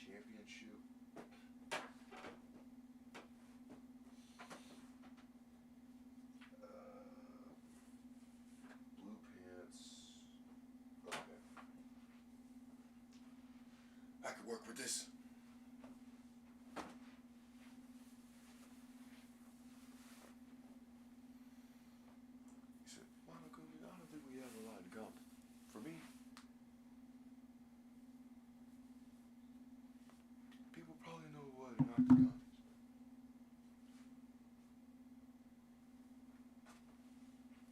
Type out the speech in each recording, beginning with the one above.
Championship. Blue pants. Okay. I could work with this. He said, Monica, I don't think we have a lot in common. For me, people probably know what an octagon is.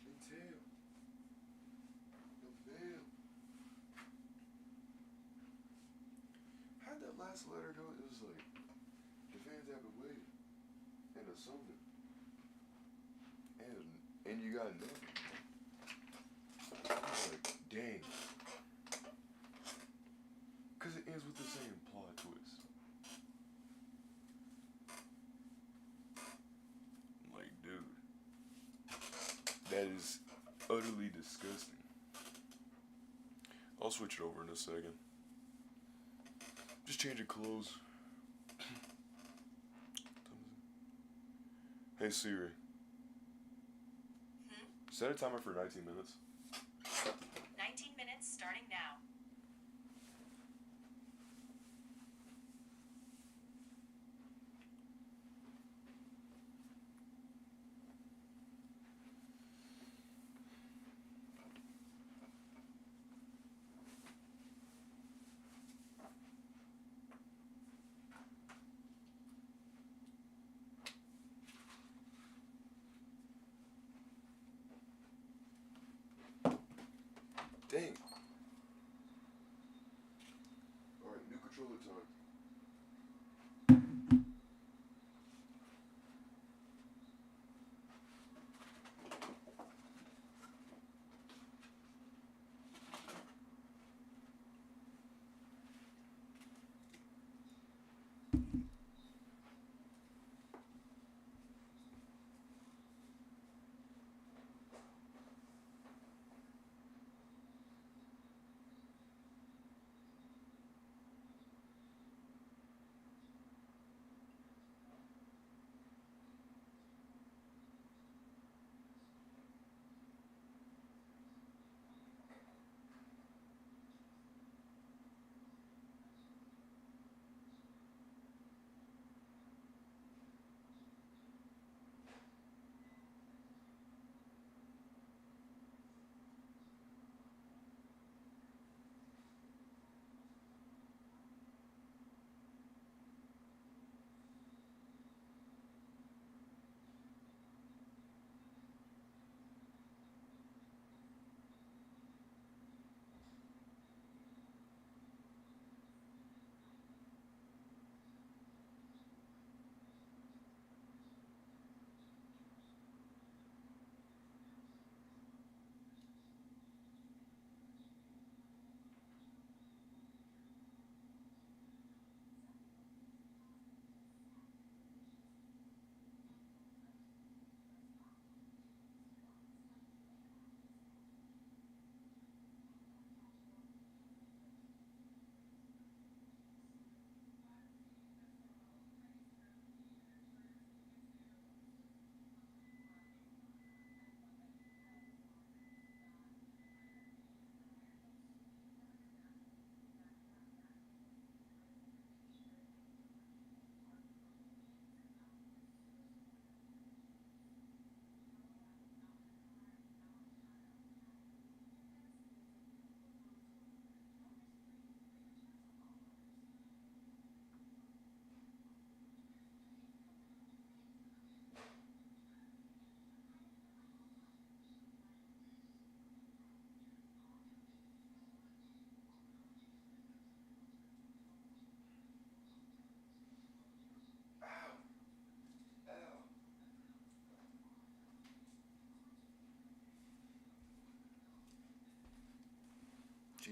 Entail. The veil. How'd that last letter go? It was like, the fans have been waiting. And assuming. And you got nothing. I was like, dang. Because it ends with the same plot twist. I'm like, dude. That is utterly disgusting. I'll switch it over in a second. Just changing clothes. Hey Siri. Set a timer for 19 minutes. 19 minutes starting now. Dang. Alright, new controller time.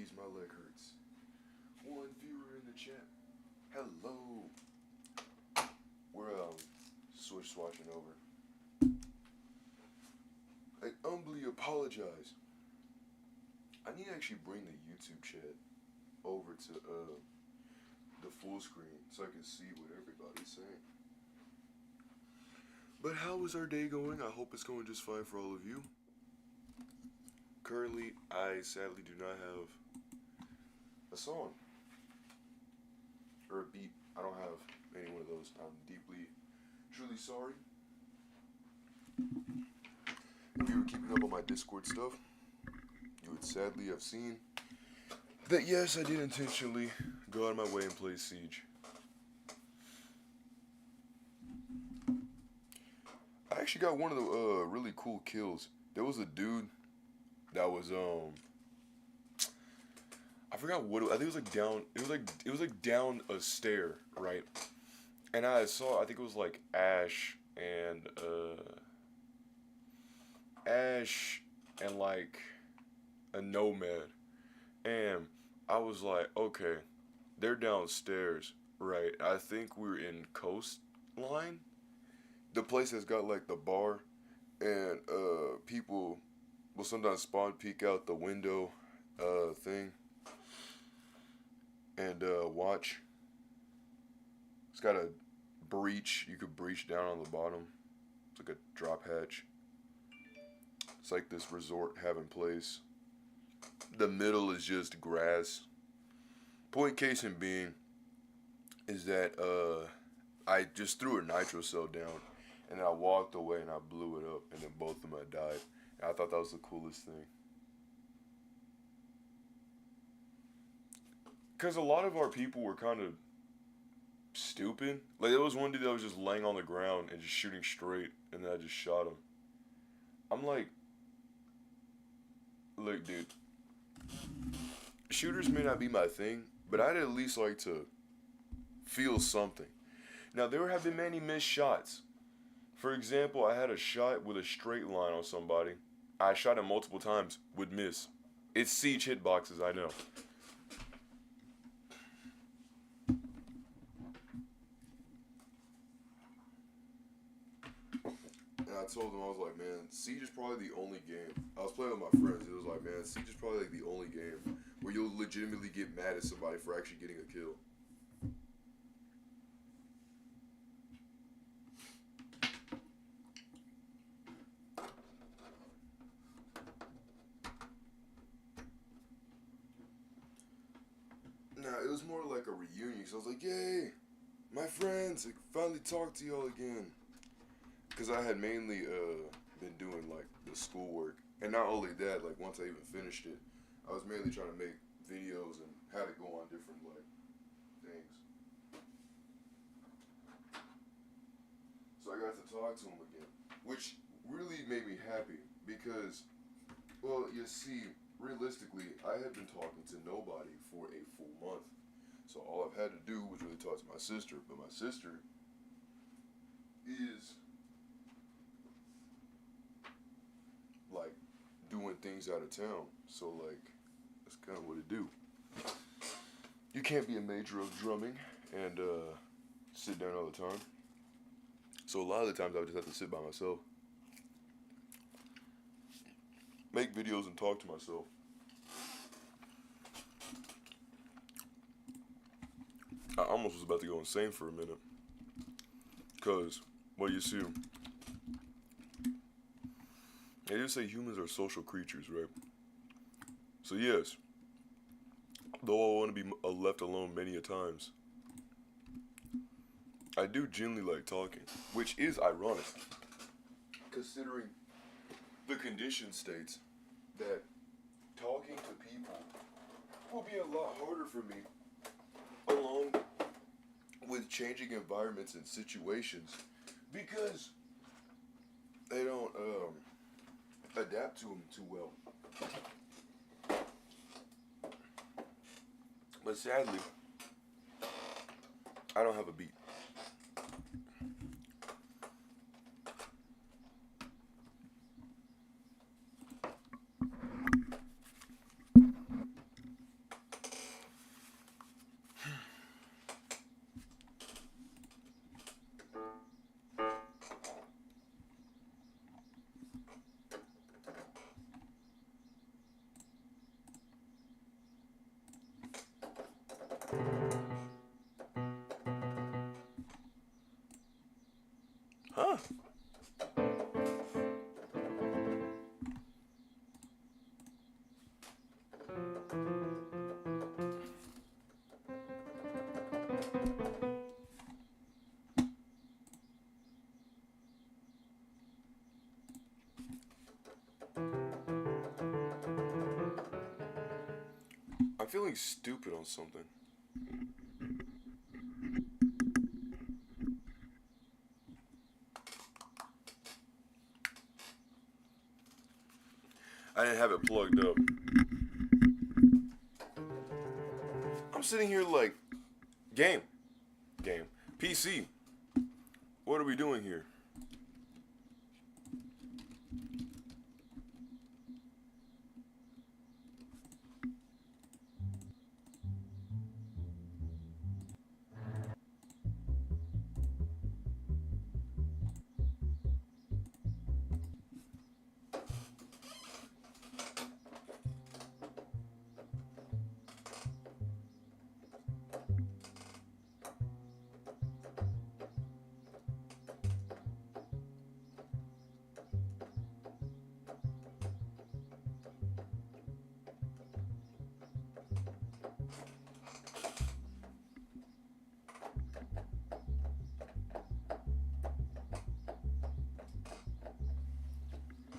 Jeez, my leg hurts. One viewer in the chat. Hello. We're swatching over. I humbly apologize. I need to actually bring the YouTube chat over to the full screen so I can see what everybody's saying. But how is our day going? I hope it's going just fine for all of you. Currently, I sadly do not have a song or a beat. I don't have any one of those. I'm deeply, truly sorry. If you were keeping up on my Discord stuff, you would sadly have seen that yes, I did intentionally go out of my way and play Siege. I actually got one of the really cool kills. There was a dude that was I forgot what I think it was like down. It was like down a stair, right? And I think it was like Ash and like a Nomad, and I was like, okay, they're downstairs, right? I think we're in Coastline, the place that's got like the bar, and people will sometimes spawn peek out the window thing and watch. It's got a breach. You could breach down on the bottom. It's like a drop hatch. It's like this resort having place. The middle is just grass. Point case in being is that I just threw a nitro cell down, and then I walked away and I blew it up, and then both of them had died. And I thought that was the coolest thing. Because a lot of our people were kind of stupid. Like, there was one dude that was just laying on the ground and just shooting straight, and then I just shot him. I'm like, look, dude, shooters may not be my thing, but I'd at least like to feel something. Now, there have been many missed shots. For example, I had a shot with a straight line on somebody. I shot him multiple times, would miss. It's Siege hitboxes, I know. And I told him, I was like, man, Siege is probably the only game. I was playing with my friends. It was like, man, Siege is probably like the only game where you'll legitimately get mad at somebody for actually getting a kill. Nah, it was more like a reunion. So I was like, yay, my friends, I finally talked to y'all again. Because I had mainly been doing like the schoolwork, and not only that, like once I even finished it, I was mainly trying to make videos and had it go on different like things. So I got to talk to him again, which really made me happy because, well, you see, realistically, I had been talking to nobody for a full month. So all I've had to do was really talk to my sister, but my sister is like doing things out of town, so like that's kind of what it do. You can't be a major of drumming and sit down all the time, so a lot of the times I would just have to sit by myself, make videos and talk to myself. I almost was about to go insane for a minute, cause what you see, they do say humans are social creatures, right? So yes, though I want to be left alone many a times, I do genuinely like talking, which is ironic, considering the condition states that talking to people will be a lot harder for me, along with changing environments and situations, because they don't adapt to them too well. But sadly, I don't have a beat. Huh. I'm feeling stupid on something. I didn't have it plugged up. I'm sitting here like, game. PC. What are we doing here?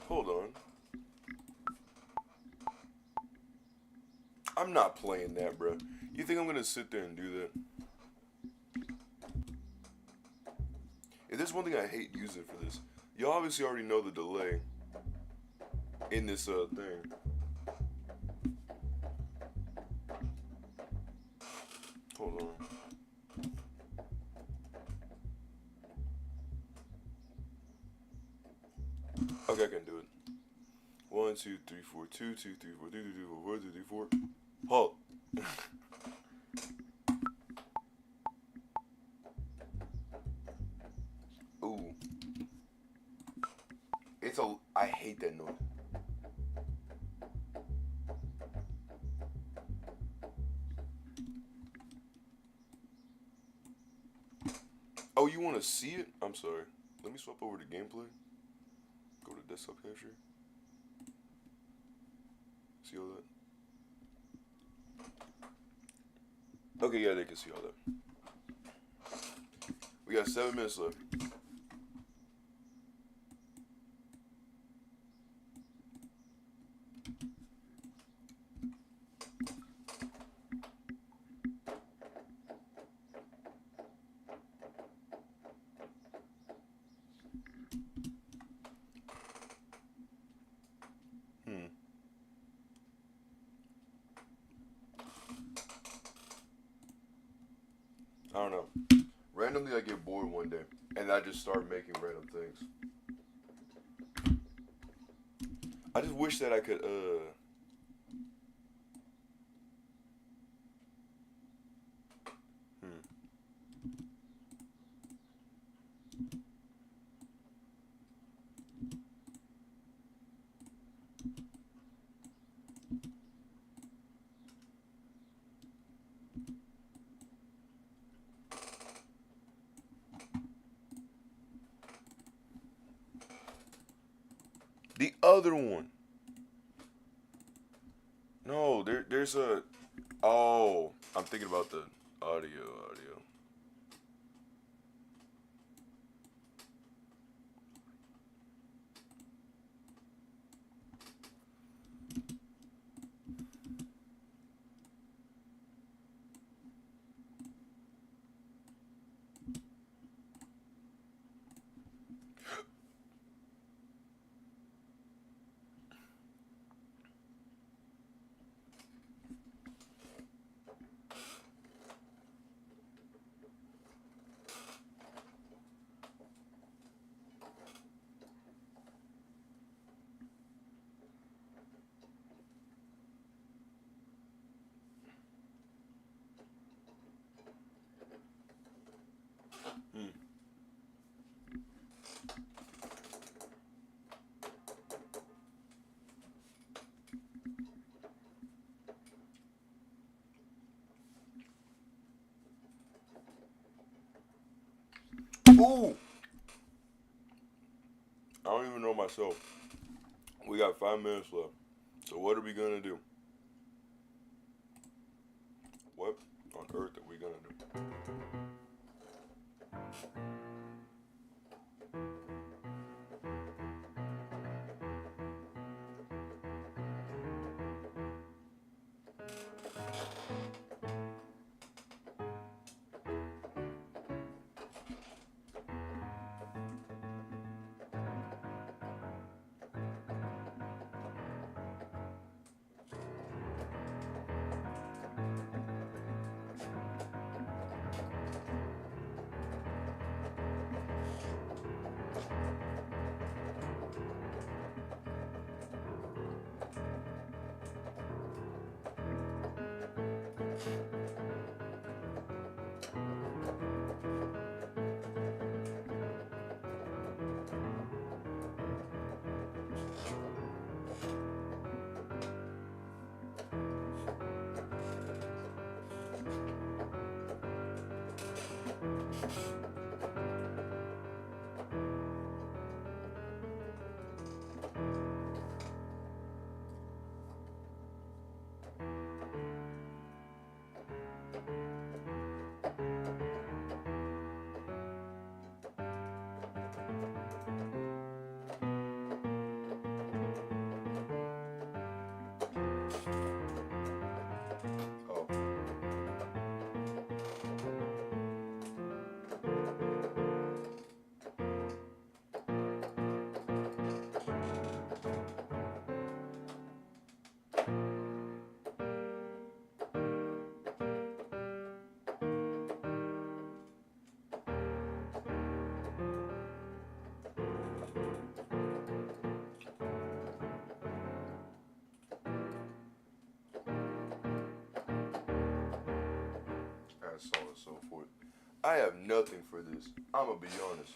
Hold on. I'm not playing that, bro. You think I'm gonna sit there and do that? If there's one thing I hate using for this, you obviously already know the delay in this thing. Hold on. Okay, I can do it. 1, 2, 3, 4, 2, 2, 3, 4, 2, 2, 3, 4, 2, 3, 4. Halt. Ooh. I hate that noise. Oh, you want to see it? I'm sorry. Let me swap over to gameplay. Go to desktop capture. See all that? Okay, yeah, they can see all that. We got 7 minutes left. I don't know. Randomly, I get bored one day, and I just start making random things. I just wish that I could, The other one. No, there's a. Oh, I'm thinking about the audio. Ooh. I don't even know myself. We got 5 minutes left. So what are we gonna do? What on earth are we gonna do? Oh. I saw it so forth. I have nothing for this. I'm gonna be honest.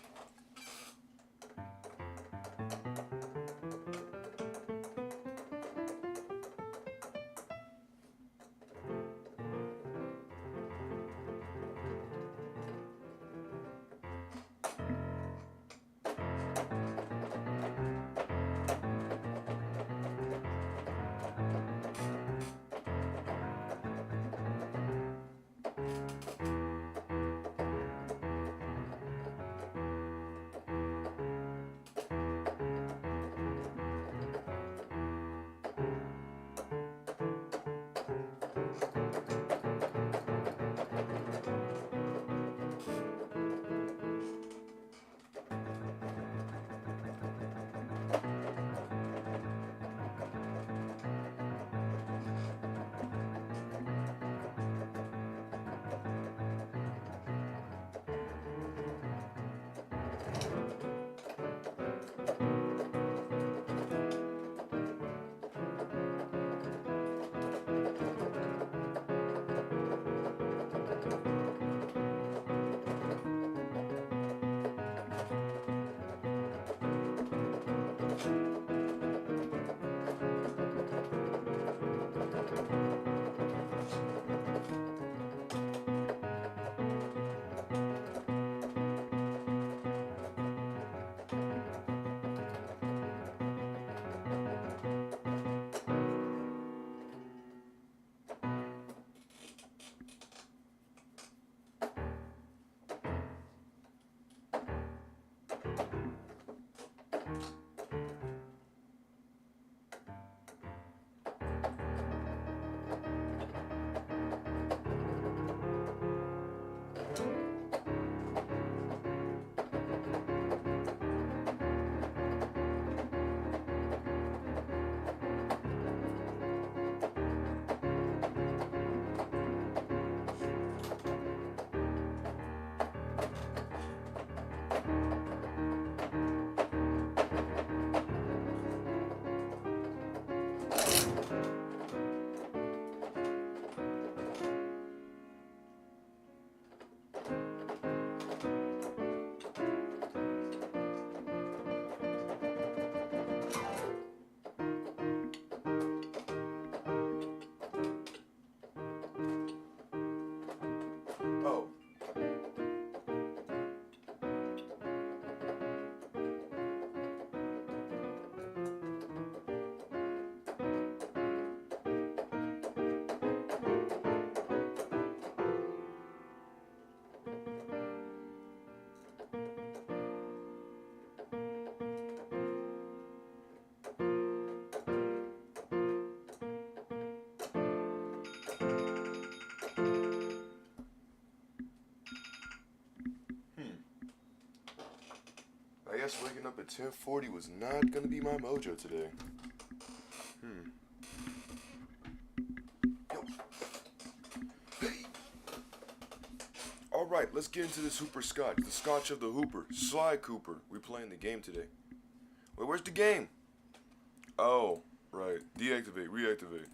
guess waking up at 10:40 was not gonna be my mojo today. Yo. Hey. Alright, let's get into this Hooper Scotch. The Scotch of the Hooper. Sly Cooper. We playing the game today. Wait, where's the game? Oh, right. Deactivate, reactivate.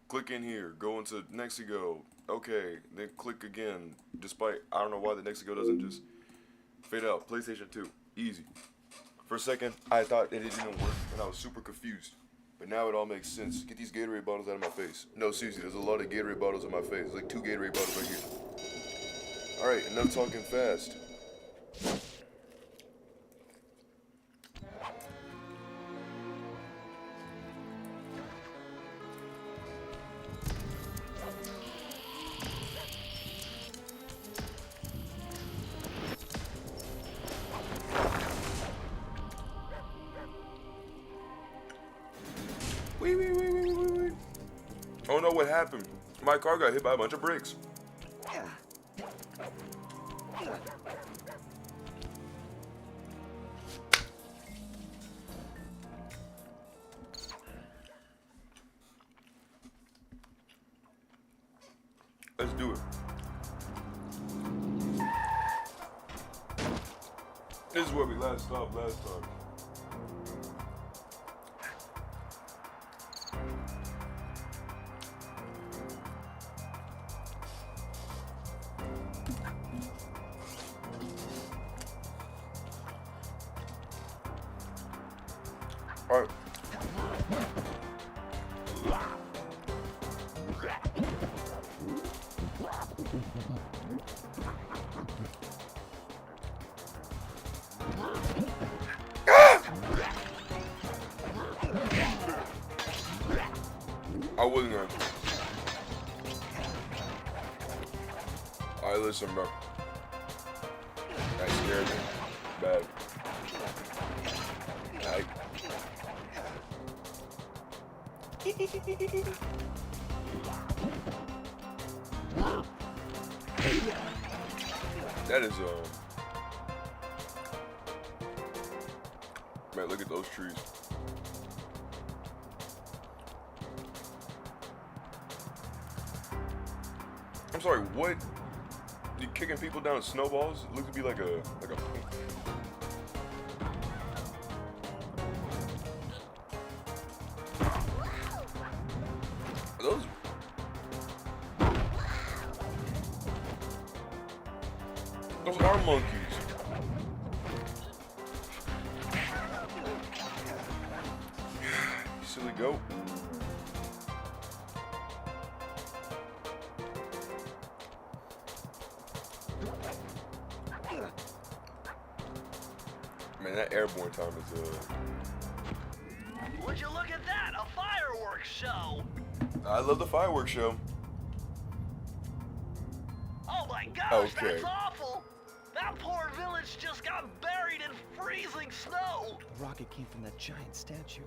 Click in here. Go into Nexigo. Okay, then click again. Despite, I don't know why the Nexigo doesn't just fade out. PlayStation 2. Easy. For a second, I thought that it didn't work, and I was super confused. But now it all makes sense. Get these Gatorade bottles out of my face. No, seriously, there's a lot of Gatorade bottles in my face. There's like 2 Gatorade bottles right here. Alright, enough talking fast. Wait. Oh no, what happened? My car got hit by a bunch of bricks. Let's do it. This is where we last stopped last time. Alright. I wasn't gonna. Alright, listen, bro. That scared me. Bad. Like. That is man, look at those trees. I'm sorry, what? You kicking people down snowballs? It looks to be like a those are monkeys. You silly goat. Man, that airborne time is Would you look at that? A fireworks show! I love the fireworks show. Oh my gosh, Okay. that's awful! That poor village just got buried in freezing snow! The rocket came from that giant statue.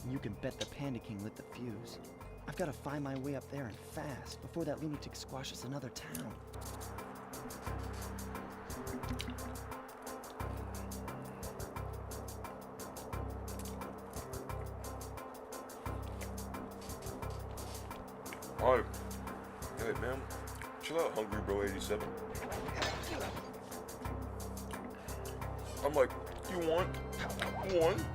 And you can bet the Panda King lit the fuse. I've got to find my way up there and fast before that lunatic squashes another town. Alright. Hey, man. Chill out, Hungry Bro 87. I'm like, you want one?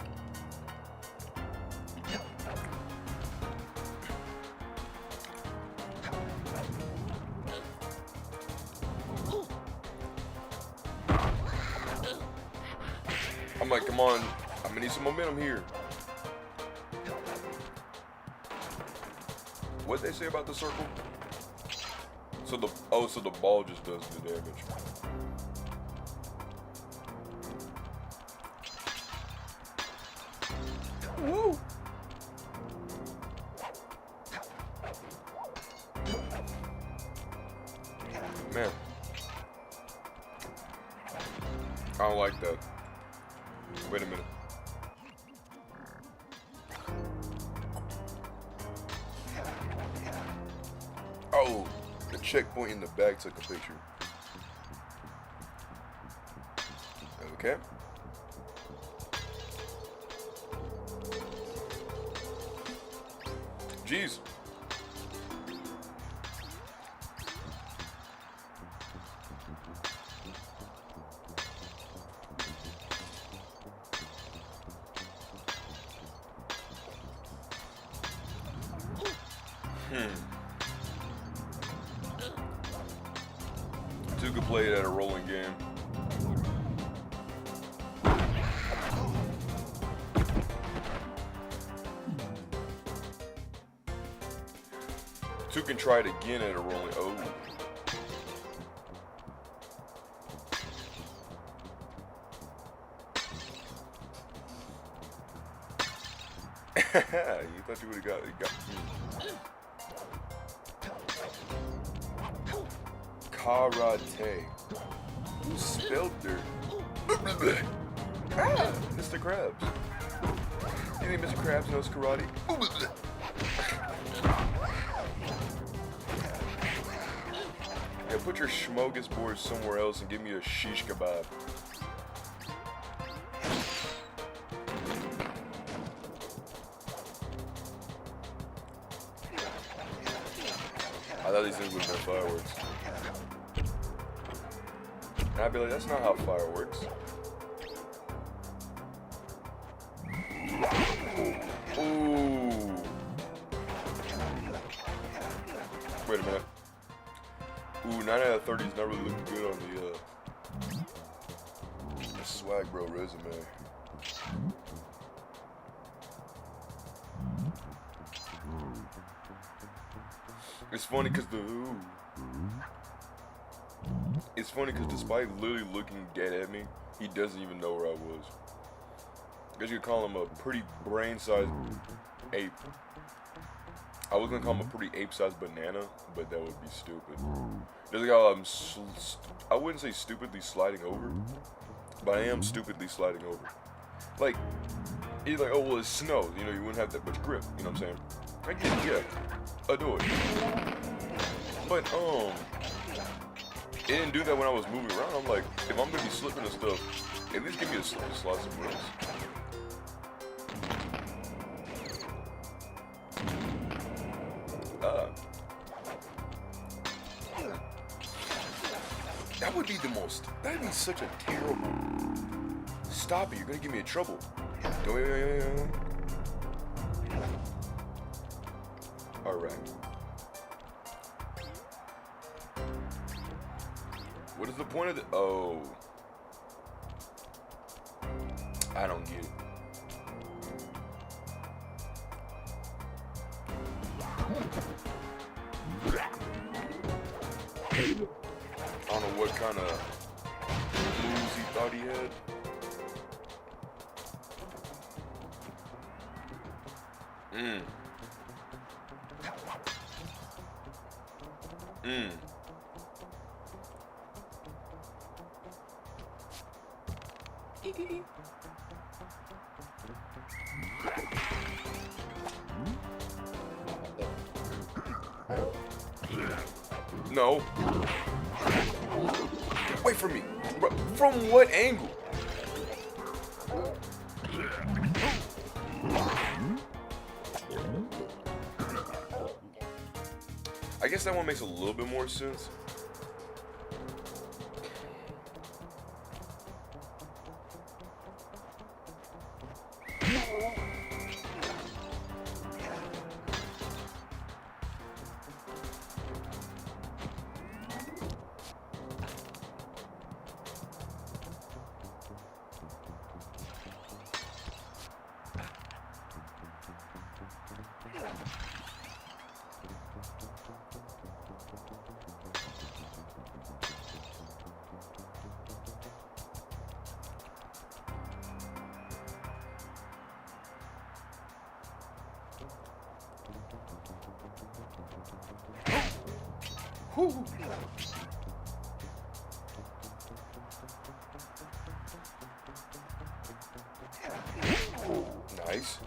I'm like, come on. I'm gonna need some momentum here. What'd they say about the circle? So the ball just does the damage. Woo! Man. I don't like that. Wait a minute. Oh, the checkpoint in the back took a picture. Okay. Jeez. Two could play it at a rolling game. Two can try it again at a rolling. Oh. You thought you would have got it. Karate. Who spelled dirt? Mr. Krabs. You think Mr. Krabs knows karate? Yeah, put your smorgasbord somewhere else and give me a shish kebab. I thought these things would have been fireworks. And I'd be like, that's not how fire works. Ooh. Wait a minute. Ooh, 9 out of 30 is not really looking good on the swag bro resume. It's funny because despite literally looking dead at me, he doesn't even know where I was. I guess you could call him a pretty brain-sized ape. I was gonna call him a pretty ape-sized banana, but that would be stupid. There's like how I wouldn't say stupidly sliding over, but I am stupidly sliding over. Like, you're like, oh well, it snows. You know, you wouldn't have that much grip. You know what I'm saying? I get it, yeah. I do it. But it didn't do that when I was moving around. I'm like, if I'm gonna be slipping and stuff, at least give me a slip and slide somewhere else. That would be the most. That would be such a terrible. Stop it! You're gonna get me in trouble. All right. What is the point of the? Oh, I don't get it. I don't know what kind of moves he thought he had. No. Get away from me. Bro, from what angle? I guess that one makes a little bit more sense. Whew. Nice.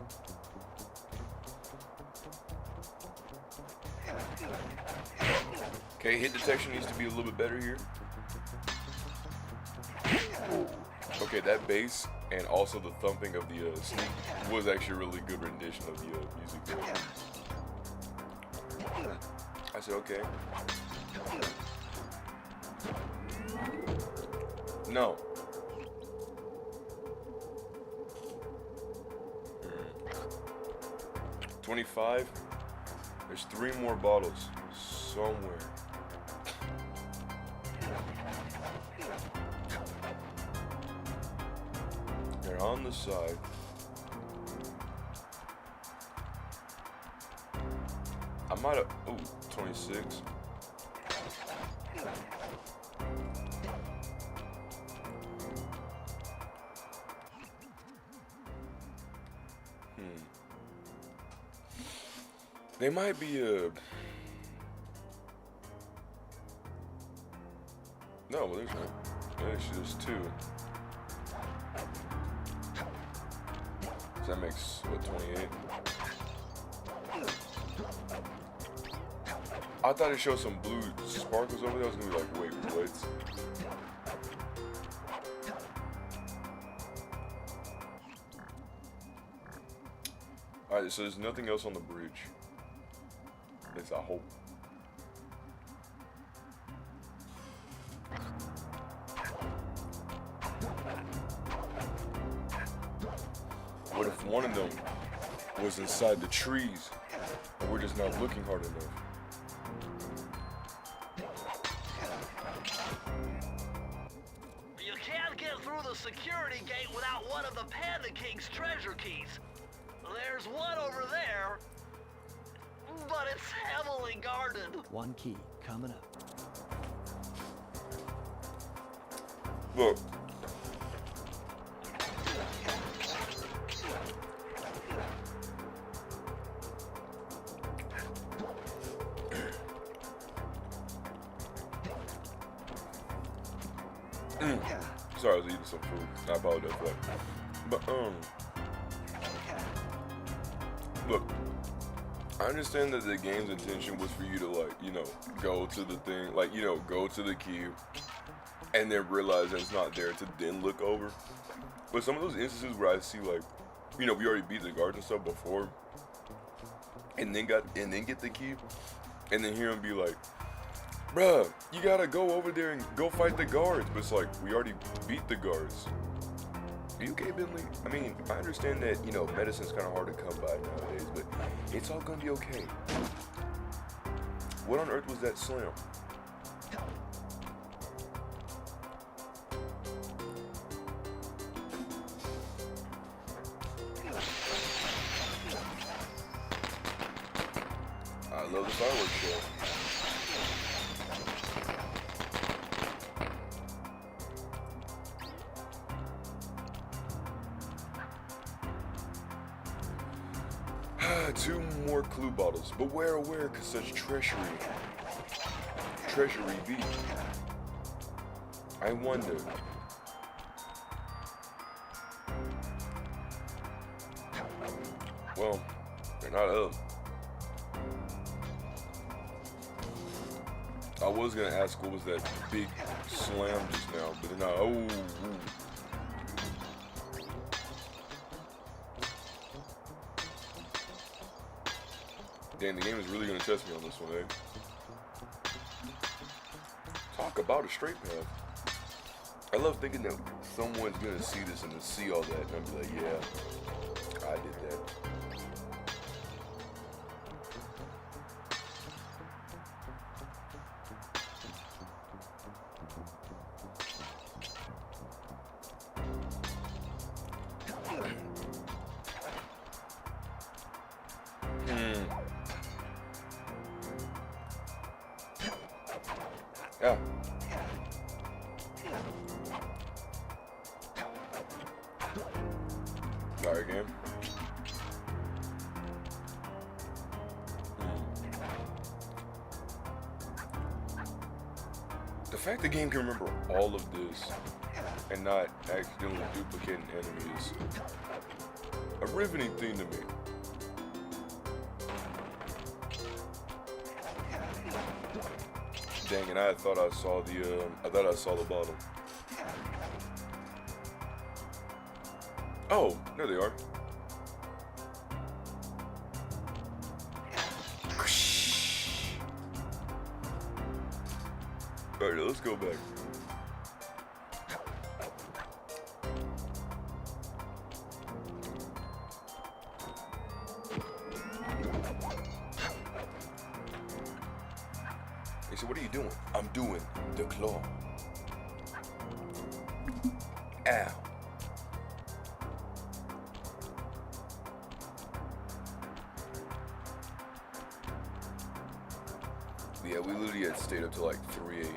Okay, hit detection needs to be a little bit better here. Okay, that bass and also the thumping of the sneak was actually a really good rendition of the music there. I said, okay. No. 25. There's 3 more bottles somewhere. They're on the side. I might have. Ooh, 26. They might be no, well, there's no. Actually, there's 2. So that makes what, 28? I thought it showed some blue sparkles over there. I was gonna be like, wait, what? Alright, so there's nothing else on the bridge. It's a hope. What if one of them was inside the trees and we're just not looking hard enough? You can't get through the security gate without one of the Panda King's treasure keys. There's one over there, but it's heavily guarded. One key coming up. Look. Sorry, I was eating some food. I apologize for that. But look, I understand that the game's intention was for you to, like, you know, go to the thing, like, you know, go to the queue, and then realize that it's not there to then look over. But some of those instances where I see, like, you know, we already beat the guards and stuff before, and then get the key, and then hear him be like, bruh, you gotta go over there and go fight the guards. But it's like, we already beat the guards. Are you okay, Bentley? I mean, I understand that, you know, medicine's kind of hard to come by nowadays, but it's all gonna be okay. What on earth was that slam? I love the fireworks show. Two more clue bottles. Beware, aware, cause such treachery be. I wonder. Well, they're not up. I was gonna ask what was that big slam just now, but they're not. Oh. Ooh. Dang, the game is really gonna test me on this one, eh? Talk about a straight path. I love thinking that someone's gonna see this and see all that, and I'll be like, yeah, I did that. Yeah. Sorry, game. The fact the game can remember all of this and not accidentally duplicating enemies, a riveting thing to me. Dang, and I thought I saw the bottom. Oh, there they are. it. Let's go back. He said, what are you doing? I'm doing the claw. Ow. Yeah, we literally had stayed up till like 3 a.m.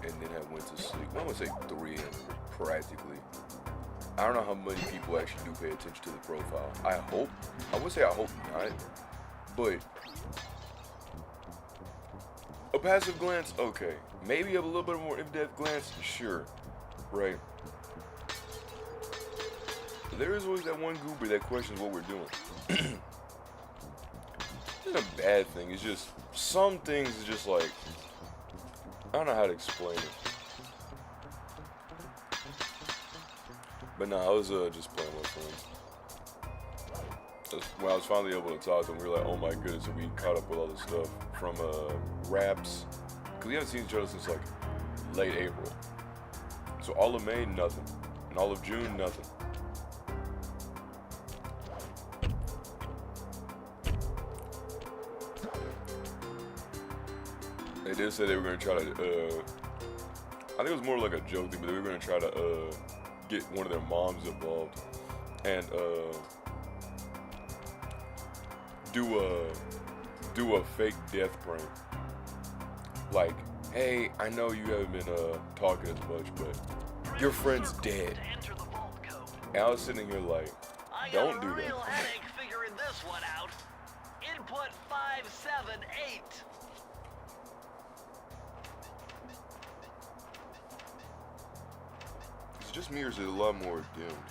and then had went to sleep. I would say 3 a.m. practically. I don't know how many people actually do pay attention to the profile. I would say I hope not, but a passive glance, okay. Maybe a little bit more in-depth glance, sure, right? But there is always that one goober that questions what we're doing. It's not a bad thing, it's just, some things is just like, I don't know how to explain it. But nah, I was just playing with friends. When I was finally able to talk to them, we were like, oh my goodness, and we caught up with all this stuff from raps. Because we haven't seen each other since like late April. So all of May, nothing. And all of June, nothing. They did say they were going to try to, I think it was more like a joke thing, but they were going to try to get one of their moms involved and do a fake death prank. Like, hey, I know you haven't been talking as much, but your friend's dead. And I was sitting here like, don't do that. I got a real headache figuring this one out. Input 578. Is it just me or is it a lot more dimmed?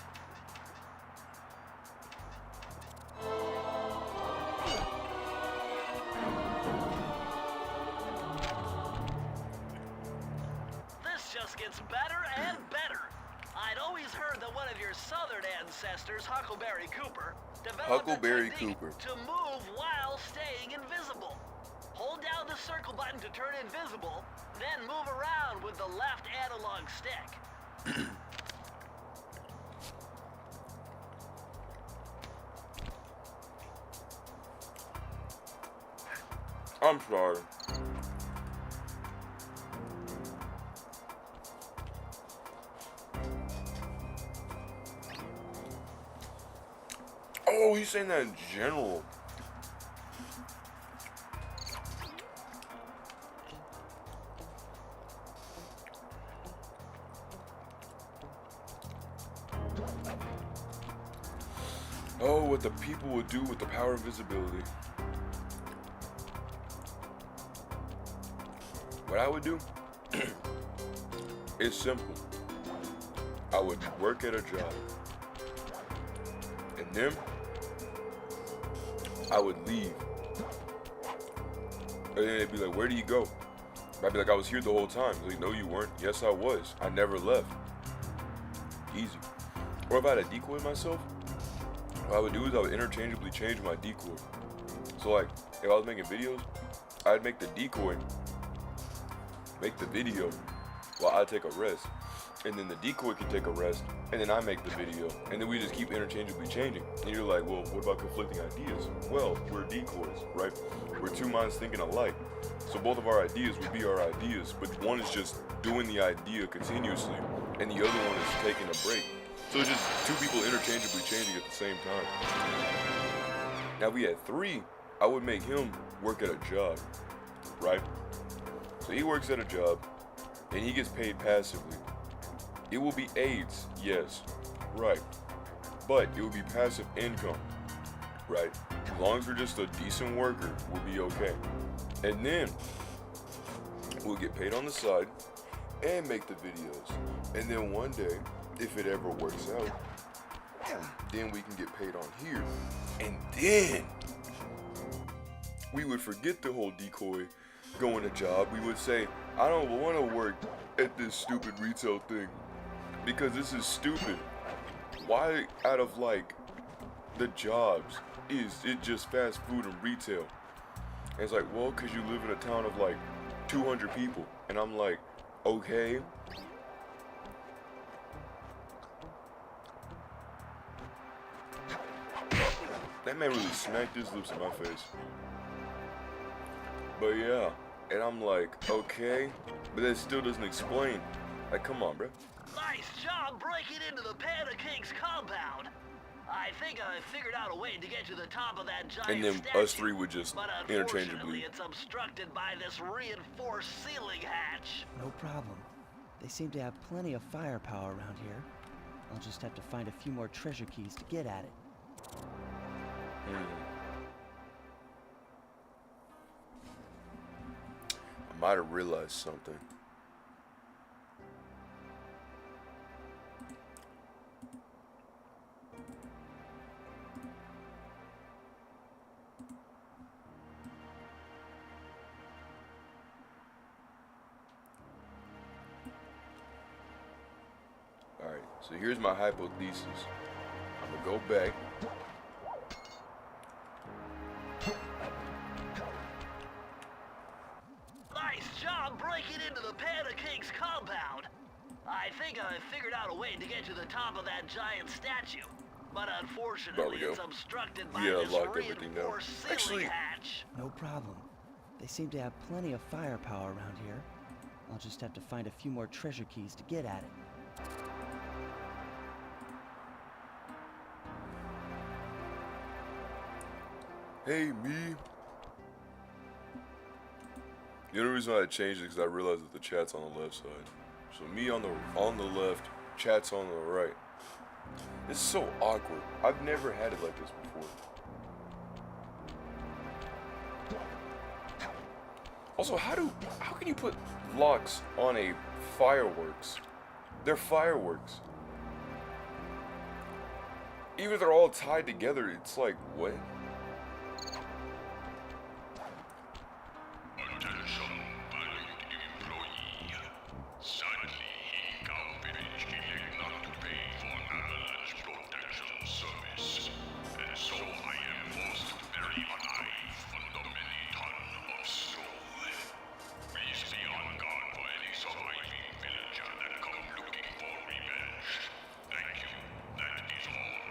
This just gets better and better. I'd always heard that one of your southern ancestors, Huckleberry Cooper, developed Huckleberry a technique Cooper. to move while staying invisible. Hold down the circle button to turn invisible, then move around with the left analog stick. I'm sorry. Oh, he's saying that in general. Oh, what the people would do with the power of visibility. What I would do is simple. I would work at a job. And then I would leave. And then they'd be like, where do you go? I'd be like, I was here the whole time. They're like, no, you weren't. Yes, I was. I never left. Easy. Or if I had a decoy myself, what I would do is I would interchangeably change my decoy. So like, if I was making videos, I'd make the decoy make the video while I take a rest. And then the decoy can take a rest, and then I make the video. And then we just keep interchangeably changing. And you're like, well, what about conflicting ideas? Well, we're decoys, right? We're two minds thinking alike. So both of our ideas would be our ideas, but one is just doing the idea continuously, and the other one is taking a break. So it's just two people interchangeably changing at the same time. Now if we had three, I would make him work at a job, right? So he works at a job, and he gets paid passively. It will be AIDS, yes, right. But it will be passive income, right? As long as we're just a decent worker, we'll be okay. And then we'll get paid on the side and make the videos. And then one day, if it ever works out, then we can get paid on here. And then we would forget the whole decoy going to job. We would say, I don't want to work at this stupid retail thing because this is stupid. Why out of like the jobs is it just fast food and retail? And it's like, well, because you live in a town of like 200 people. And I'm like, Okay. That man really smacked his lips in my face. But yeah, and I'm like, okay, but that still doesn't explain. Like, come on, bro. Nice job breaking into the Panda King's compound. I think I figured out a way to get to the top of that giant And then statue, us three would just but interchangeably. unfortunately it's obstructed by this reinforced ceiling hatch. No problem. They seem to have plenty of firepower around here. I'll just have to find a few more treasure keys to get at it. I might have realized something. Alright, so here's my hypothesis. I'm gonna go back. Nice job breaking into the Panda King's compound. I think I figured out a way to get to the top of that giant statue, but unfortunately There we it's go. obstructed by Yeah, I this locked everything down. reinforced ceiling Actually- hatch. No problem. They seem to have plenty of firepower around here. I'll just have to find a few more treasure keys to get at it. Hey, me. The only reason why I changed it is because I realized that the chat's on the left side. So me on the left, chat's on the right. It's so awkward. I've never had it like this before. Also, how can you put locks on a fireworks? They're fireworks. Even if they're all tied together, it's like, what? Attention, valued employee. Sadly, company elected not to pay for avalanche protection service, and so I am forced to bury alive under many tons of snow. Please be on guard for any surviving villager that come looking for revenge. Thank you. That is all.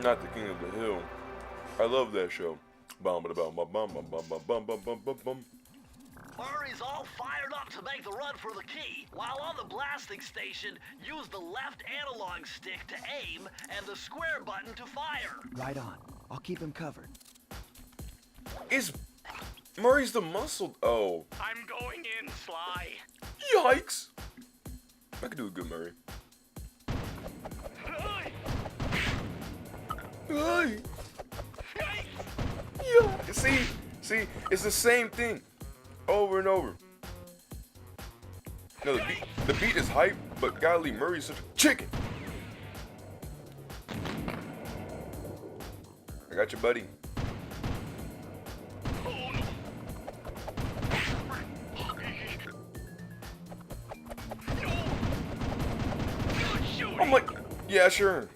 Not the King of the Hill. I love that show. Bum ba bum bum bum bum bum bum bum bum bum bum. Murray's all fired up to make the run for the key. While on the blasting station, use the left analog stick to aim and the square button to fire. Right on. I'll keep him covered. Is Murray's the muscle? Oh, I'm going in, Sly. yikes! I could do a good Murray. Hey. Yeah. See, it's the same thing, over and over. No, the beat is hype, but golly, Murray's such a chicken. I got you, buddy. I'm like, yeah, sure.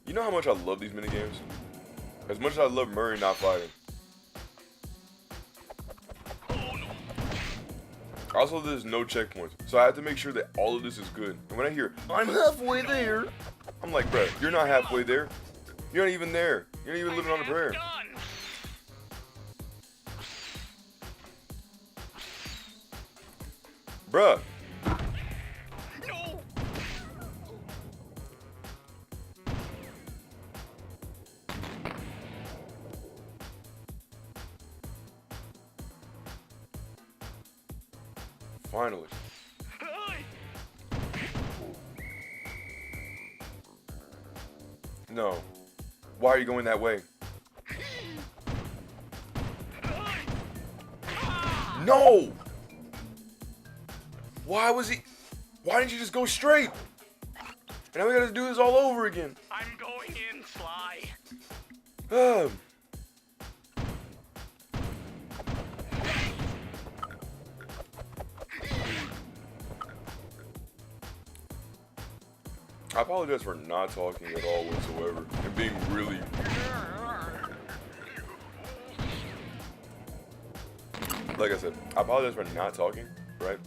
You know how much I love these minigames? As much as I love Murray not fighting. Also, there's no checkpoints, so I have to make sure that all of this is good. And when I hear, I'm halfway there, I'm like, bro, you're not halfway there. You're not even there. You're not even living on a prayer. Bruh. Finally. No. Why are you going that way? No! Why didn't you just go straight? And now we gotta do this all over again. I'm going in, Sly. I apologize for not talking at all whatsoever and being really. Like I said, I apologize for not talking, right?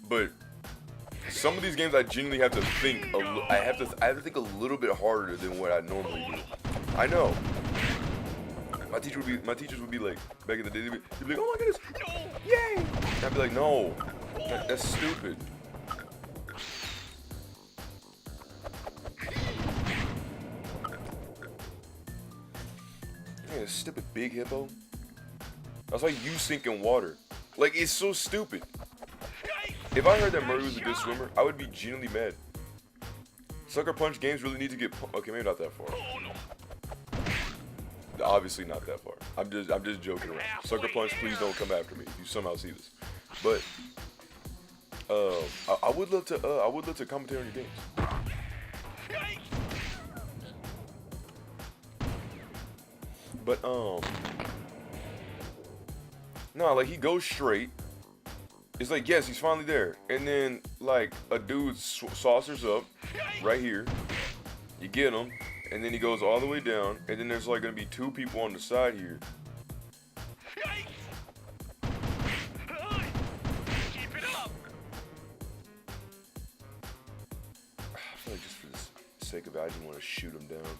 But some of these games I genuinely have to think. I have to think a little bit harder than what I normally do. I know. My teachers would be like, back in the day, they'd be like, oh my goodness, yay! And I'd be like, no, that's stupid. Yeah, stupid big hippo. That's like you sink in water. Like, it's so stupid. If I heard that Murray was a good swimmer, I would be genuinely mad. Sucker Punch games really need to get. Okay, maybe not that far. Obviously not that far. I'm just joking around. Sucker Punch, please don't come after me if you somehow see this. But I would love to commentate on your games. But no, like he goes straight. It's like, yes, he's finally there, and then like a dude saucers up right here. You get him, and then he goes all the way down, and then there's like gonna be two people on the side here. Keep it up. I feel like just for the sake of it, I just want to shoot him down.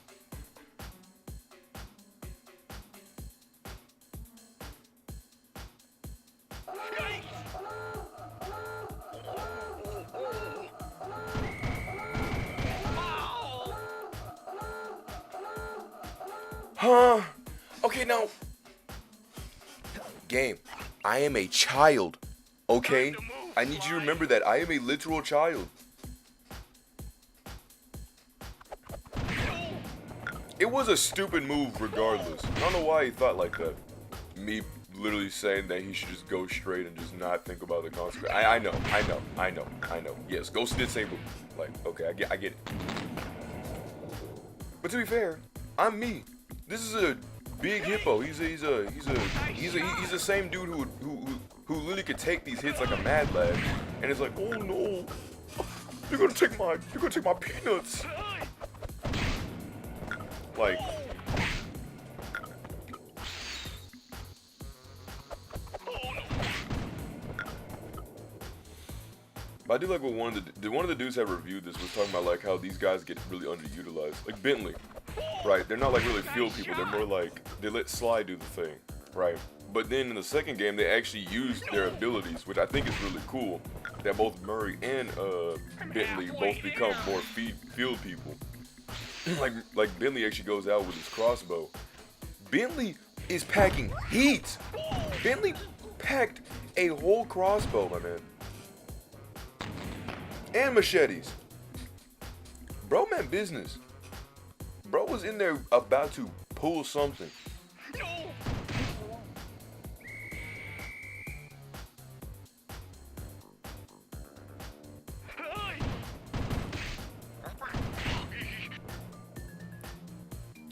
Huh? Okay, now. Game. I am a child. Okay? I need you to remember that. I am a literal child. It was a stupid move regardless. I don't know why he thought like that. Me literally saying that he should just go straight and just not think about the consequences. I know. Yes, Ghost did say move. Like, okay, I get it. But to be fair, I'm me. This is a big hippo. He's the same dude who literally could take these hits like a mad lad, and it's like, oh no, you're gonna take my peanuts. Like, but I do like what one of the dudes that reviewed this was talking about, like how these guys get really underutilized. Like Bentley, right? They're not like really field people. They're more like they let Sly do the thing, right? But then in the second game, they actually used their abilities, which I think is really cool. That both Murray and Bentley both become more field people. like Bentley actually goes out with his crossbow. Bentley is packing heat. Bentley packed a whole crossbow, my man. And machetes. Bro meant business. Bro was in there about to pull something.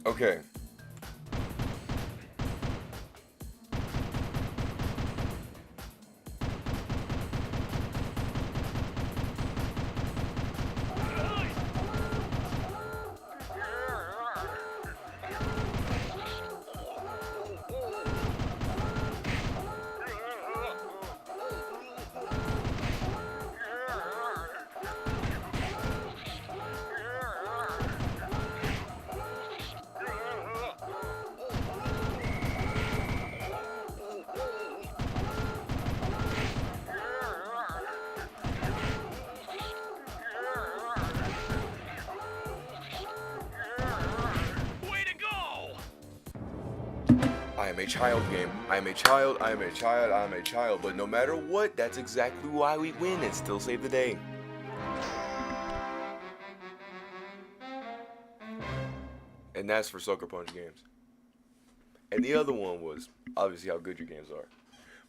Okay. I am a child game. I am a child, I am a child, I am a child. But no matter what, that's exactly why we win and still save the day. And that's for Sucker Punch games. And the other one was obviously how good your games are.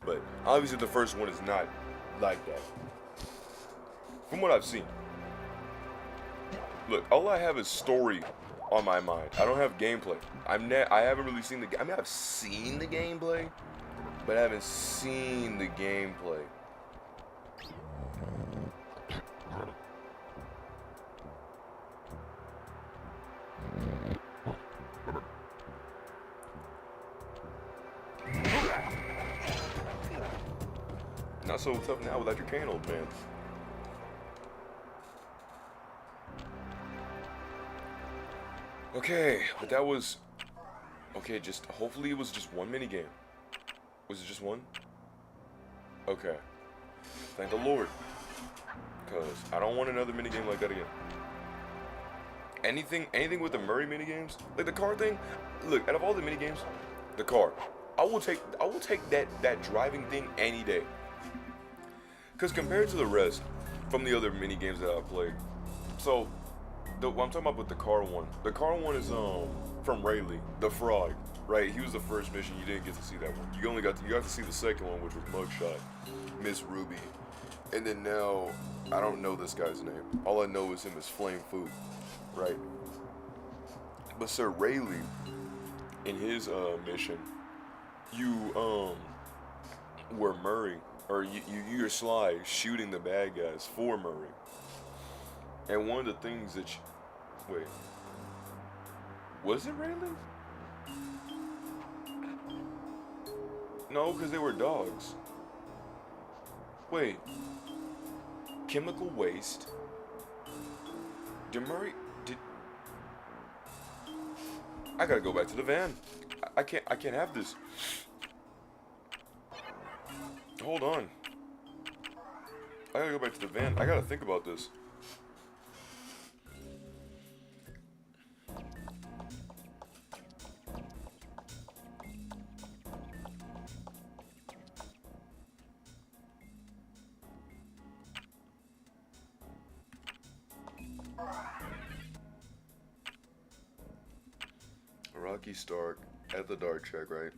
But obviously the first one is not like that. From what I've seen. look, all I have is story on my mind. I don't have gameplay. I haven't really seen the. I mean, I've seen the gameplay, but I haven't seen the gameplay. Not so tough now without your cane, old man. Okay, but that was... Okay, just... Hopefully it was just one minigame. Was it just one? Okay. Thank the Lord. Because I don't want another minigame like that again. Anything with the Murray minigames? Like the car thing? Look, out of all the minigames, the car. I will take that driving thing any day. Because compared to the rest from the other mini games that I've played, so I'm talking about with the car one. The car one is from Rayleigh, the frog, right? He was the first mission. You didn't get to see that one. You got to see the second one, which was Mugshot, Miss Ruby, and then now I don't know this guy's name. All I know is him as Flame Food, right? But Sir Rayleigh, in his mission, you were Murray. Or you're Sly shooting the bad guys for Murray. And one of the things that wait. Was it Rayleigh? No, because they were dogs. Wait. Chemical waste. Did Murray... I gotta go back to the van. I can't have this. Hold on. I gotta go back to the van. I gotta think about this. Rocky Stark at the dart check, right?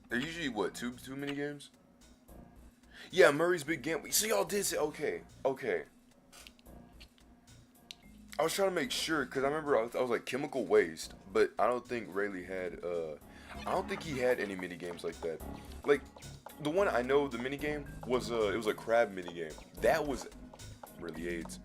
They're usually what, two mini games? Yeah, Murray's Big Gamble. So y'all did say okay. I was trying to make sure because I remember I was like chemical waste, but I don't think Rayleigh had I don't think he had any mini games like that. Like the one I know the mini game was it was a crab mini game. That was really AIDS.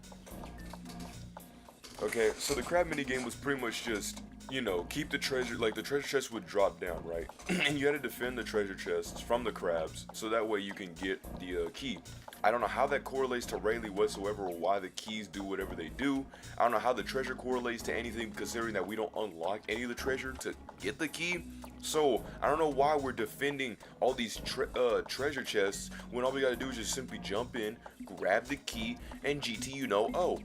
Okay, so the crab mini game was pretty much just, you know, keep the treasure, like the treasure chest would drop down, right? And you had to defend the treasure chests from the crabs, so that way you can get the key. I don't know how that correlates to Rayleigh whatsoever, or why the keys do whatever they do. I don't know how the treasure correlates to anything, considering that we don't unlock any of the treasure to get the key. So I don't know why we're defending all these treasure chests when all we gotta do is just simply jump in, grab the key, and GT, you know, oh.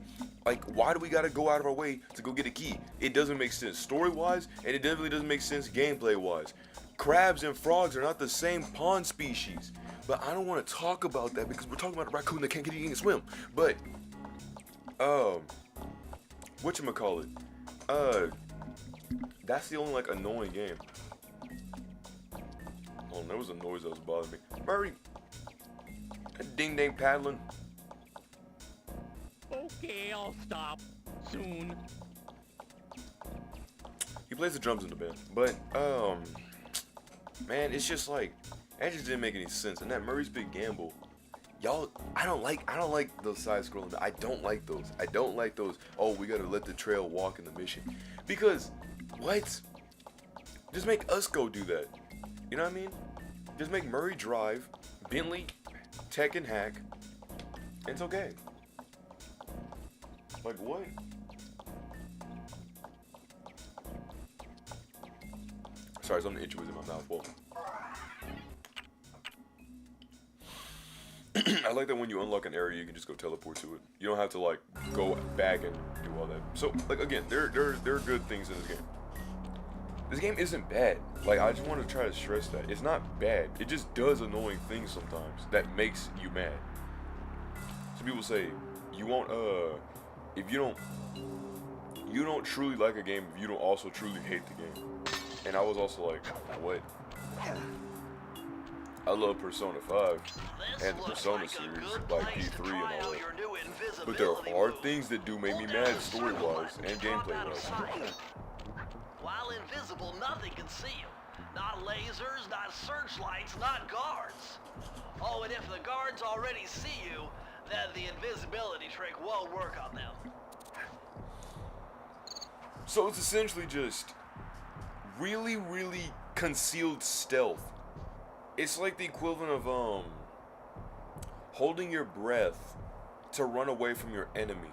Like, why do we gotta go out of our way to go get a key? It doesn't make sense story-wise, and it definitely doesn't make sense gameplay-wise. Crabs and frogs are not the same pond species. But I don't want to talk about that because we're talking about a raccoon that can't get eaten and swim. But, whatchamacallit? That's the only, like, annoying game. Oh, there was a noise that was bothering me. Murray! Ding-dang paddling. Okay, I'll stop soon. He plays the drums in the band, but man, it's just like that just didn't make any sense. And that Murray's Big Gamble, y'all, I don't like those side scrolling. I don't like those. I don't like those. Oh, we gotta let the trail walk in the mission, because what? Just make us go do that. You know what I mean? Just make Murray drive, Bentley, tech and hack. It's okay. Like what? Sorry, something itchy was in my mouth. Whoa. I like that when you unlock an area, you can just go teleport to it. You don't have to like go back and do all that. So like again, there are good things in this game. This game isn't bad. Like I just want to try to stress that it's not bad. It just does annoying things sometimes that makes you mad. Some people say you won't if you don't truly like a game if you don't also truly hate the game. And I was also like, what? I love Persona 5 This and the looks Persona like a series, good like place to P3 and try all out that. your new But there invisibility are move. things that do make me Hold down mad the circle story-wise button and to drop out of gameplay-wise. sight. While invisible, nothing can see you. Not lasers, not searchlights, not guards. Oh, and if the guards already see you, then the invisibility trick won't work on them. So it's essentially just really, really concealed stealth. It's like the equivalent of holding your breath to run away from your enemy.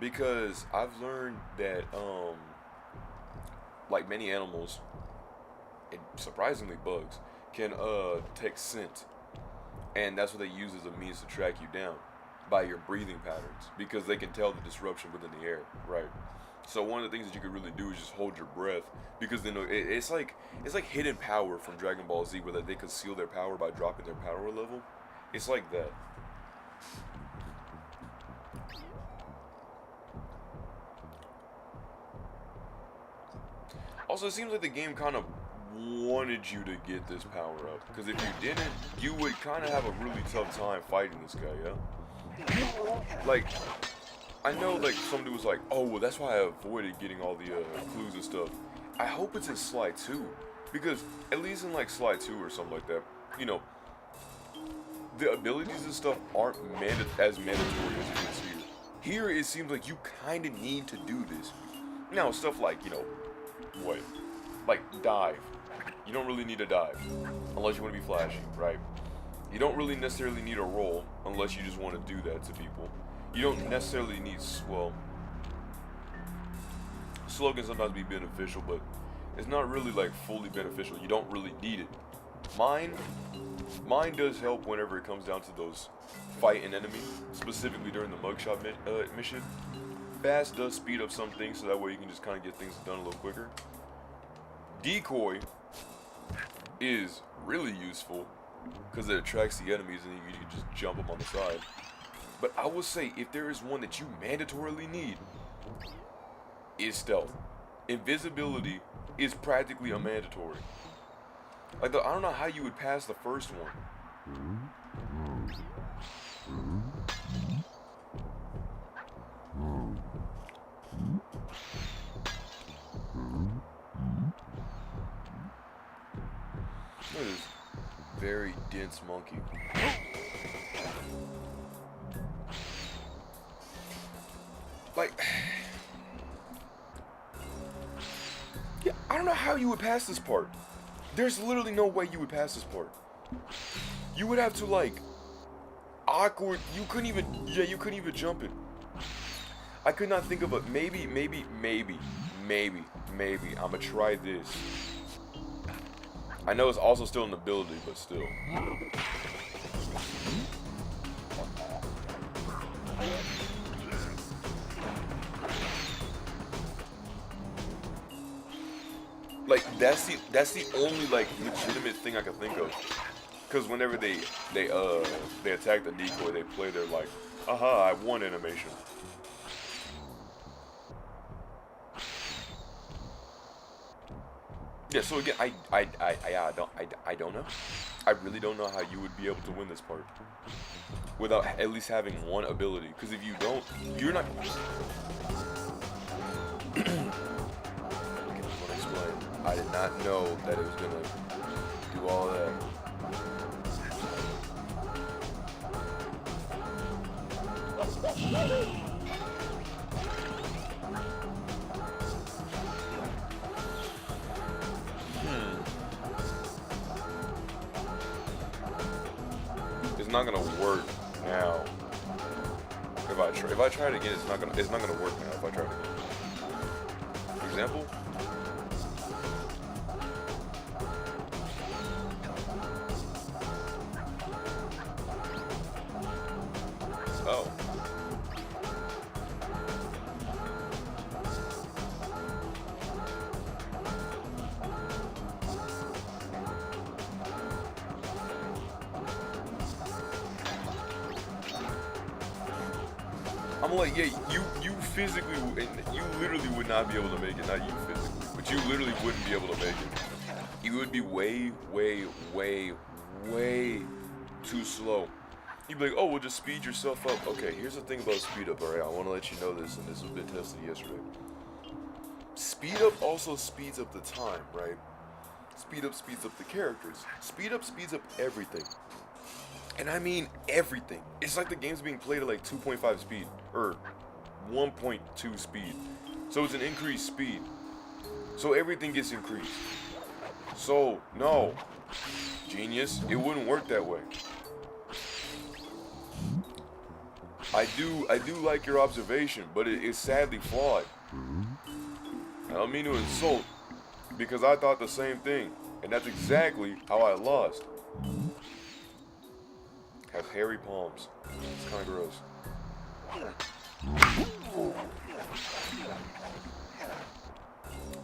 Because I've learned that like many animals, and surprisingly bugs, can take scent. And that's what they use as a means to track you down by your breathing patterns, because they can tell the disruption within the air, right? So one of the things that you could really do is just hold your breath, because then it's like hidden power from Dragon Ball Z, where they conceal their power by dropping their power level. It's like that. Also, it seems like the game kind of wanted you to get this power up, because if you didn't, you would kind of have a really tough time fighting this guy, yeah? Like, I know, like, somebody was like, oh, well, that's why I avoided getting all the clues and stuff. I hope it's in Slide 2, because at least in, like, Slide 2 or something like that, you know, the abilities and stuff aren't as mandatory as it is here. Here, it seems like you kind of need to do this. Now, stuff like, you know, what? Like, dive. You don't really need a dive, unless you want to be flashy, right? You don't really necessarily need a roll, unless you just want to do that to people. You don't necessarily need, well, slow can sometimes be beneficial, but it's not really, like, fully beneficial. You don't really need it. Mine does help whenever it comes down to those fight an enemy, specifically during the mugshot mission. Fast does speed up some things, so that way you can just kind of get things done a little quicker. Decoy is really useful because it attracts the enemies and you can just jump them on the side. But I will say, if there is one that you mandatorily need, is stealth. Invisibility is practically a mandatory. Like, I don't know how you would pass the first one. Look at this very dense monkey. Like, yeah, I don't know how you would pass this part. There's literally no way you would pass this part. You would have to, like, awkward. You couldn't even jump it. I could not think of a maybe. I'ma try this. I know it's also still an ability, but still. Like, that's the only, like, legitimate thing I can think of. Cause whenever they attack the decoy, they play their, like, aha, I won animation. Yeah, so again, I don't know. I really don't know how you would be able to win this part without at least having one ability. Because if you don't, you're not. I did not know that it was gonna do all that. It's not gonna work now. If I try it again, it's not gonna work now. If I try it again. For example. Oh. I'm like, yeah, you physically, you literally would not be able to make it. Not you physically, but you literally wouldn't be able to make it. You would be way way too slow. You'd be like, oh, well, just speed yourself up. Okay, here's the thing about speed up, alright? I want to let you know this, and this has been tested yesterday. Speed up also speeds up the time, right? Speed up speeds up the characters. Speed up speeds up everything. And I mean everything. It's like the game's being played at like 2.5 speed, or 1.2 speed. So it's an increased speed. So everything gets increased. So, no. Genius, it wouldn't work that way. I do like your observation, but it is sadly flawed. I don't mean to insult, because I thought the same thing, and that's exactly how I lost. Have hairy palms. It's kind of gross.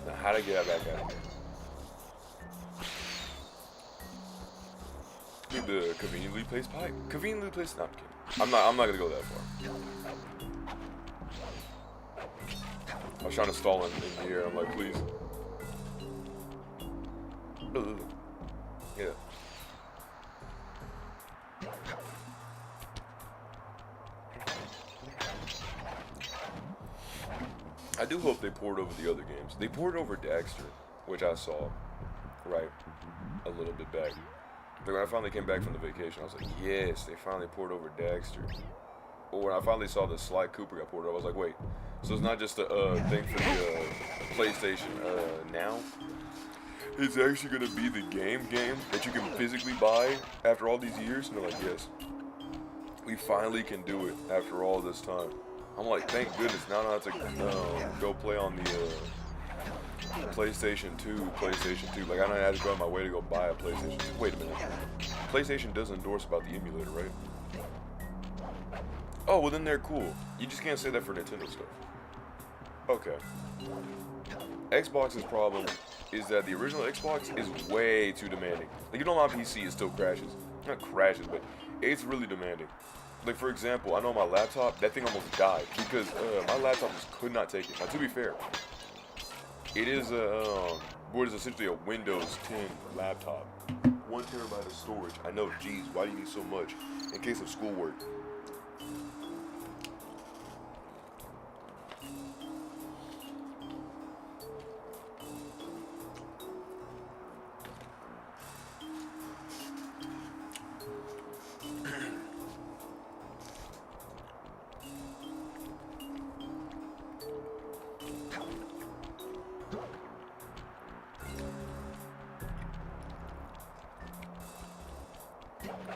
Now, how to get back out of here? Need the conveniently placed pipe. Conveniently placed. No, I'm kidding. I'm not gonna go that far. I was trying to stall in the air. I'm like, please. Yeah. I do hope they poured over the other games. They poured over DAXTER, which I saw, right, a little bit back. But when I finally came back from the vacation, I was like, yes, they finally poured over DAXTER. But when I finally saw the Sly Cooper got poured over, I was like, wait, so it's not just a thing for the PlayStation now? It's actually going to be the game that you can physically buy after all these years? And they're like, yes. We finally can do it after all this time. I'm like, thank goodness, now I don't have to go play on the PlayStation 2. Like, I don't have to go on my way to go buy a PlayStation 2. Wait a minute. PlayStation does endorse about the emulator, right? Oh, well then they're cool. You just can't say that for Nintendo stuff. Okay. Xbox's problem is that the original Xbox is way too demanding. Like, you know, on PC it still crashes. Not crashes, but it's really demanding. Like, for example, I know my laptop, that thing almost died because my laptop just could not take it. Now, to be fair, it is what is essentially a Windows 10 laptop. 1 terabyte of storage. I know, geez, why do you need so much? In case of schoolwork.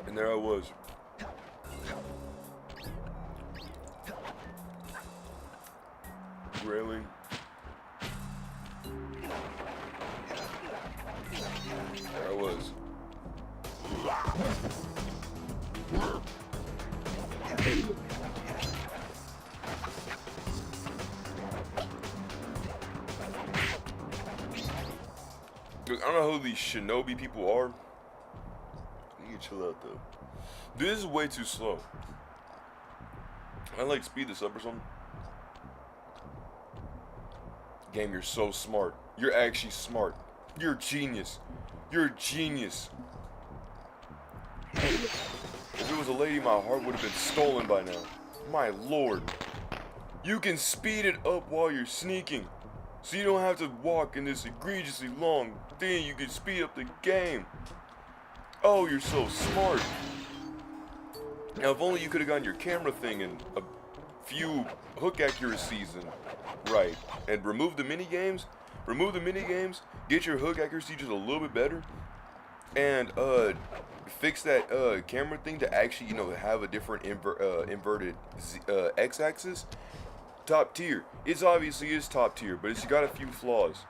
And there I was. Railing. There I was. Look, I don't know who these shinobi people are. You can chill out though. This is way too slow. I like speed this up or something. Game, you're so smart. You're actually smart. You're a genius. You're a genius. If it was a lady, my heart would have been stolen by now. My lord. You can speed it up while you're sneaking. So you don't have to walk in this egregiously long thing. You can speed up the game. Oh, you're so smart. Now, if only you could have gotten your camera thing and a few hook accuracies and right, and remove the mini games. Get your hook accuracy just a little bit better, and fix that camera thing to actually, you know, have a different inverted x-axis. Top tier. It's obviously is top tier, but it's got a few flaws.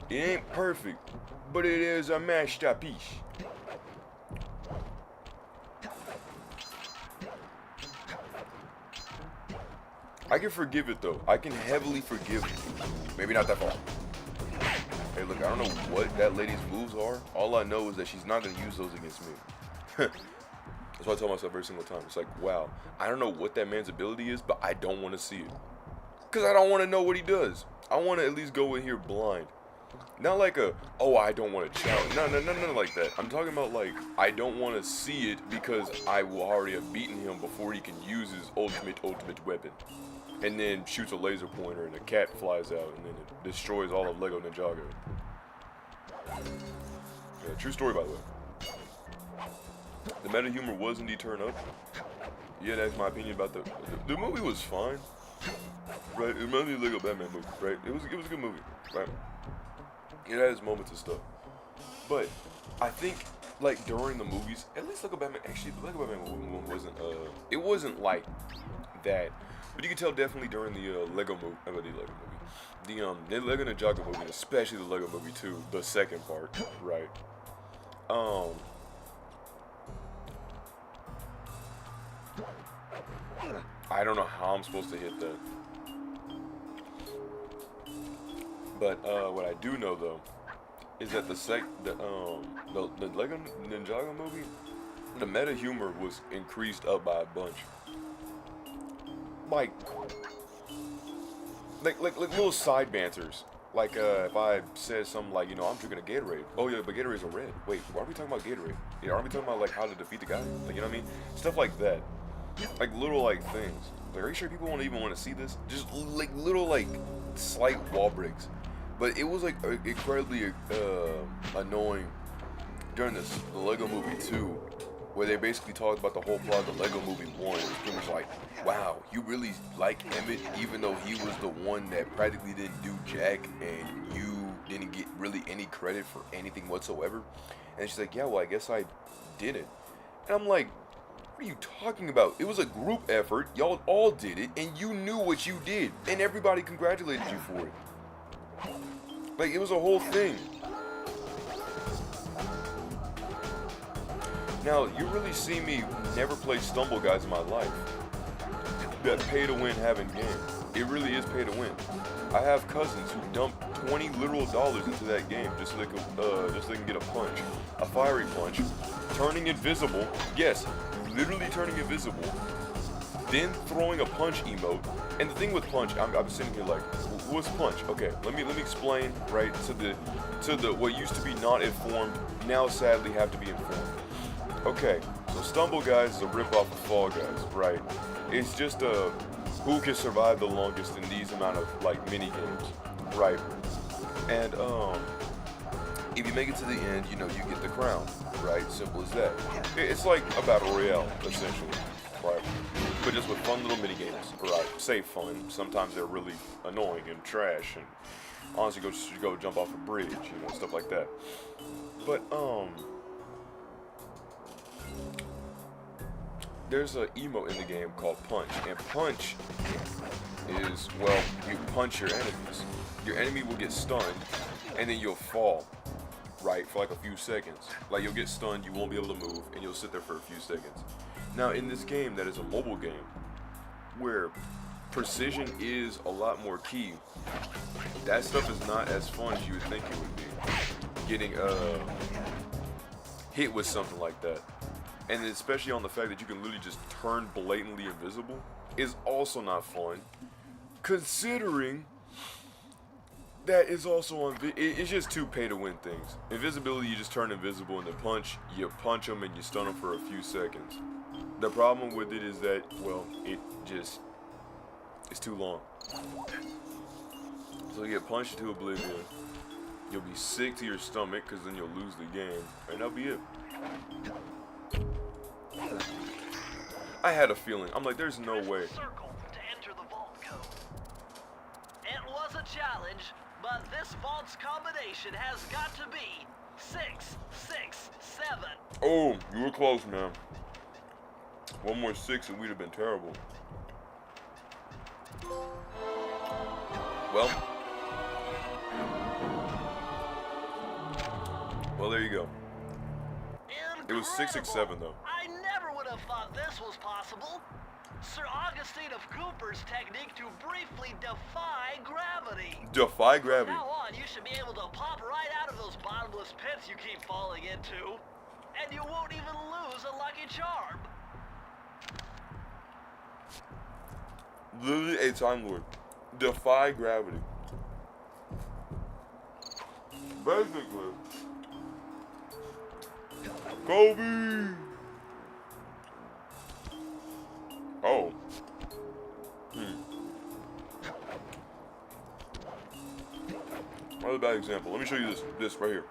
It ain't perfect, but it is a masterpiece. I can forgive it though. I can heavily forgive it. Maybe not that far. Hey, look, I don't know what that lady's moves are. All I know is that she's not gonna use those against me. That's what I tell myself every single time. It's like, wow, I don't know what that man's ability is, but I don't want to see it. Because I don't want to know what he does. I want to at least go in here blind. Not like a, oh, I don't want to challenge. No, like that. I'm talking about like, I don't want to see it because I will already have beaten him before he can use his ultimate weapon. And then shoots a laser pointer and a cat flies out and then it destroys all of Lego Ninjago. Yeah, true story, by the way. The meta humor was indeed turned up. Yeah, that's my opinion about the movie was fine. Right? It reminded me of the Lego Batman movie, right? It was a good movie, right? It had its moments and stuff. But I think like during the movies, at least Lego Batman, actually the Lego Batman one wasn't it wasn't like that. But you can tell definitely during the Lego movie, the Lego Ninjago movie, especially the Lego movie 2, the second part, right? I don't know how I'm supposed to hit that. But what I do know though is that the Lego Ninjago movie, the meta humor was increased up by a bunch. Like little side banters. Like if I said something like, you know, I'm drinking a Gatorade. Oh yeah, but Gatorade's a red. Wait, why are we talking about Gatorade? Yeah, aren't we talking about like how to defeat the guy? Like, you know what I mean? Stuff like that. Like little like things. Like, are you sure people won't even want to see this? Just like little like slight wall breaks. But it was like incredibly annoying during the Lego Movie 2, where they basically talked about the whole plot of the Lego Movie 1. It was pretty much like, wow, you really like Emmett, even though he was the one that practically didn't do jack, and you didn't get really any credit for anything whatsoever. And she's like, yeah, well, I guess I didn't. And I'm like, what are you talking about? It was a group effort. Y'all all did it, and you knew what you did, and everybody congratulated you for it. Like, it was a whole thing. Now, you really see me never play Stumble Guys in my life. That pay to win having game. It really is pay to win. I have cousins who dump $20 literal into that game just so they can get a punch, a fiery punch, turning invisible. Yes, literally turning invisible. Then throwing a punch emote. And the thing with punch, I'm sitting here like, what's punch? Okay, let me explain, right, to the what used to be not informed, now sadly have to be informed. Okay, so Stumble Guys is a ripoff of Fall Guys, right? It's just who can survive the longest in these amount of like mini games, right? And if you make it to the end, you know, you get the crown, right? Simple as that. It's like a battle royale, essentially. Right, but just with fun little mini games, right? Say fun. Sometimes they're really annoying and trash, and honestly, go jump off a bridge, you know, stuff like that. But there's an emote in the game called Punch, and Punch is, well, you punch your enemies. Your enemy will get stunned, and then you'll fall, right, for like a few seconds. Like, you'll get stunned, you won't be able to move, and you'll sit there for a few seconds. Now, in this game that is a mobile game, where precision is a lot more key, that stuff is not as fun as you would think it would be. Getting hit with something like that. And especially on the fact that you can literally just turn blatantly invisible is also not fun. Considering that is also on, it's just two pay-to-win things. Invisibility, you just turn invisible, and the punch, you punch them and you stun them for a few seconds. The problem with it is that, well, it's too long. So you get punched into oblivion, you'll be sick to your stomach, because then you'll lose the game, and that'll be it. I had a feeling. I'm like, there's no way. Circle to enter the vault code. It was a challenge, but this vault's combination has got to be 667. Oh, you were close, man. One more 6 and we'd have been terrible. Well, there you go. It was 667 though. I never would have thought this was possible. Sir Augustine of Cooper's technique to briefly defy gravity. Defy gravity. From now on, you should be able to pop right out of those bottomless pits you keep falling into, and you won't even lose a lucky charm. Literally a Time Lord. Defy gravity. Basically. Kobe! Oh. Another bad example. Let me show you this right here.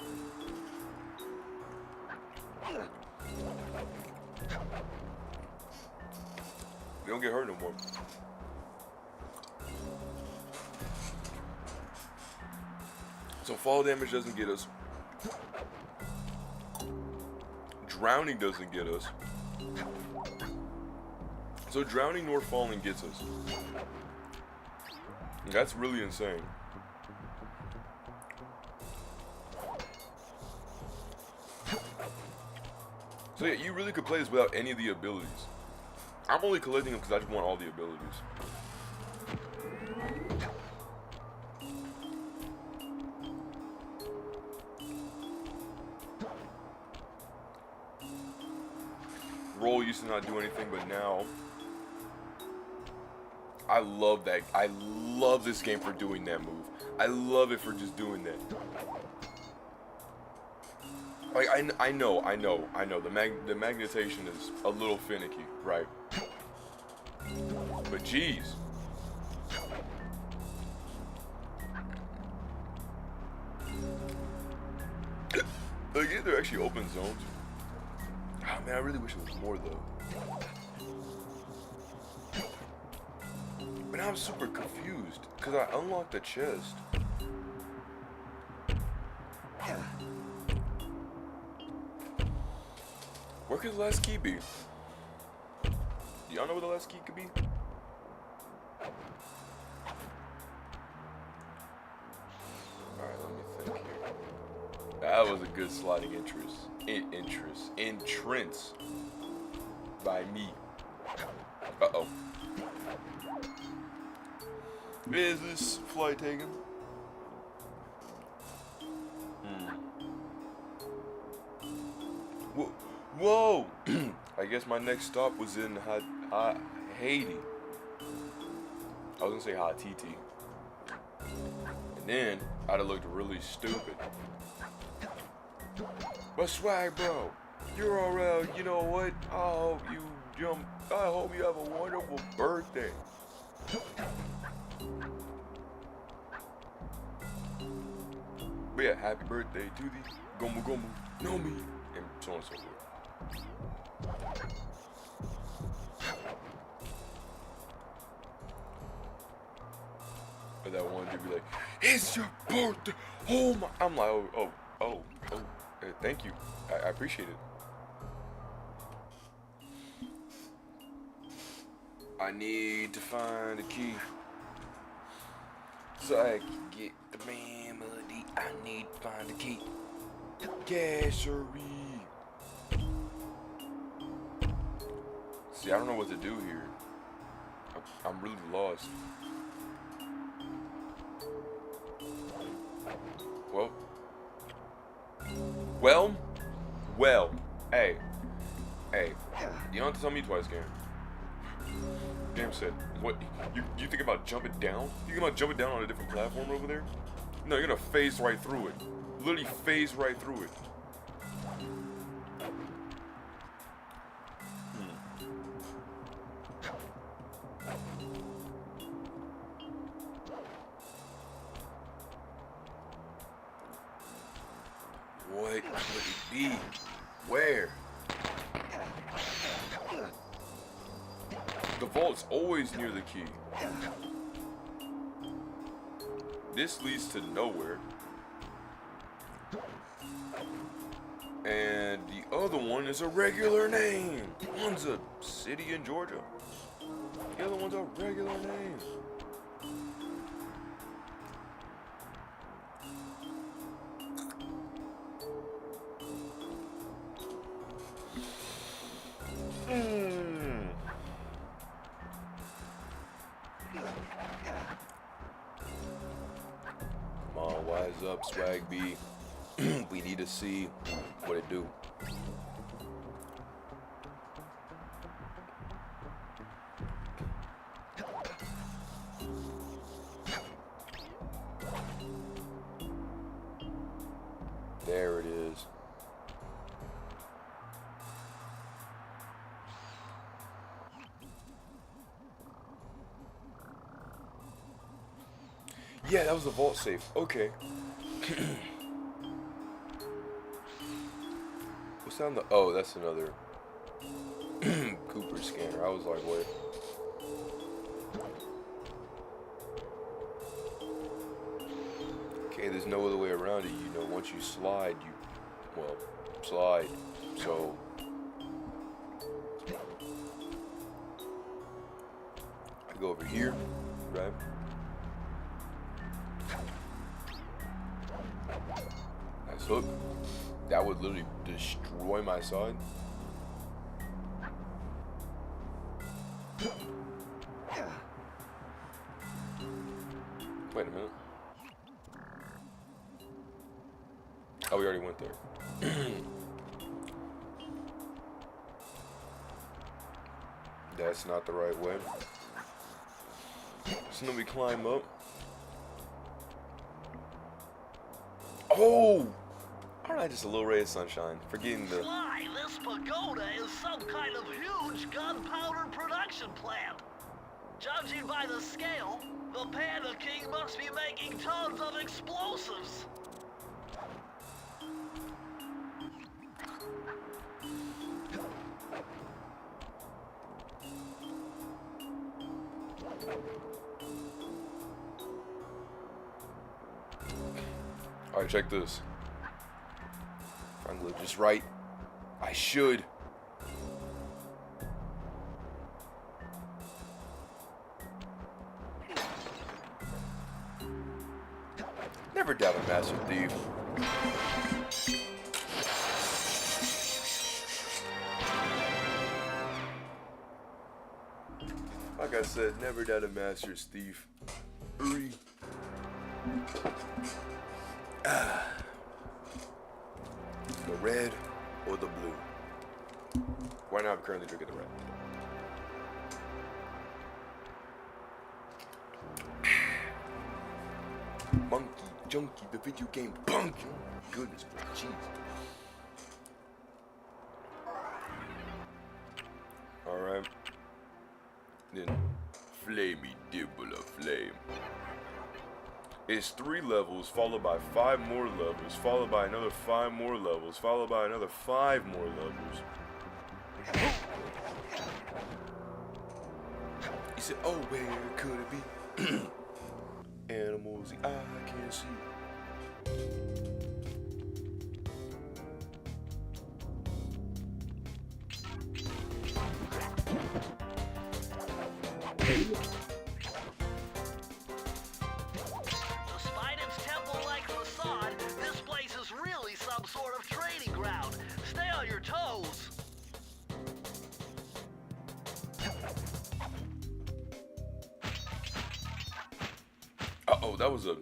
We don't get hurt no more. So fall damage doesn't get us. Drowning doesn't get us. So drowning nor falling gets us. That's really insane. So yeah, you really could play this without any of the abilities. I'm only collecting them because I just want all the abilities. Roll used to not do anything, but now I love that. I love this game for doing that move. I love it for just doing that. Like I know. The magnetation is a little finicky, right? But jeez. Like, they're actually open zones. Oh man, I really wish it was more though. But now I'm super confused because I unlocked the chest. Where could the last key be? Do y'all know where the last key could be? Alright, let me think here. That was a good sliding entrance by me. Uh-oh. Is this flight taken? Whoa! I guess my next stop was in Haiti. I was gonna say Haiti. And then I'd have looked really stupid. But swag, bro, you're all you know what? I hope you have a wonderful birthday. But yeah, happy birthday to thee. Gomu gomu, know me, and so on and so forth. But that one dude be like, "It's your birthday." Oh my! I'm like, oh. Thank you. I appreciate it. I need to find a key so I can get the remedy. I need to find a key. Gassery. See, I don't know what to do here. I'm really lost. Well, hey, you don't have to tell me twice, game. Game said, what, you think about jumping down? You think about jumping down on a different platform over there? No, you're gonna phase right through it. Literally phase right through it. What would it be? Where? The vault's always near the key. This leads to nowhere. And the other one is a regular name. One's a city in Georgia. The other one's a regular name. Come on, wise up, Swag B. We need to see what it do. Yeah, that was the vault safe. Okay. What's down the... Oh, that's another Cooper scanner. I was like, what? Okay, there's no other way around it. You know, once you slide, you... Well, slide. So... I go over here, right? Nice hook. That would literally destroy my side. Wait a minute. Oh, we already went there. That's not the right way. So then we climb up. Oh! Alright, just a little ray of sunshine. Forgetting the... Why, this pagoda is some kind of huge gunpowder production plant. Judging by the scale, the Panda King must be making tons of explosives. Alright, check this. If I'm just right. I should. Never doubt a master thief. Like I said, never doubt a master's thief. Uri. The red or the blue? Right now I'm currently drinking the red. Monkey, junkie, the video game punk. Goodness, jeez. Alright. Then, flamey dibble of flame. It's 3 levels, followed by 5 more levels, followed by another 5 more levels, followed by another 5 more levels. He said, oh, where could it be? Animals the eye can't see. Despite its temple-like facade, this place is really some sort of training ground. Stay on your toes. Uh-oh, that was a,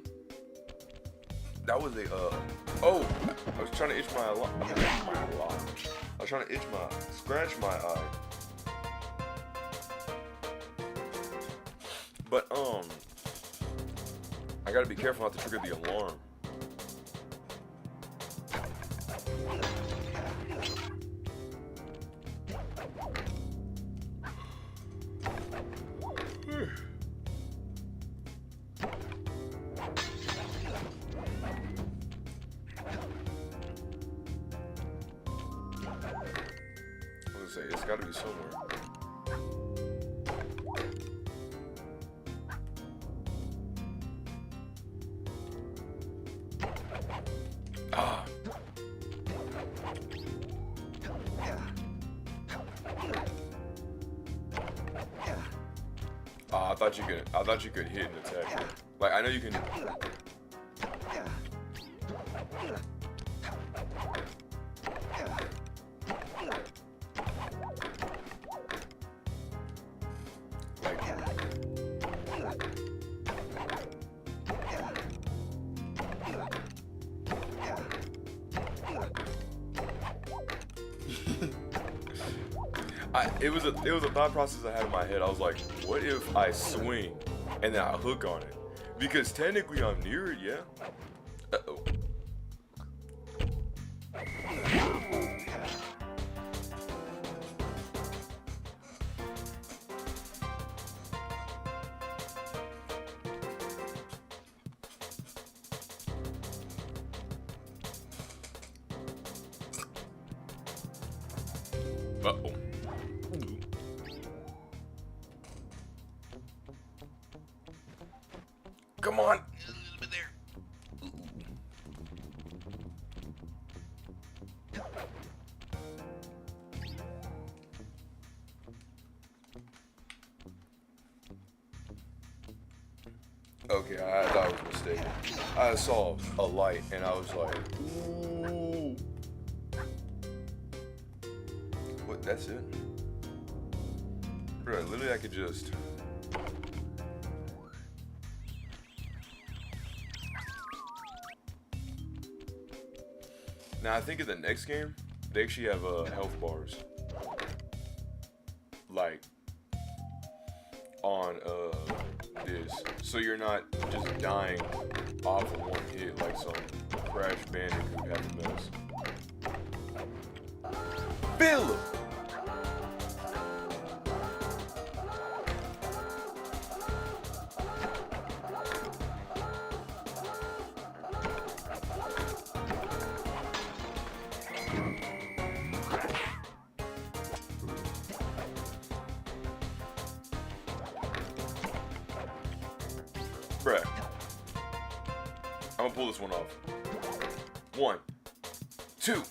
oh, I was trying to itch my, I was trying to scratch my eye. But, I gotta be careful not to trigger the alarm. I was gonna say, it's gotta be somewhere. Ah. I thought you could hit and attack. Like, I know you can. It was a thought process I had in my head. I was like, what if I swing and then I hook on it? Because technically I'm near it, yeah. Uh-oh. Uh-oh. Come on. A little bit there. Okay, I thought I was mistaken. I saw a light and I was like, ooh. What, that's it? Bro, literally I could just... Now I think in the next game, they actually have health bars. Like, on this. So you're not just dying off of one hit like some Crash Bandicoot had to mess. Bill! Bruh. I'm gonna pull this one off. 1, 2.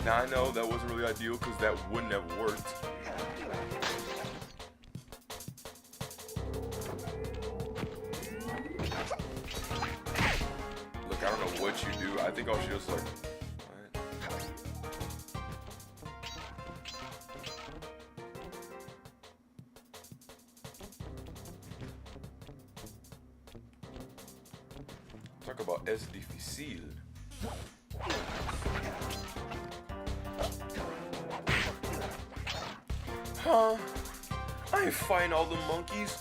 Now I know that wasn't really ideal because that wouldn't have worked. Look, I don't know what you do. I think I was just like... Talk about es difícil. Huh? I ain't fighting all the monkeys.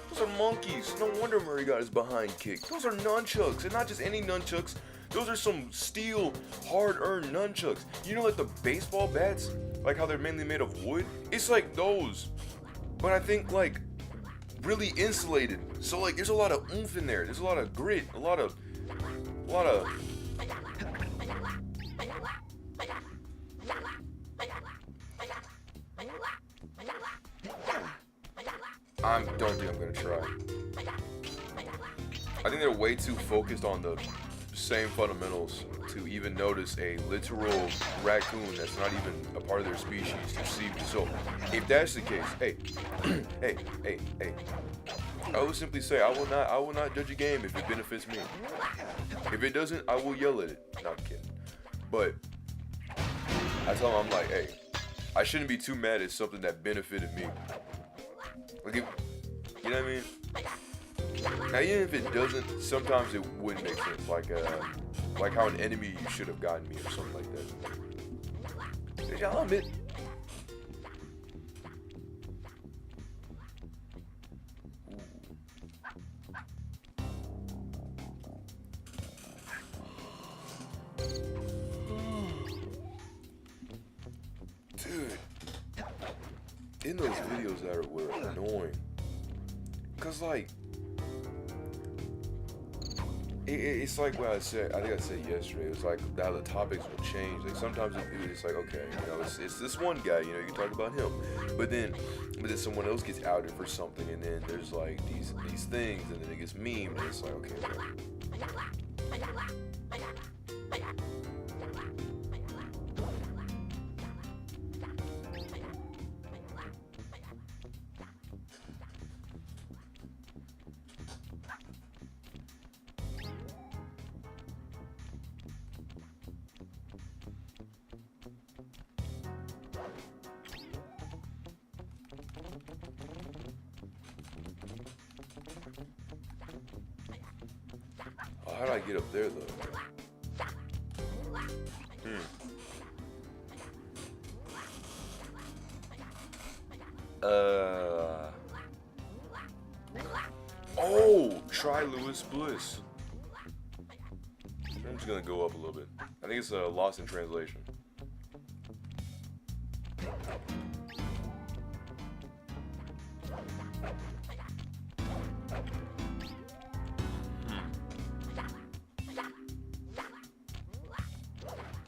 Those are monkeys. No wonder Murray got his behind kicked. Those are nunchucks, and not just any nunchucks. Those are some steel, hard-earned nunchucks. You know, like the baseball bats, like how they're mainly made of wood. It's like those, but I think like really insulated. So like, there's a lot of oomph in there. There's a lot of grit. A lot of. I don't think I'm gonna try. I think they're way too focused on the same fundamentals to even notice a literal raccoon that's not even a part of their species to see. So, if that's the case, hey, hey. I will simply say I will not judge a game if it benefits me. If it doesn't, I will yell at it. Not kidding. But I tell them, I'm like, hey, I shouldn't be too mad at something that benefited me. Like, you know what I mean? Now, even if it doesn't, sometimes it wouldn't make sense. Like how an enemy you should have gotten me or something like that. Y'all admit. Dude, in those videos that were annoying, cause like, it's like what I said. I think I said yesterday. It was like how the topics will change. Like sometimes it's like, okay, you know, it's this one guy. You know, you can talk about him, but then someone else gets outed for something, and then there's like these things, and then it gets memed, and it's like, okay, bro. How did I get up there, though? Oh! Try Lewis Bliss. I'm just gonna go up a little bit. I think it's lost in translation.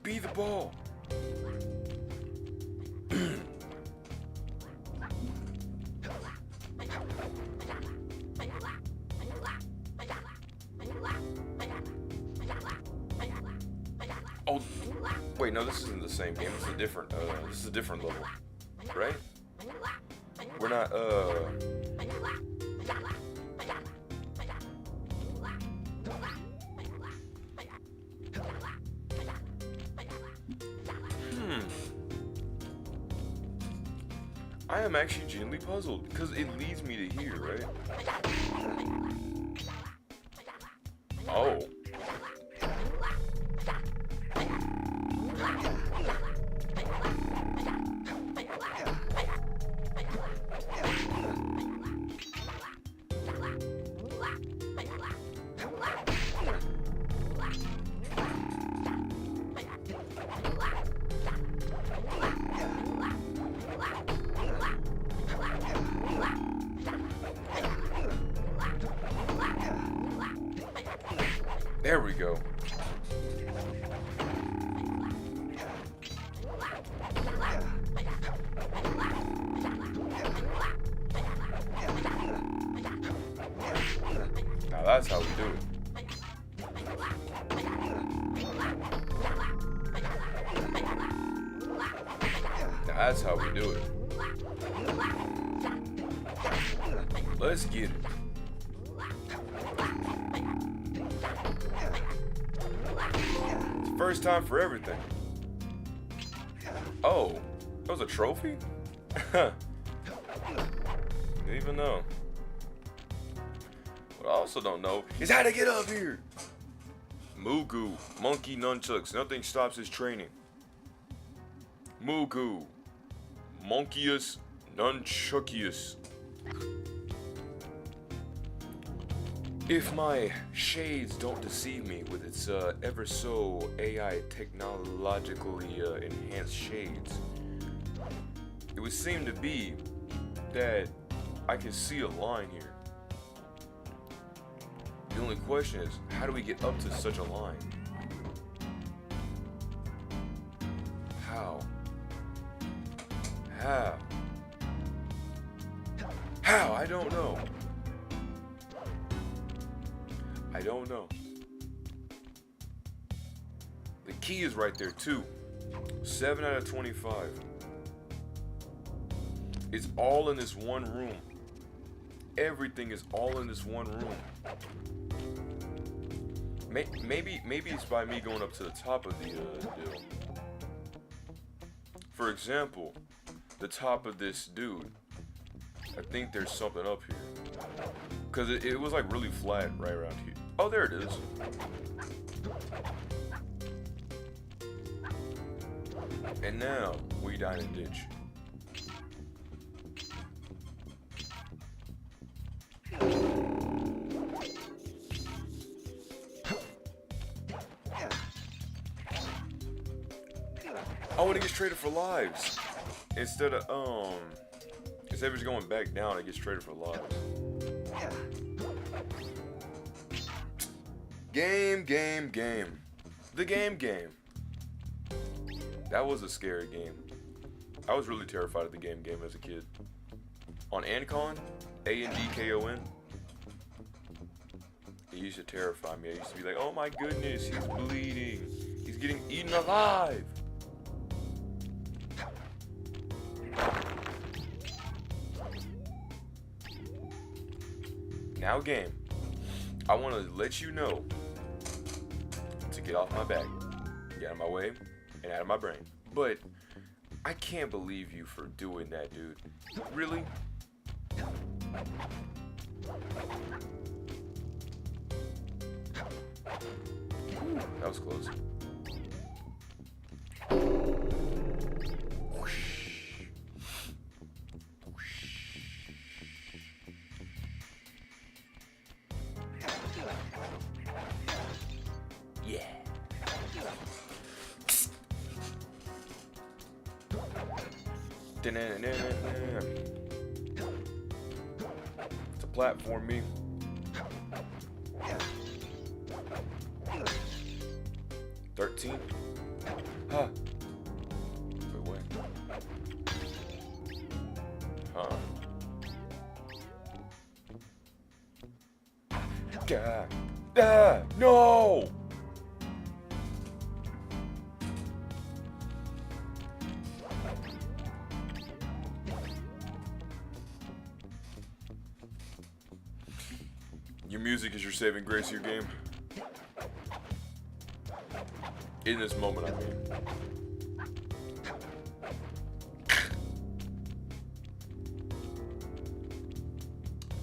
Be the ball. Oh, wait, no, this isn't the same game. This is a different level, right? We're not, I am actually genuinely puzzled, because it leads me to here, right? Oh. There we go. Now that's how we do it. Now that's how we do it. Let's get it. First time for everything. Oh, that was a trophy? Didn't even know. What I also don't know is how to get up here. Mugu, monkey nunchucks, nothing stops his training. Mugu, monkeyius nunchuckius. If my shades don't deceive me with its ever so AI technologically enhanced shades, it would seem to be that I can see a line here. The only question is, how do we get up to such a line? How? How? How? I don't know. I don't know. The key is right there too. 7 out of 25. It's all in this one room. Everything is all in this one room. Maybe it's by me going up to the top of the deal. For example, the top of this dude. I think there's something up here. Because it was like really flat right around here. Oh, there it is. And now we dine and ditch. Oh, and it gets traded for lives. Instead of just going back down, it gets traded for lives. Game. The game. That was a scary game. I was really terrified of the game as a kid. On Ancon, Andkon, it used to terrify me. I used to be like, oh my goodness, he's bleeding. He's getting eaten alive. Now game, I want to let you know to get off my back, get out of my way, and out of my brain. But I can't believe you for doing that, dude. Really? That was close. Yeah. It's a platform, me. $13. Huh. Wait, what? Huh. God. Ah, no! Your music is your saving grace of your game. In this moment, I mean.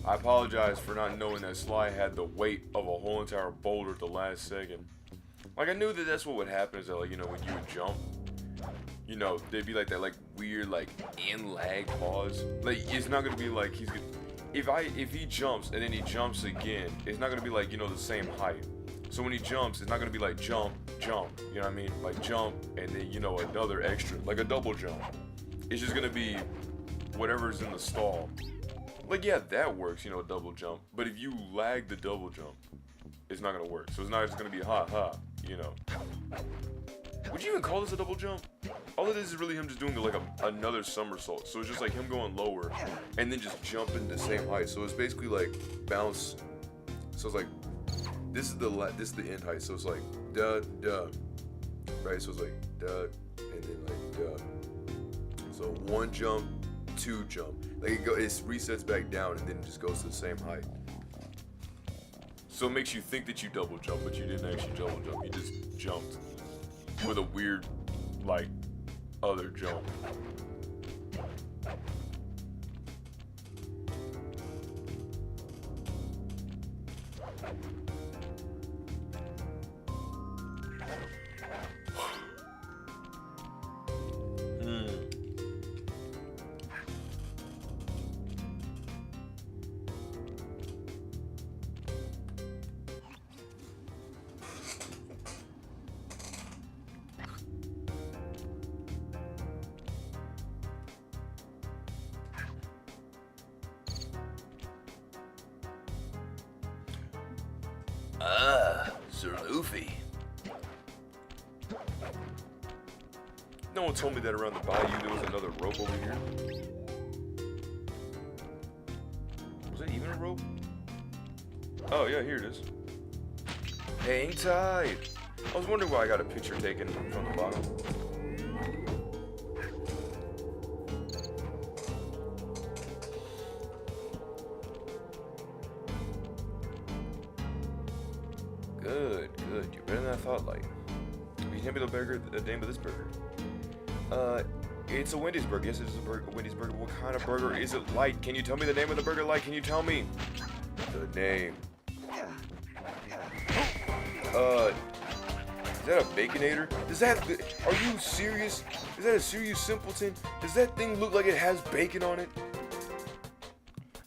I apologize for not knowing that Sly had the weight of a whole entire boulder at the last second. Like, I knew that that's what would happen, is that, like, you know, when you would jump, you know, there'd be like that, like, weird, like, in-lag pause. Like, it's not gonna be like he's gonna... If he jumps and then he jumps again, it's not gonna be like, you know, the same height. So when he jumps, it's not gonna be like jump, jump, you know what I mean? Like jump and then, you know, another extra, like a double jump. It's just gonna be whatever's in the stall. Like, yeah, that works, you know, a double jump. But if you lag the double jump, it's not gonna work. So it's not just gonna be ha ha, you know. Would you even call this a double jump? All it is really him just doing like another somersault. So it's just like him going lower and then just jumping the same height. So it's basically like bounce. So it's like this is the end height. So it's like duh duh, right? So it's like duh and then like duh. So one jump, two jump. Like it resets back down and then it just goes to the same height. So it makes you think that you double jump, but you didn't actually double jump. You just jumped with a weird, like, other jump. Sir Luffy. No one told me that around the bayou there was another rope over here. Was that even a rope? Oh yeah, here it is. Hang tight. I was wondering why I got a picture taken from the bottom. Good, good. You're better than I thought, like. Can you tell me the name of this burger? It's a Wendy's burger. Yes, it is a Wendy's burger. What kind of burger is it, Light? Can you tell me the name of the burger, Light? Can you tell me? The name. Is that a Baconator? Are you serious? Is that a serious simpleton? Does that thing look like it has bacon on it?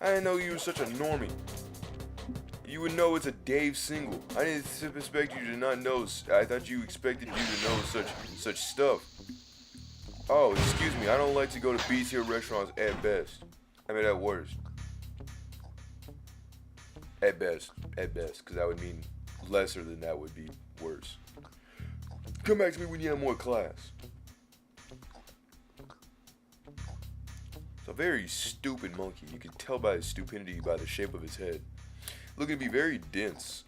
I didn't know you were such a normie. You would know it's a Dave single. I didn't expect you to not know. I thought you expected you to know such stuff. Oh, excuse me. I don't like to go to B-tier restaurants at best. I mean, at worst. At best, because that would mean lesser than that would be worse. Come back to me when you have more class. It's a very stupid monkey. You can tell by his stupidity by the shape of his head. Looking to be very dense.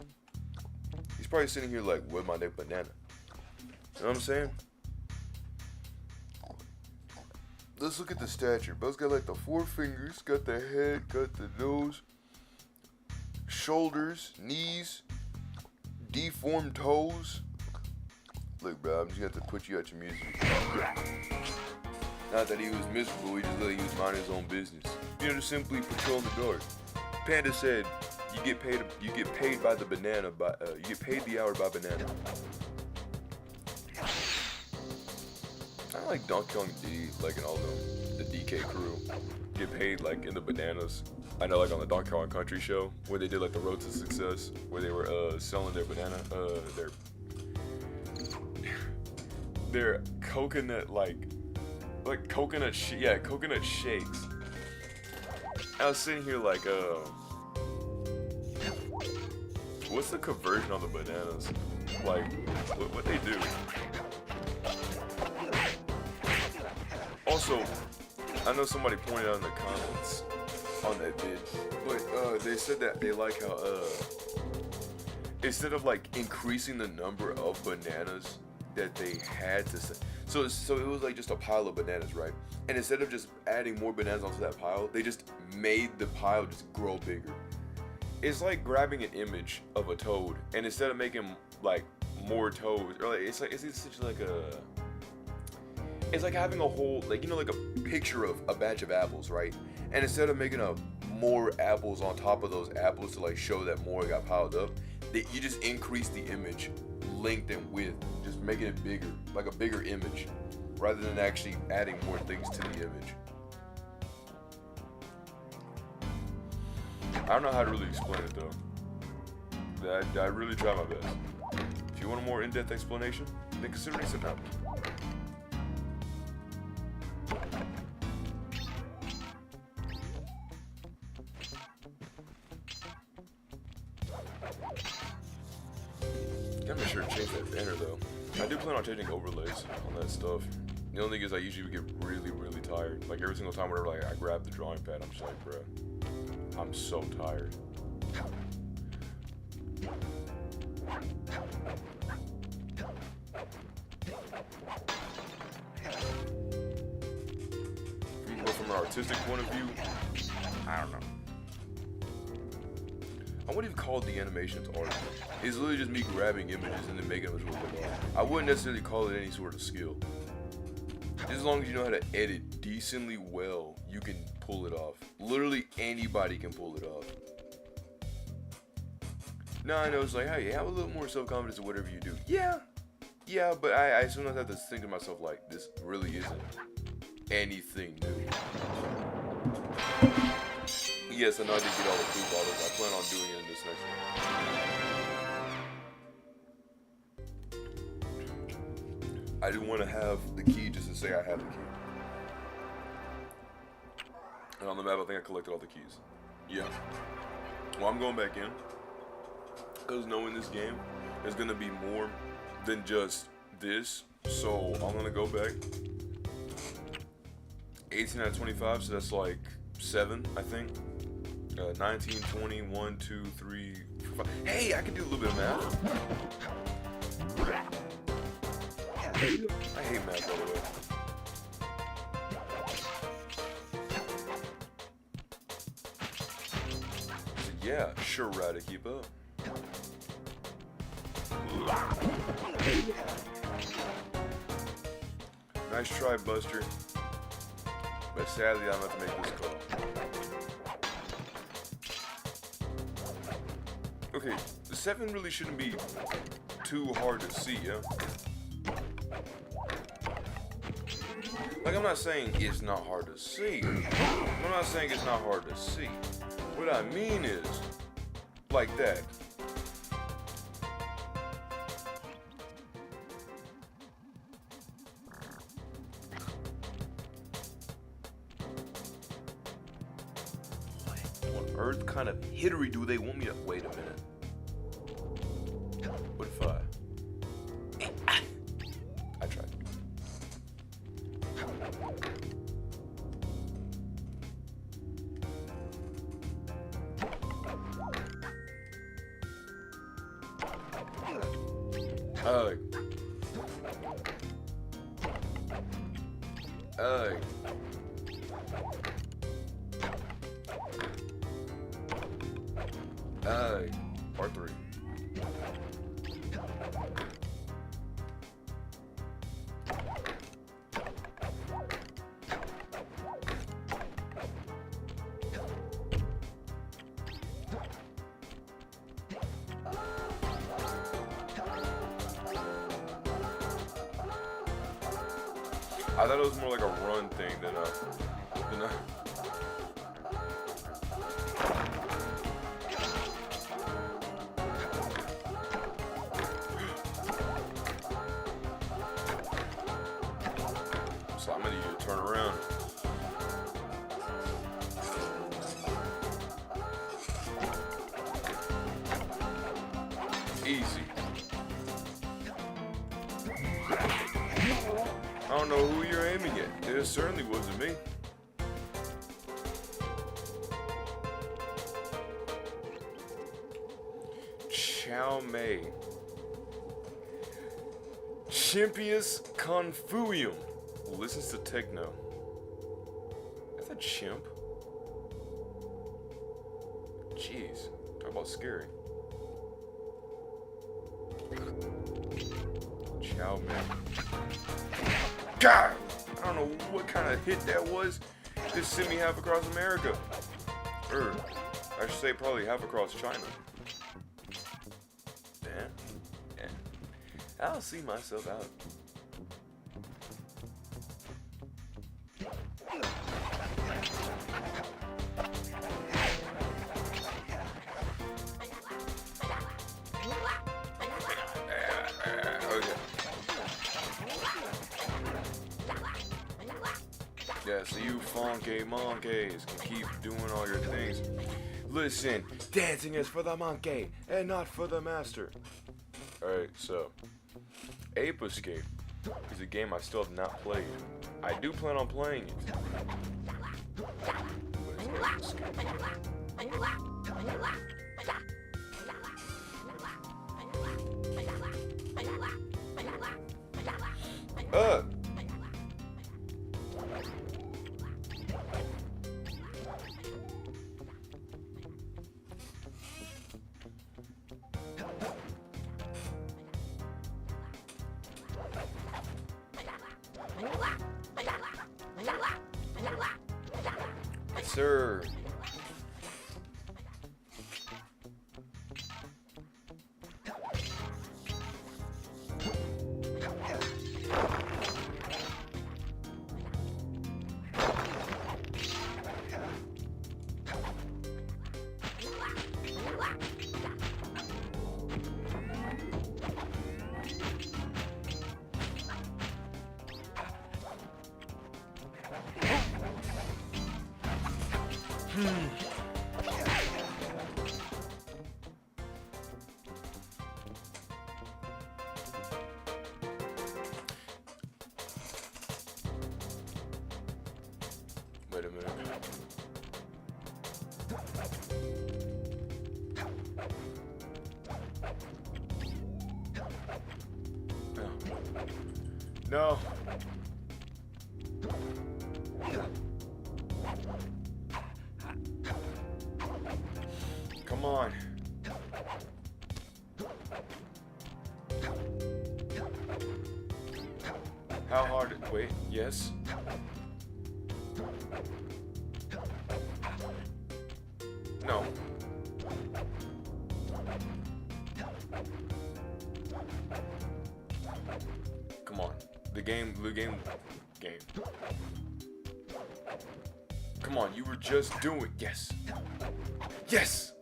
He's probably sitting here like, where's my neck banana? You know what I'm saying? Let's look at the stature. Bro's got like the 4 fingers, got the head, got the nose, shoulders, knees, deformed toes. Look, bro, I'm just gonna have to put you out your misery. Not that he was miserable, he just let he was minding his own business. You know, just simply patrol the guard. Panda said, you get paid by the banana you get paid the hour by banana. I like Donkey Kong D, like in all the DK crew. Get paid like in the bananas. I know, like on the Donkey Kong Country show where they did like the Road to Success, where they were selling their banana, their coconut coconut shakes. I was sitting here like what's the conversion on the bananas? Like what they do? Also, I know somebody pointed out in the comments on that vid, but they said that they like how instead of like increasing the number of bananas that they had to so it was like just a pile of bananas, right? And instead of just adding more bananas onto that pile, they just made the pile just grow bigger. It's like grabbing an image of a toad, and instead of making like more toads, or like it's essentially like it's like having a whole, like, you know, like a picture of a batch of apples, right? And instead of making more apples on top of those apples to like show that more got piled up, you just increase the image length and width, just making it bigger, like a bigger image, rather than actually adding more things to the image. I don't know how to really explain it though. I really try my best. If you want a more in-depth explanation, then consider me some help. Gotta make sure to change that banner though. I do plan on changing overlays on that stuff. The only thing is I usually get really, really tired. Like every single time whenever like I grab the drawing pad, I'm just like, bruh, I'm so tired. But from an artistic point of view, I don't know. I wouldn't even call the animations art. It's literally just me grabbing images and then making them as well. I wouldn't necessarily call it any sort of skill. Just as long as you know how to edit decently well, you can pull it off. Literally anybody can pull it off. Now I know it's like, hey, have a little more self-confidence in whatever you do. Yeah, but I sometimes have to think to myself like, this really isn't anything new. Yes, I know I didn't get all the blue bottles. I plan on doing it in this next one. I didn't want to have the key just to say I have the key. And on the map, I think I collected all the keys. Yeah. Well, I'm going back in. Because knowing this game is going to be more than just this. So I'm going to go back. 18 out of 25, so that's like 7, I think. 19, 20, 1, 2, 3, 4, 5. Hey, I can do a little bit of math. I hate math, by the way. So yeah, sure, right to keep up. Nice try, Buster. But sadly, I'm going to make this call. Okay, the 7 really shouldn't be too hard to see, yeah? Like, I'm not saying it's not hard to see. I'm not saying it's not hard to see. What I mean is, like that. What on earth kind of hittery do they want me to... Wait a minute. What if I tried. Part 3. I thought it was more like a run thing than a, So I'm gonna need you to turn around. Easy. I don't know who you're aiming at. It certainly wasn't me. Chow Mei. Chimpius Confuium. Listens to techno. That's a chimp. Jeez. Talk about scary. Chow Mei. God! I don't know what kind of hit that was. Just sent me half across America. Or, I should say probably half across China. Yeah. I'll see myself out. Okay. Yeah, so you funky monkeys can keep doing all your things. Listen, dancing is for the monkey and not for the master. Alright, so Ape Escape is a game I still have not played. I do plan on playing it. What is Ape Escape? Yes, sir. Wait a minute. No. Come on. How hard? Wait, yes. No. Come on. The game. Come on, you were just doing. Yes. Yes.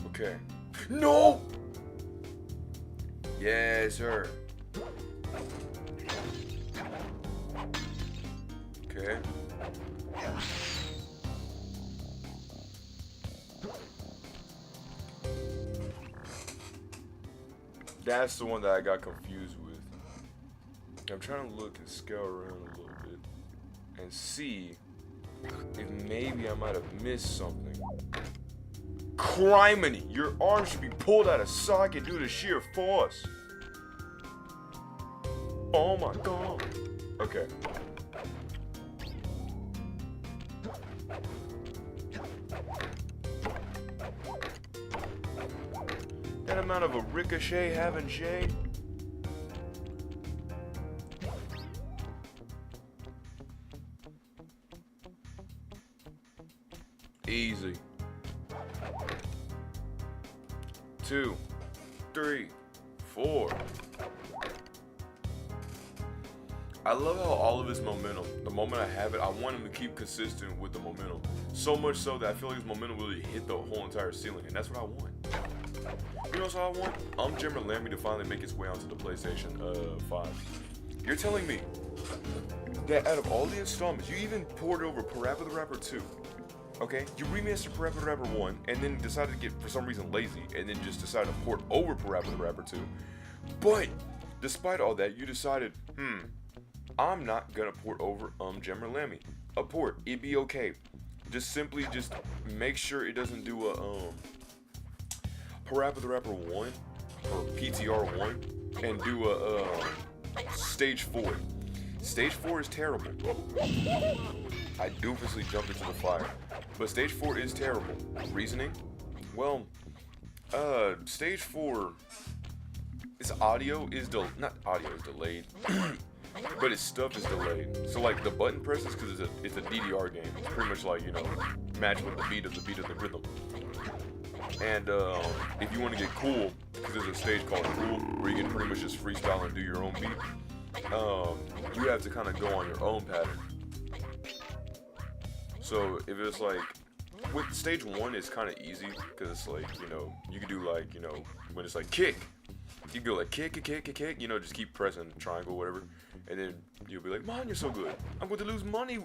Okay. No! Yes, sir. Okay. That's the one that I got confused with. I'm trying to look and scale around a little bit and see if maybe I might have missed something. Criminy! Your arm should be pulled out of socket due to sheer force. Oh my god. Okay. That amount of a ricochet having shade. Easy. 2, 3, 4. I love how all of his momentum, the moment I have it, I want him to keep consistent with the momentum. So much so that I feel like his momentum really hit the whole entire ceiling, and that's what I want. You know what I want? Jimmer Lammy to finally make its way onto the PlayStation 5. You're telling me that out of all the installments, you even poured over Parappa the Rapper 2, Okay, you remastered Parappa the Rapper 1 and then decided to get, for some reason, lazy and then just decided to port over Parappa the Rapper 2. But despite all that, you decided, I'm not gonna port over Gem or Lammy. A port, it'd be okay. Just simply just make sure it doesn't do a Parappa the Rapper 1 or PTR 1 and do a Stage 4. Stage 4 is terrible. I doofusly jumped into the fire. But Stage 4 is terrible. Reasoning? Well, Stage 4, its audio is not audio is delayed, but its stuff is delayed. So like the button presses, because it's a DDR game. It's pretty much like, you know, match with the beat of the rhythm. And if you want to get cool, because there's a stage called Cool, where you can pretty much just freestyle and do your own beat, you have to kind of go on your own pattern. So if it's like, with stage 1, it's kind of easy, because it's like, you know, you can do like, you know, when it's like kick, you can go like kick, you know, just keep pressing triangle, whatever, and then you'll be like, man, you're so good. I'm going to lose money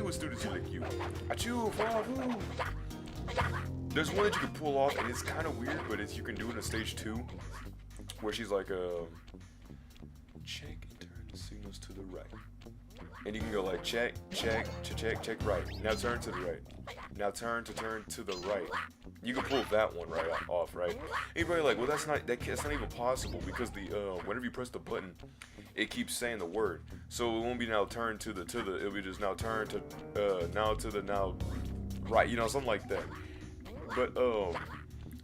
with students like you. Achoo, wahoo. There's one that you can pull off, and it's kind of weird, but you can do it in stage 2, where she's like, check and turn the signals to the right. And you can go like check, right. Now turn to the right. Now turn to the right. You can pull that one right off, right? Anybody like, well, that's not even possible, because the whenever you press the button, it keeps saying the word. So it won't be now turn to the it'll be just now turn to now right, you know, something like that. But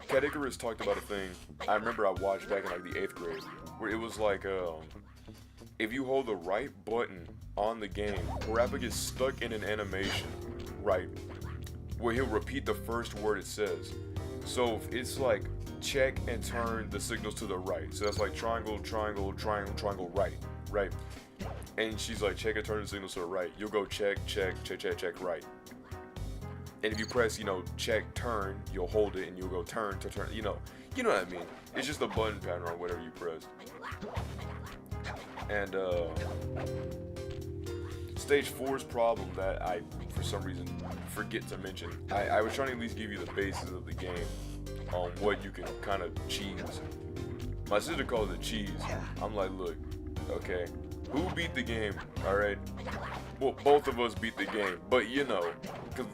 Cat Icarus talked about a thing I remember I watched back in like the 8th grade, where it was like if you hold the right button on the game, Parappa gets stuck in an animation, right, where he'll repeat the first word it says. So it's like check and turn the signals to the right. So that's like triangle, right. And she's like check and turn the signals to the right. You'll go check, right. And if you press, you know, check, turn, you'll hold it and you'll go turn to turn, you know what I mean. It's just a button pattern on whatever you press. And Stage 4's problem that I, for some reason, forget to mention. I was trying to at least give you the basis of the game on what you can kind of cheese. My sister calls it cheese. I'm like, look, okay, who beat the game, alright? Well, both of us beat the game, but you know, because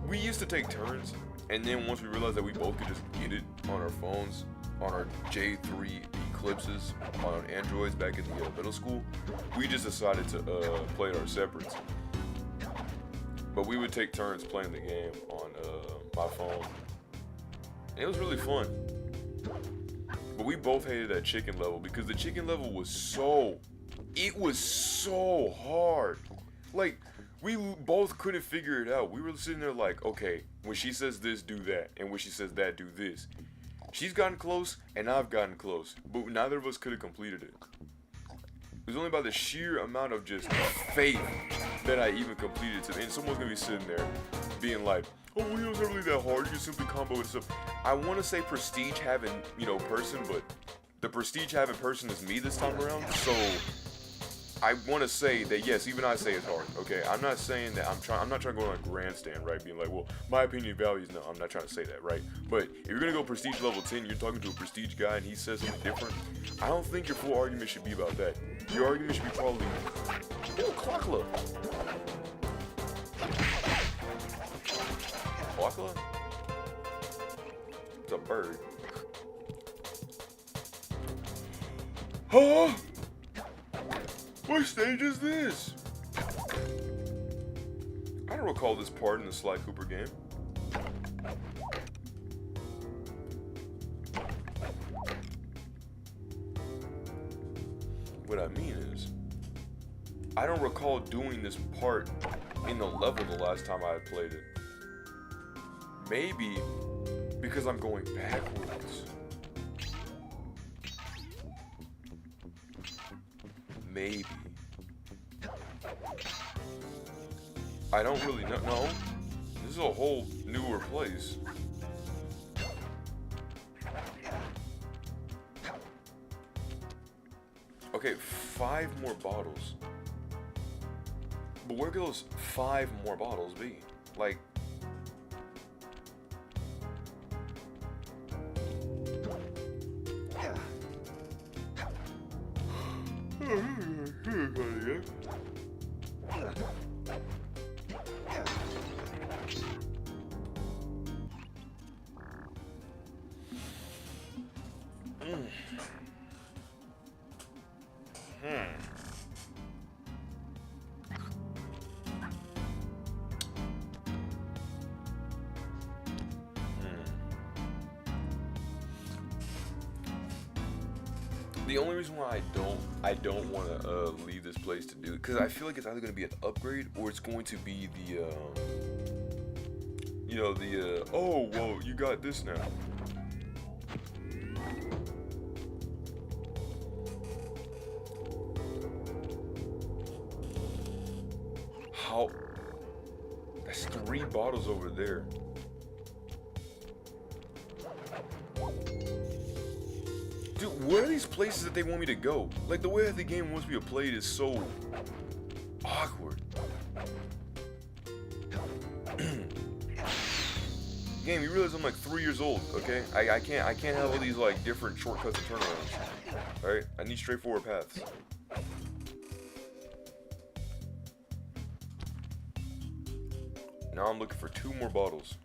we used to take turns, and then once we realized that we both could just get it on our phones, on our J3 Eclipses, on Androids back in the middle school, we just decided to play it our separates. But we would take turns playing the game on my phone. And it was really fun. But we both hated that chicken level, because the chicken level was so hard. Like, we both couldn't figure it out. We were sitting there like, okay, when she says this, do that. And when she says that, do this. She's gotten close, and I've gotten close. But neither of us could have completed it. It was only by the sheer amount of just faith that I even completed it. And someone's going to be sitting there being like, oh, well, it wasn't really that hard. You can simply combo and stuff. I want to say prestige having, you know, person, but the prestige having person is me this time around. So I want to say that, yes, even I say it's hard, okay? I'm not saying that I'm not trying to go on a grandstand, right? Being like, well, my opinion values, no, I'm not trying to say that, right? But if you're going to go prestige level 10, you're talking to a prestige guy and he says something different, I don't think your full argument should be about that. Your argument should be probably, ooh, Clockla. Clockla? It's a bird. Huh? What stage is this? I don't recall this part in the Sly Cooper game. What I mean is, I don't recall doing this part in the level the last time I had played it. Maybe because I'm going backwards. Maybe. I don't really know. No, this is a whole newer place. Okay, 5 more bottles. But where could those 5 more bottles be? Like... The only reason why I don't want to leave this place to do it, because I feel like it's either going to be an upgrade or it's going to be the you know, the oh well, you got this now. How? That's 3 bottles over there. Dude, where are these places that they want me to go? Like, the way that the game wants me to play it is so awkward. Game, you realize I'm like 3 years old, okay? I can't have all these like different shortcuts and turnarounds. Alright? I need straightforward paths. Now I'm looking for 2 more bottles.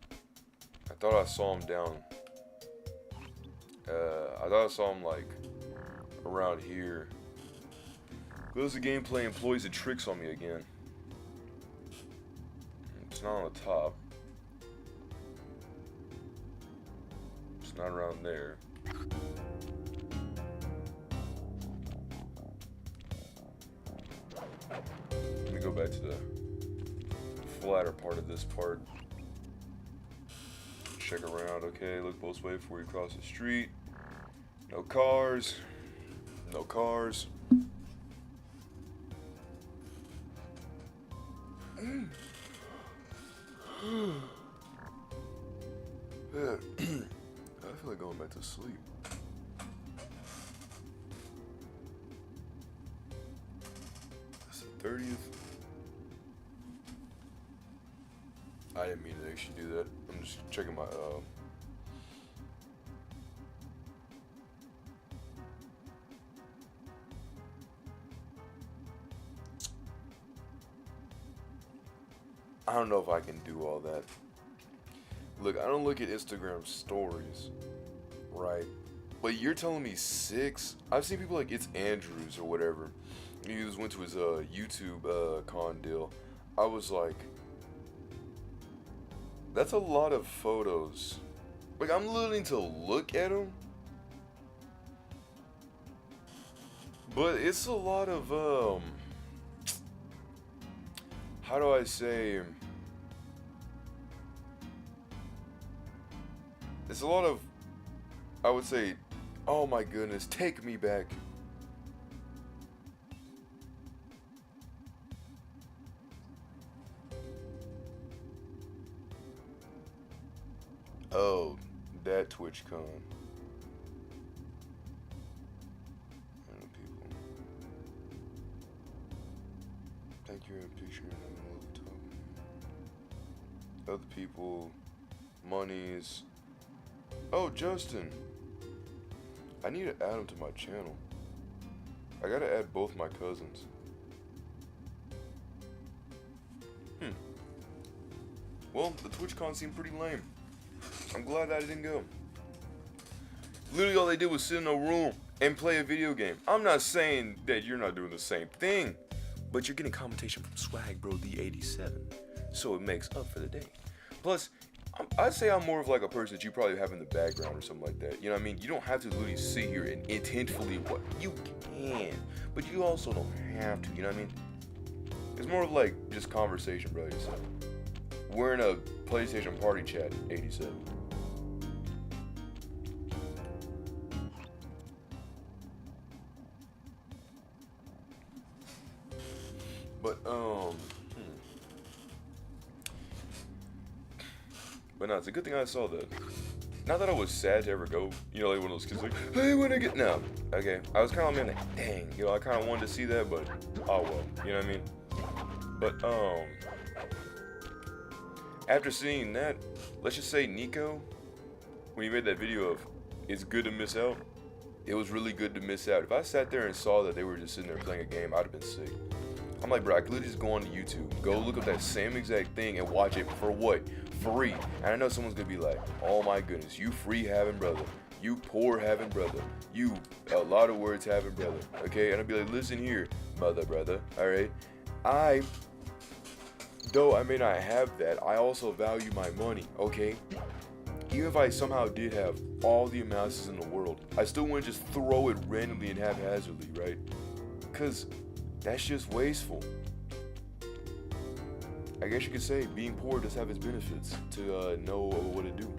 I thought I saw them down. I thought I saw them like around here. Close the gameplay employs the tricks on me again. It's not on the top. It's not around there. Let me go back to the flatter part of this part. Check around, okay, look both ways before you cross the street. No cars. No cars. Yeah. I feel like going back to sleep. That's the 30th. I didn't mean to actually do that. I'm just checking my I don't know if I can do all that. Look, I don't look at Instagram stories, right? But you're telling me 6? I've seen people like It's Andrews or whatever. He just went to his YouTube con deal. I was like, that's a lot of photos. Like, I'm willing to look at them, but it's a lot of how do I say? It's a lot of, I would say, oh my goodness, take me back. Oh, that TwitchCon. People. Thank you, a picture of the top. Other people, monies. Oh, Justin. I need to add him to my channel. I gotta add both my cousins. Well, the TwitchCon seemed pretty lame. I'm glad that I didn't go. Literally all they did was sit in a room and play a video game. I'm not saying that you're not doing the same thing, but you're getting commentation from Swag Bro D87, so it makes up for the day. Plus, I'd say I'm more of like a person that you probably have in the background or something like that. You know what I mean? You don't have to literally sit here and intentfully what you can, but you also don't have to. You know what I mean? It's more of like just conversation, bro. Yourself. We're in a PlayStation Party Chat 87. But but no, it's a good thing I saw that. Not that I was sad to ever go, you know, like one of those kids like, hey, when I get no. Okay, I was kind of like, dang, you know, I kind of wanted to see that, but oh well, you know what I mean? But after seeing that, let's just say Nico, when he made that video of it's good to miss out, it was really good to miss out. If I sat there and saw that they were just sitting there playing a game, I'd have been sick. I'm like, bro, I could literally just go on to YouTube, go look up that same exact thing and watch it for what? Free. And I know someone's gonna be like, oh my goodness, you free having brother, you poor having brother, you a lot of words having brother, okay? And I'd be like, listen here, brother, alright? Though I may not have that, I also value my money, okay? Even if I somehow did have all the amounts in the world, I still wouldn't just throw it randomly and haphazardly, right? Because that's just wasteful. I guess you could say being poor does have its benefits to know what to do.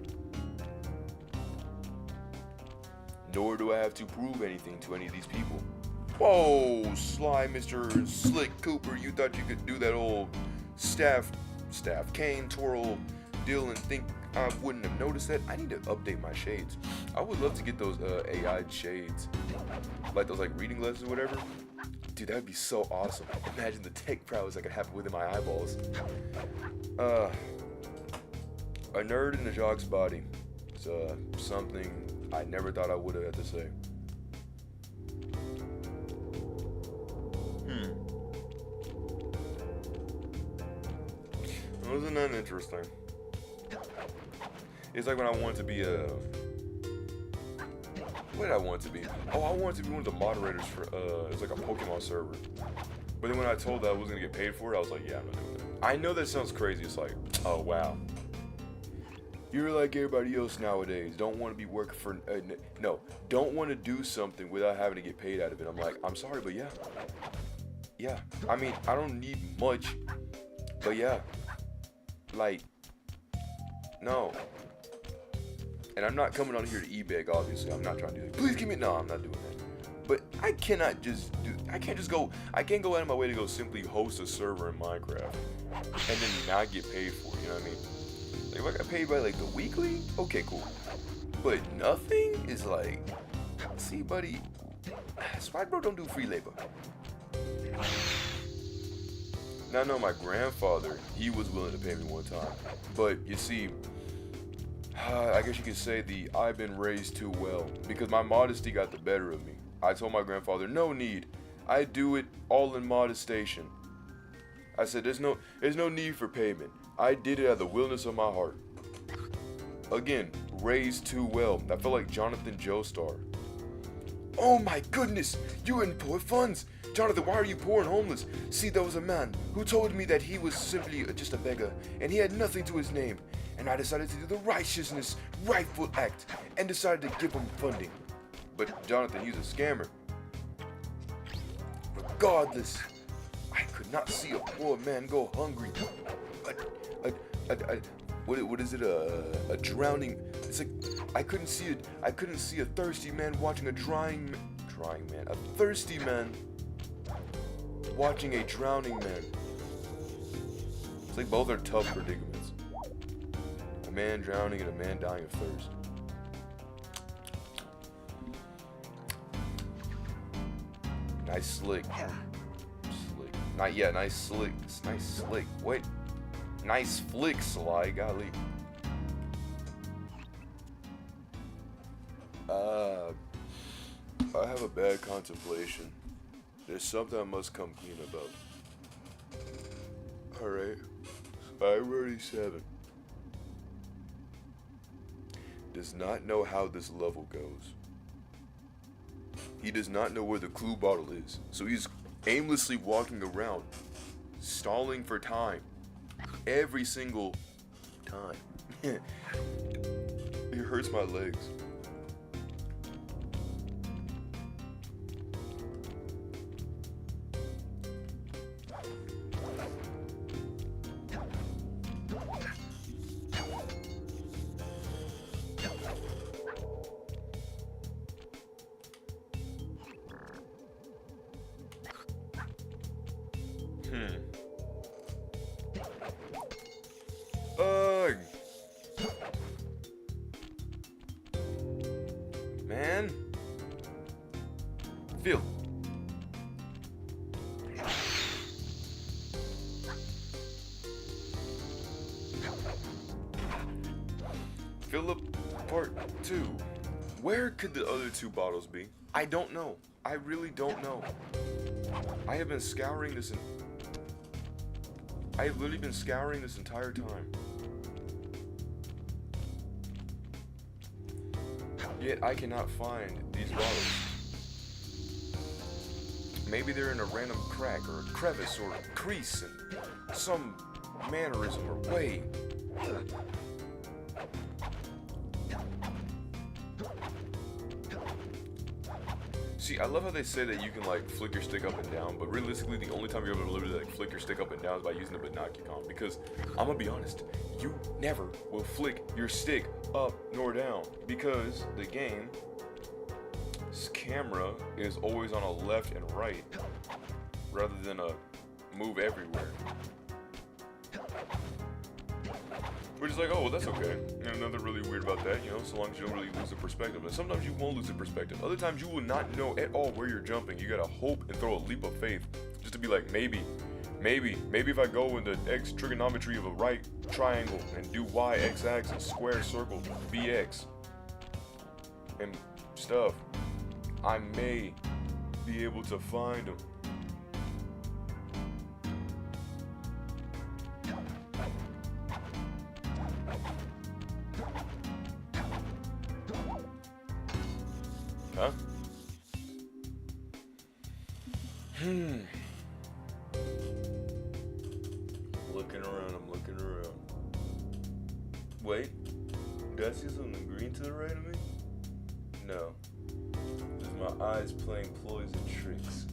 Nor do I have to prove anything to any of these people. Whoa, sly Mr. Slick Cooper, you thought you could do that old staff cane twirl deal and think I wouldn't have noticed that? I need to update my shades. I would love to get those AI shades, like those like reading glasses or whatever. Dude, that'd be so awesome. Imagine the tech prowess I could have within my eyeballs. A nerd in a jock's body. It's something I never thought I would have had to say. Wasn't that interesting? It's like when I wanted to be what did I want to be? Oh, I wanted to be one of the moderators for it's like a Pokemon server. But then when I told that I wasn't gonna get paid for it, I was like, yeah, I'm not doing it. I know that sounds crazy. It's like, oh wow, you're like everybody else nowadays. Don't want to be working for no, don't want to do something without having to get paid out of it. I'm like, I'm sorry, but yeah. I mean, I don't need much, but yeah. Like, no. And I'm not coming on here to e-beg, obviously. I'm not trying to do that. Please give me, no, I'm not doing that. But I can't go out of my way to go simply host a server in Minecraft and then not get paid for it, you know what I mean? Like, if I got paid by like the weekly, okay, cool. But nothing is like, see buddy, Spike Bro don't do free labor. Now, no, my grandfather, he was willing to pay me one time. But, you see, I guess you could say I've been raised too well. Because my modesty got the better of me. I told my grandfather, no need. I do it all in modestation. I said, there's no need for payment. I did it out of the willingness of my heart. Again, raised too well. I felt like Jonathan Joestar. Oh my goodness, you in poor funds. Jonathan, why are you poor and homeless? See, there was a man who told me that he was simply just a beggar, and he had nothing to his name. And I decided to do the rightful act, and decided to give him funding. But Jonathan, he's a scammer. Regardless, I could not see a poor man go hungry. What is it? A drowning. It's like I couldn't see a thirsty man watching a a thirsty man watching a drowning man. It's like both are tough predicaments. A man drowning and a man dying of thirst. Nice slick. Slick. Not yet. Nice slick. Nice slick. Wait. Nice flick, Sly. Golly. I have a bad contemplation. There's something I must come clean about. Alright. Priority 7. Does not know how this level goes. He does not know where the clue bottle is. So he's aimlessly walking around, stalling for time. Every single time. It hurts my legs. Man. Feel. Philip Part 2. Where could the other two bottles be? I don't know. I really don't know. I have been scouring this. I have literally been scouring this entire time. Yet I cannot find these bottles. Maybe they're in a random crack or a crevice or a crease in some mannerism or way. See, I love how they say that you can like flick your stick up and down, but realistically the only time you're able to literally like flick your stick up and down is by using the binoculon, because I'm gonna be honest, you never will flick your stick up nor down, because the game's camera is always on a left and right rather than a move everywhere. We're just like, oh, well, that's okay. And nothing really weird about that, you know, so long as you don't really lose the perspective. And sometimes you won't lose the perspective. Other times you will not know at all where you're jumping. You gotta hope and throw a leap of faith just to be like, maybe if I go in the X trigonometry of a right triangle and do Y, X axis, square, circle, BX, and stuff, I may be able to find them. Huh? Looking around, I'm looking around. Wait, do I see something green to the right of me? No. Just my eyes playing ploys and tricks.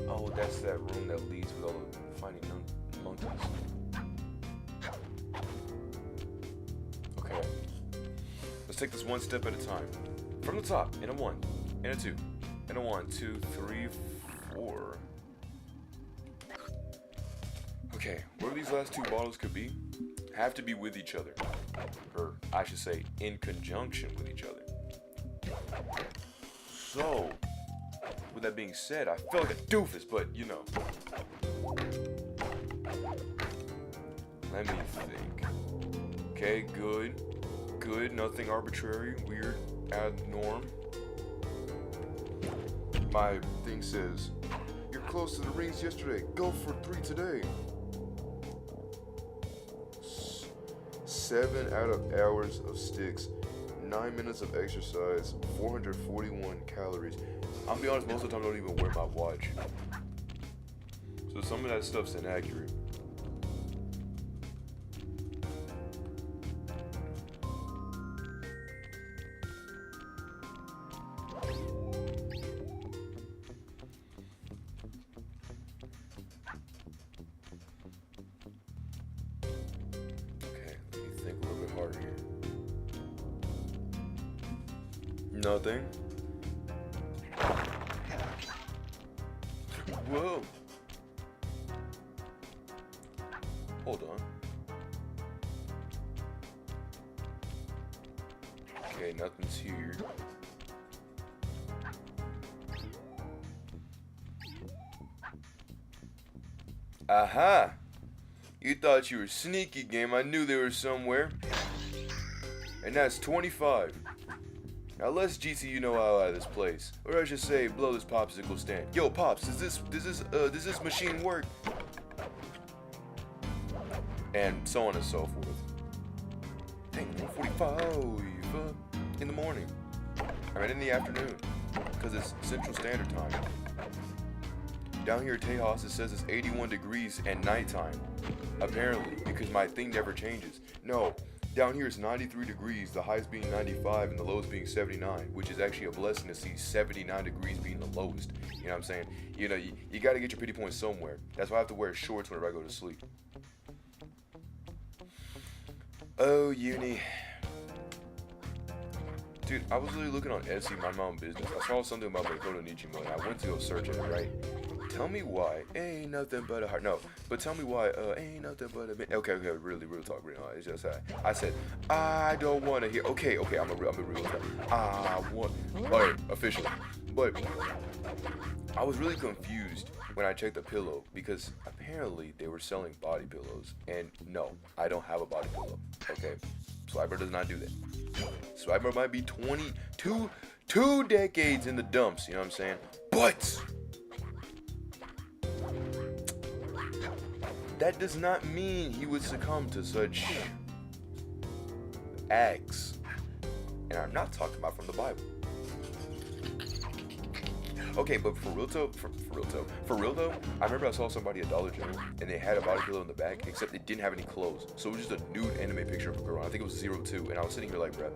Oh, that's that room that leads with all the finding monkeys. Okay. Let's take this one step at a time. From the top, in a 1, in a 2, in a 1, 2, 3, 4. Okay, where these last two bottles could be, have to be with each other. Or, I should say, in conjunction with each other. So, with that being said, I feel like a doofus, but, you know. Let me think. Okay, good. Good, nothing arbitrary, weird, out of the norm. My thing says, you're close to the rings yesterday. Go for 3 today. 7 out of hours of sticks, 9 minutes of exercise, 441 calories. I'll be honest, most of the time I don't even wear my watch. So some of that stuff's inaccurate. Nothing. Whoa. Hold on. Okay, nothing's here. Aha! You thought you were sneaky, game. I knew they were somewhere. And that's 25. Now let's GCU know out of this place, or I should say, blow this popsicle stand. Yo, pops, does this machine work? And so on and so forth. Dang, 1:45 in the morning. I mean, in the afternoon, because it's Central Standard Time. Down here at Tejas, it says it's 81 degrees and nighttime. Apparently, because my thing never changes. No. Down here it's 93 degrees, the highs being 95 and the lows being 79, which is actually a blessing to see 79 degrees being the lowest. You know what I'm saying? You know, you got to get your pity points somewhere. That's why I have to wear shorts whenever I go to sleep. Oh, uni. Dude, I was literally looking on Etsy, mind my own business. I saw something about Makoto Nichimo, and I went to go search it, right? Tell me why ain't nothing but a heart. No, but tell me why ain't nothing but a. Okay, really, real talk, real. It's just I said I don't want to hear. Okay, I'm a real talk. I want. Alright, officially. But I was really confused when I checked the pillow because apparently they were selling body pillows. And no, I don't have a body pillow. Okay, Swiper does not do that. Swiper might be 2 decades in the dumps, you know what I'm saying? But that does not mean he would succumb to such acts. And I'm not talking about from the Bible. Okay, but for real though, I remember I saw somebody at Dollar General and they had a body pillow in the back, except they didn't have any clothes. So it was just a nude anime picture of a girl. I think it was 02, and I was sitting here like, bruh.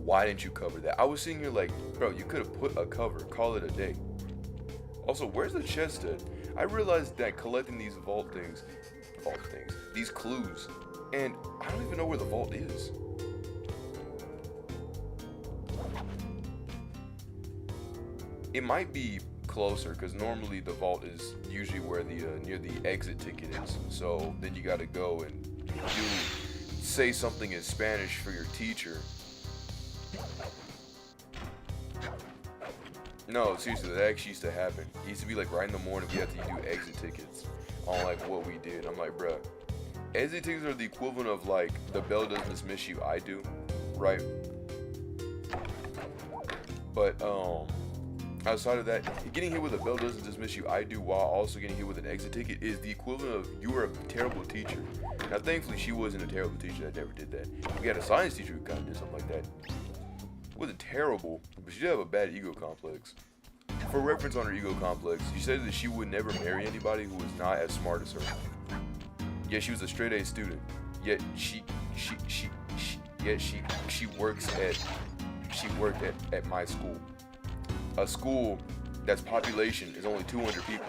Why didn't you cover that? I was sitting here like, bro, you could have put a cover, call it a day. Also, where's the chest at? I realized that collecting these these clues, and I don't even know where the vault is. It might be closer because normally the vault is usually where the near the exit ticket is. So then you got to go and say something in Spanish for your teacher. No, seriously, that actually used to happen. It used to be like right in the morning we had to do exit tickets on like what we did. I'm like, bruh, exit tickets are the equivalent of like the bell doesn't dismiss you, I do, right? But outside of that, getting hit with a bell doesn't dismiss you, I do, while also getting hit with an exit ticket is the equivalent of you are a terrible teacher. Now, thankfully, she wasn't a terrible teacher that never did that. We had a science teacher who kind of did something like that. It wasn't terrible, but she did have a bad ego complex. For reference on her ego complex, she said that she would never marry anybody who was not as smart as her. Yet she was a straight A student. Yet she worked at my school. A school that's population is only 200 people.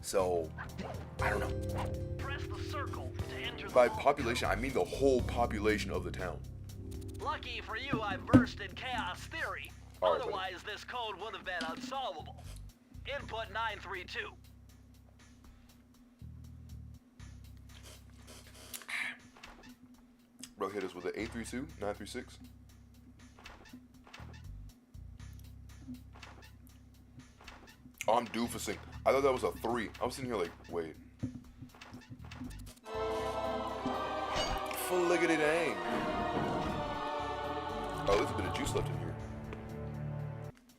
So, I don't know. Press the circle to enter the By vault. population, I mean the whole population of the town. Lucky for you, I versed in chaos theory. All right, buddy. Otherwise, this code would have been unsolvable. Input 932. Bro, hit us with an 832, 936. Oh, I'm doofusing. I thought that was a 3. I was sitting here like, wait. Fliggity dang. Oh, there's a bit of juice left in here.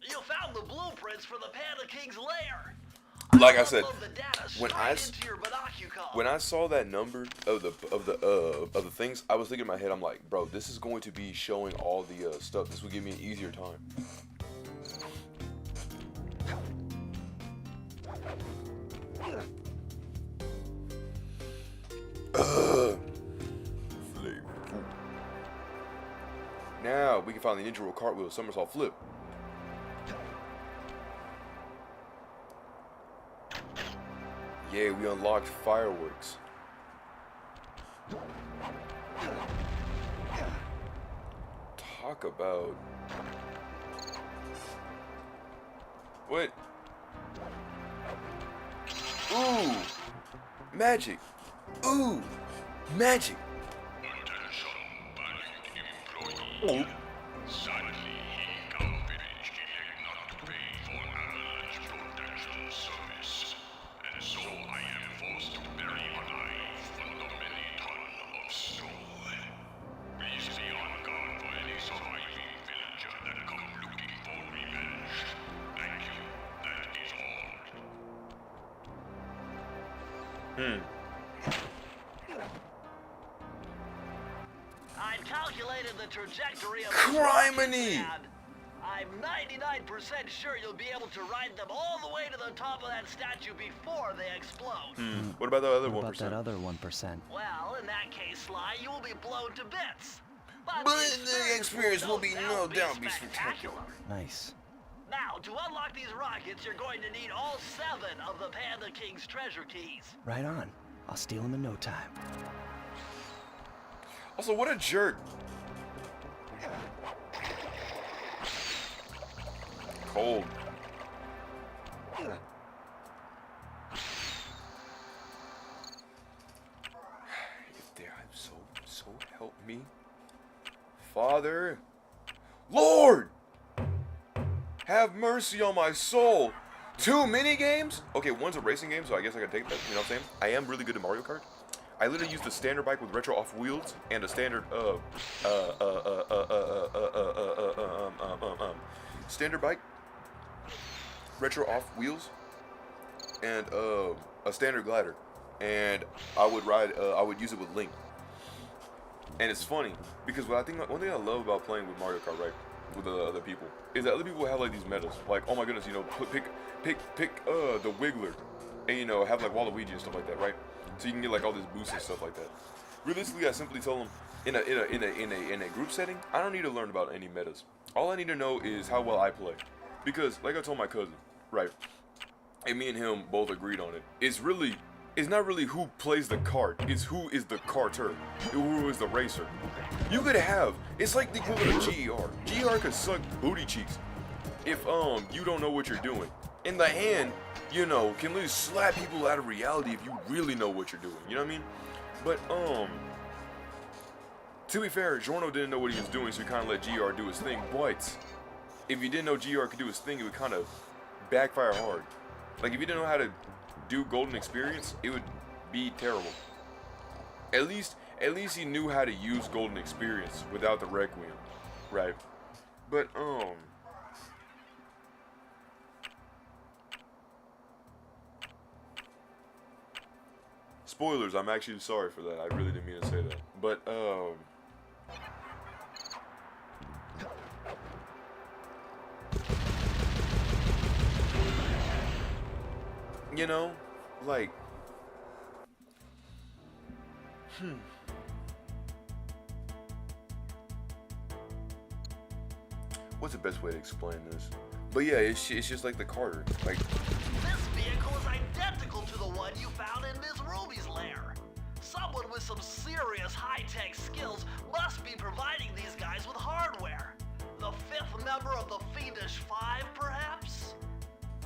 You found the blueprints for the Panda King's lair. Like I said, Upload the data when straight into your Binocucom. when I saw that number of the things, I was thinking in my head, I'm like, bro, this is going to be showing all the stuff. This will give me an easier time. Flavorful. Now we can find the ninja roll, cartwheel, somersault flip. Yeah, we unlocked fireworks. Talk about... What? Ooh! Magic! Ooh! Magic! Attention, valued employee. Sadly, he companies elect not to pay for avalanche protection service, and so I am forced to bury alive under many tons of snow. Please be on guard for any surviving villager that come looking for revenge. Thank you. That is all. I've calculated the trajectory of Criminy! I'm 99% sure you'll be able to ride them all the way to the top of that statue before they explode. What about the other What 1%? about that other 1%? Well, in that case, Sly, you will be blown to bits. But the experience will be no doubt be spectacular. Nice. Now, to unlock these rockets, you're going to need all 7 of the Panda King's treasure keys. Right on. I'll steal them in no time. Also, what a jerk. Cold. If there, so help me. Father, Lord, have mercy on my soul. 2 mini games? Okay, one's a racing game, so I guess I can take that. You know what I'm saying? I am really good at Mario Kart. I literally used a standard bike with retro off wheels and a standard standard bike, retro off wheels, and a standard glider, and I would use it with Link. And it's funny because one thing I love about playing with Mario Kart, right, with other people, is that other people have like these metas, like, oh my goodness, you know, pick the Wiggler, and you know, have like Waluigi and stuff like that, right? So you can get like all this boost and stuff like that. Realistically, I simply tell them in a group setting, I don't need to learn about any metas. All I need to know is how well I play, because like I told my cousin, right, and me and him both agreed on it. It's not really who plays the kart, it's who is the karter, who is the racer. You could have, it's like the equivalent of GER. GER could suck booty cheeks if you don't know what you're doing. In the hand, you know, can literally slap people out of reality if you really know what you're doing. You know what I mean? But to be fair, Giorno didn't know what he was doing, so he kind of let GR do his thing. But if you didn't know GR could do his thing, it would kind of backfire hard. Like if you didn't know how to do Golden Experience, it would be terrible. At least he knew how to use Golden Experience without the Requiem, right? But spoilers, I'm actually sorry for that. I really didn't mean to say that. But you know, like what's the best way to explain this? But yeah, it's just like the Carter. Like, This vehicle is identical to the one you found in Miss Ruby's lair. Someone with some serious high-tech skills must be providing these guys with hardware. The 5th member of the Fiendish Five, perhaps?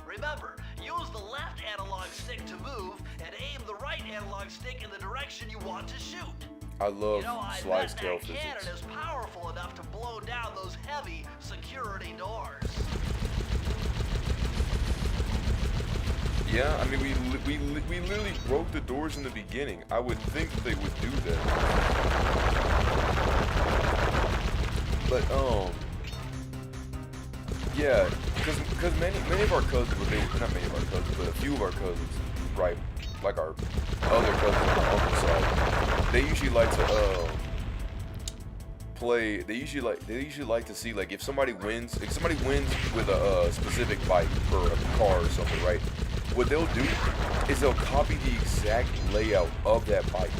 Remember, use the left analog stick to move and aim the right analog stick in the direction you want to shoot. I love You know, I slice bet tail that cannon physics. is powerful enough to blow down those heavy security doors. Yeah, I mean, we literally broke the doors in the beginning. I would think that they would do that. But yeah, because many of our cousins, not many of our cousins, but a few of our cousins, right, like our other cousins on the uncle's side, they usually like to play. They usually like to see, like, if somebody wins with a specific bike or a car or something, right? What they'll do is they'll copy the exact layout of that bike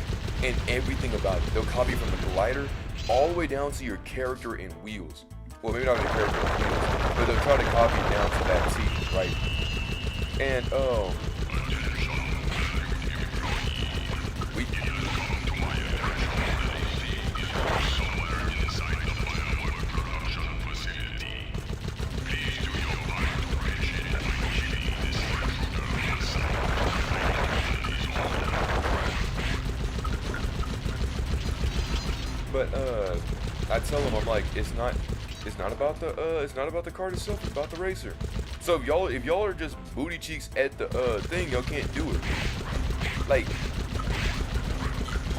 and everything about it. They'll copy from the glider all the way down to your character and wheels. Well, maybe not your character and wheels, but they'll try to copy it down to that T, right? And I tell them, I'm like, it's not about the card itself, it's about the racer. So if y'all are just booty cheeks at the thing, y'all can't do it. Like,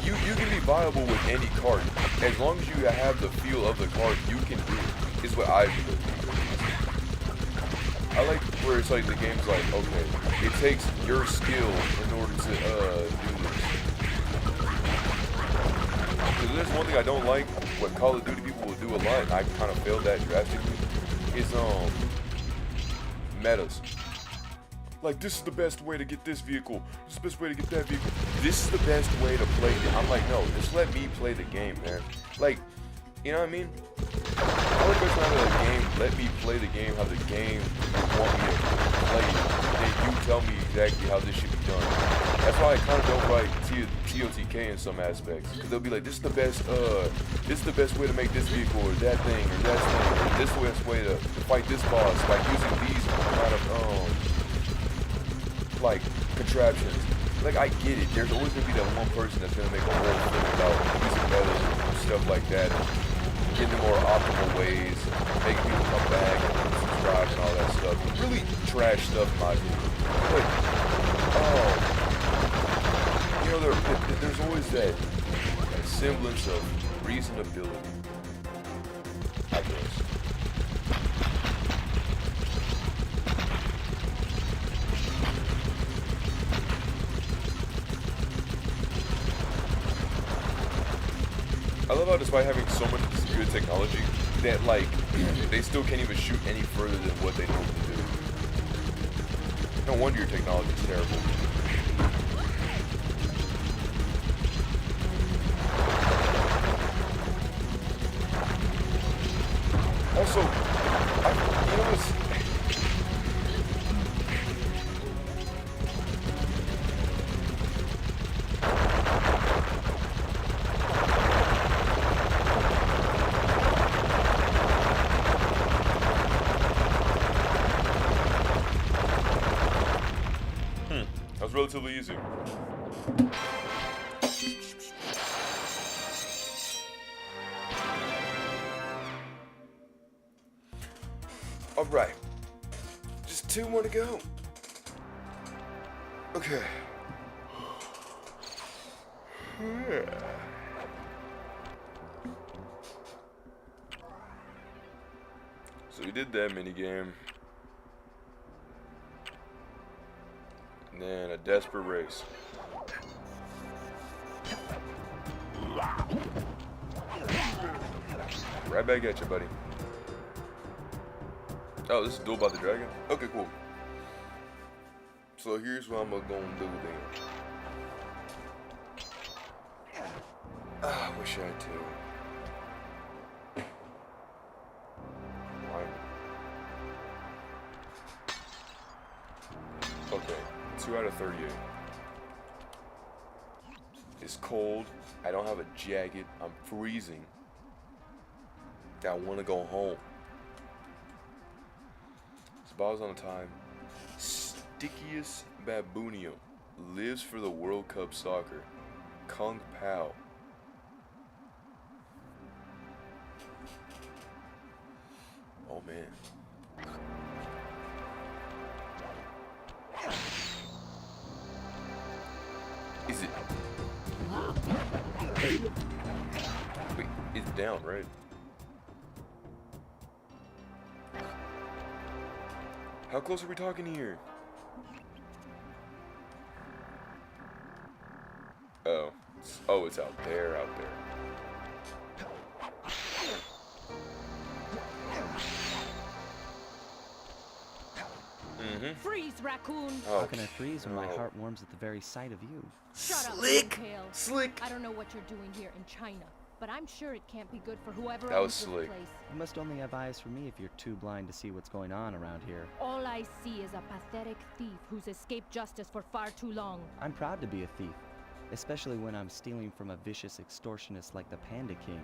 you can be viable with any card as long as you have the feel of the card. You can do it. Is what I do. I like where it's like the game's like, okay, it takes your skill in order to do this. Because there's one thing I don't like, what Call of Duty people will do a lot, and I kind of failed that drastically, is metas. Like, this is the best way to get this vehicle, this is the best way to get that vehicle, this is the best way to play it. I'm like, no, just let me play the game, man. Like, you know what I mean? I like best out of the game, let me play the game how the game want me to play it. Then you tell me exactly how this should be done. That's why I kind of don't like TOTK in some aspects, because they'll be like, this is the best way to make this vehicle, or that thing, or that thing, or this is the best way to fight this boss by using these kind of like contraptions. Like, I get it. There's always gonna be that one person that's gonna make a whole thing about using metal and stuff like that. getting more optimal ways, making people come back and subscribe and all that stuff. Really trash stuff in my opinion. But, you know, there's always that semblance of reasonability, I guess. I love how despite having so much good technology, that like, they still can't even shoot any further than what they normally do. No wonder your technology is terrible. Also, you know what's... That was relatively easy. Alright. Just 2 more to go. Okay. So we did that minigame. And then a desperate race. Right back at you, buddy. Oh, this is Duel by the Dragon? Okay, cool. So here's what I'm gonna do then. I wish I had to. Okay, 2 out of 38. It's cold. I don't have a jacket. I'm freezing. I want to go home. Balls on time. Stickiest Baboonio lives for the World Cup soccer. Kung Pao. Oh man. Is it? Wait, it's down, right? How close are we talking here? Oh. Oh, it's out there, Freeze, raccoon! Oh, How can I freeze when my no. heart warms at the very sight of you? Shut up, Slick! Tail. Slick! I don't know what you're doing here in China, but I'm sure it can't be good for whoever That was owns this slick. place. You must only have eyes for me if you're too blind to see what's going on around here. All I see is a pathetic thief who's escaped justice for far too long. I'm proud to be a thief, especially when I'm stealing from a vicious extortionist like the Panda King.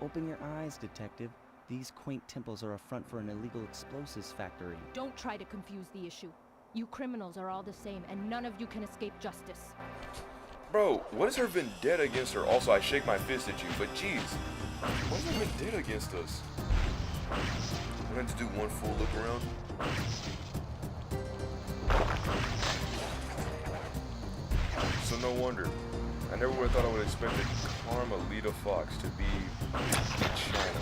Open your eyes, detective. These quaint temples are a front for an illegal explosives factory. Don't try to confuse the issue. You criminals are all the same, and none of you can escape justice. Bro, what is her vendetta against her? Also, I shake my fist at you, but jeez. What is her vendetta against us? We're going to do one full look around. So no wonder. I never would have thought I would have expected Carmelita Fox to be in China.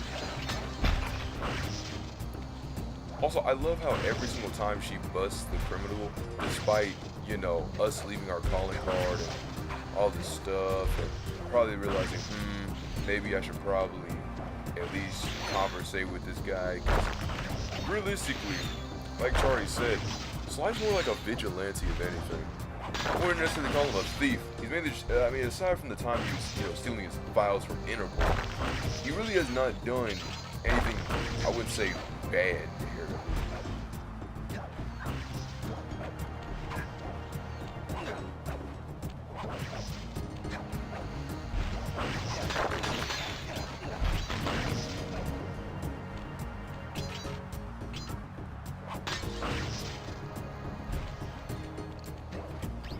Also, I love how every single time she busts the criminal, despite, you know, us leaving our calling card and all this stuff, and probably realizing, maybe I should probably at least conversate with this guy. 'Cause realistically, like Charlie said, Sly's more like a vigilante if anything. I wouldn't necessarily call him a thief. He's mainly, I mean, aside from the time he was, you know, stealing his files from Interpol, he really has not done anything, I wouldn't say bad here.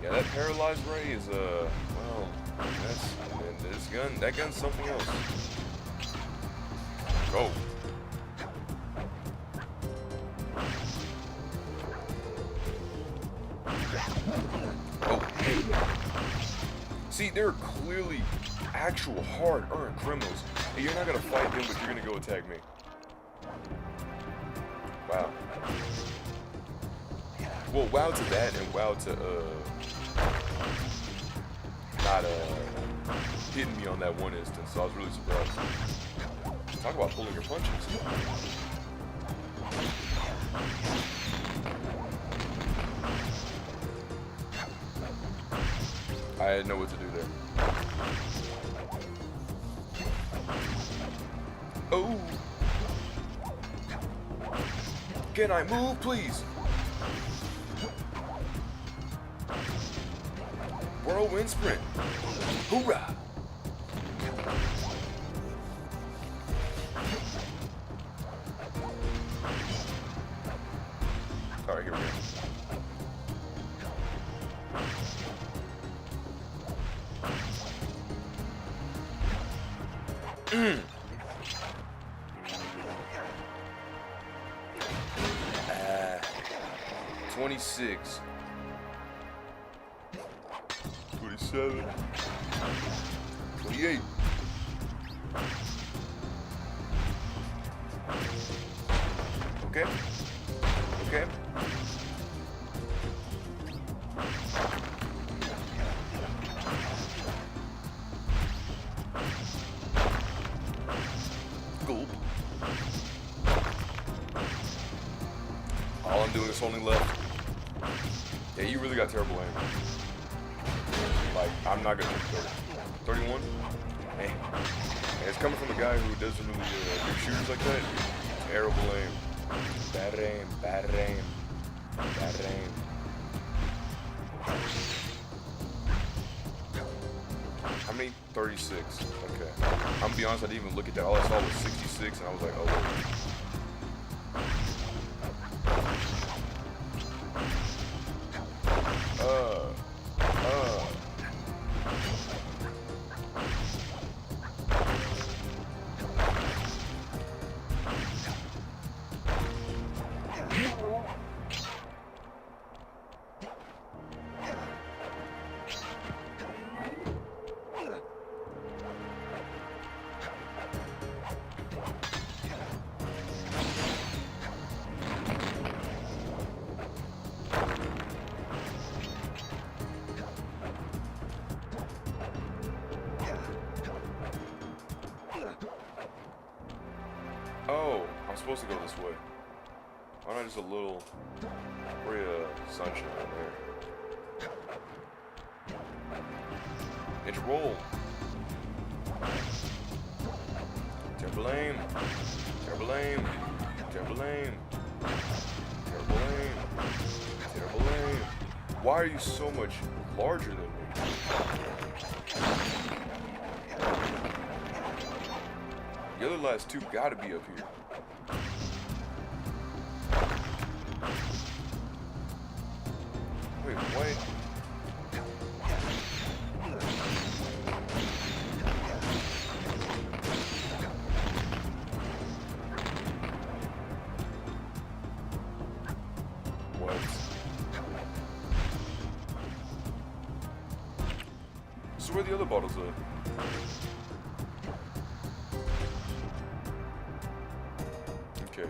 Yeah, that paralyzed ray is, well, that gun's something else. Go. Oh. See, they're clearly actual hard-earned criminals. And you're not gonna fight them, but you're gonna go attack me. Wow. Well, wow to that, and wow to not hitting me on that one instance. So I was really surprised. Talk about pulling your punches. I didn't know what to do there. Oh! Can I move, please? Whirlwind sprint. Hoorah! Alright, here we go. Mm. 26. 27. 28. Okay. Okay. Gulp. All I'm doing is holding left. Yeah, you really got terrible aim. Like, I'm not gonna hit 30. 31? Hey. And it's coming from a guy who doesn't really do shooters like that. Terrible aim. Bad aim, bad aim, bad aim. How many? 36. Okay. I'm gonna be honest, I didn't even look at that. All I saw was 66, and I was like, oh, wait. Oh, I'm supposed to go this way. Why not just a little ray of sunshine there? It's roll. Terrible aim. Terrible aim. Terrible aim. Terrible aim. Terrible aim. Why are you so much larger than me? The other last two gotta be up here. Wait, what? What? So where are the other bottles at? Okay.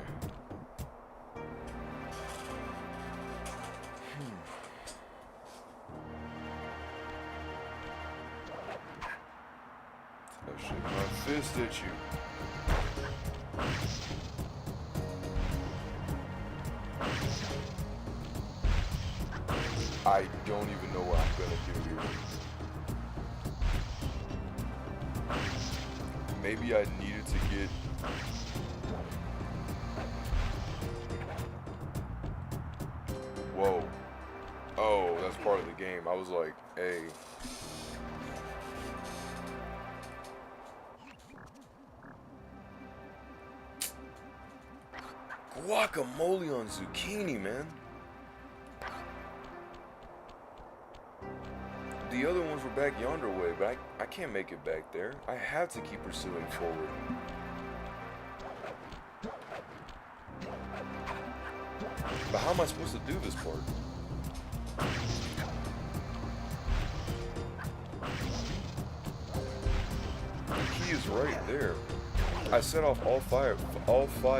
I shake my fist at you. I don't even know what I'm gonna do here. Maybe I needed to get... Whoa. Oh, that's part of the game. I was like, hey. Guacamole on zucchini, man. The other ones were back yonder way, but I can't make it back there. I have to keep pursuing forward. But how am I supposed to do this part? The key is right there. I set off all 5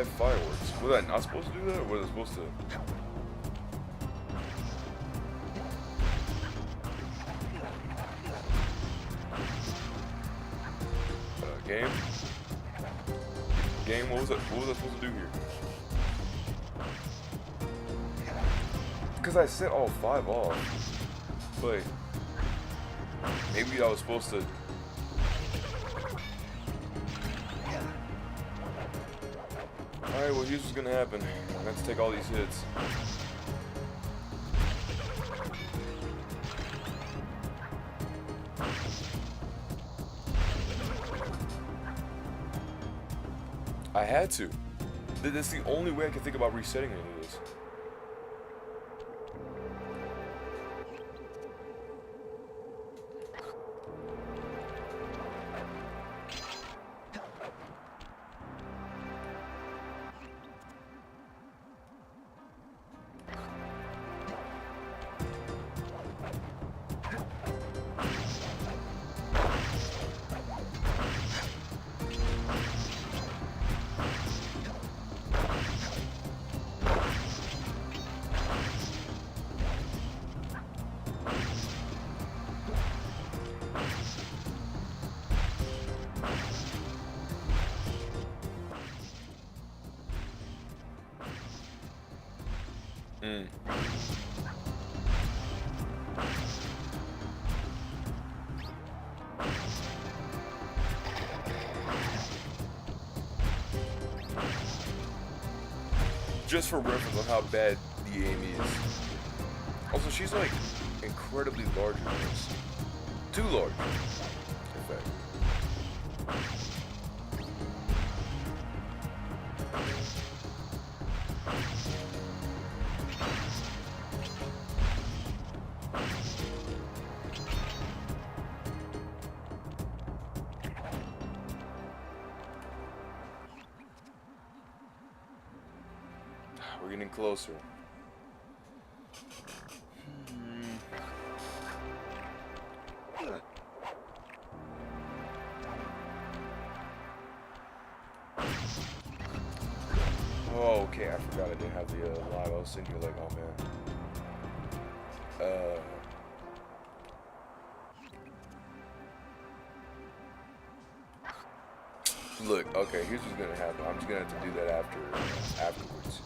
fireworks. Was I not supposed to do that, or was I supposed to? Game? Game, what was I supposed to do here? Because I set all 5 off. But maybe I was supposed to. Alright, well, here's what's gonna happen. I have to take all these hits. I had to. That's the only way I can think about resetting any of this. Just for reference on how bad the aim is. Also, she's like incredibly large in this. Too large, in fact. We're getting closer. Oh, okay, I forgot I didn't have the live. I was sitting here like, oh man. Look, okay, here's what's gonna happen. I'm just gonna have to do that afterwards.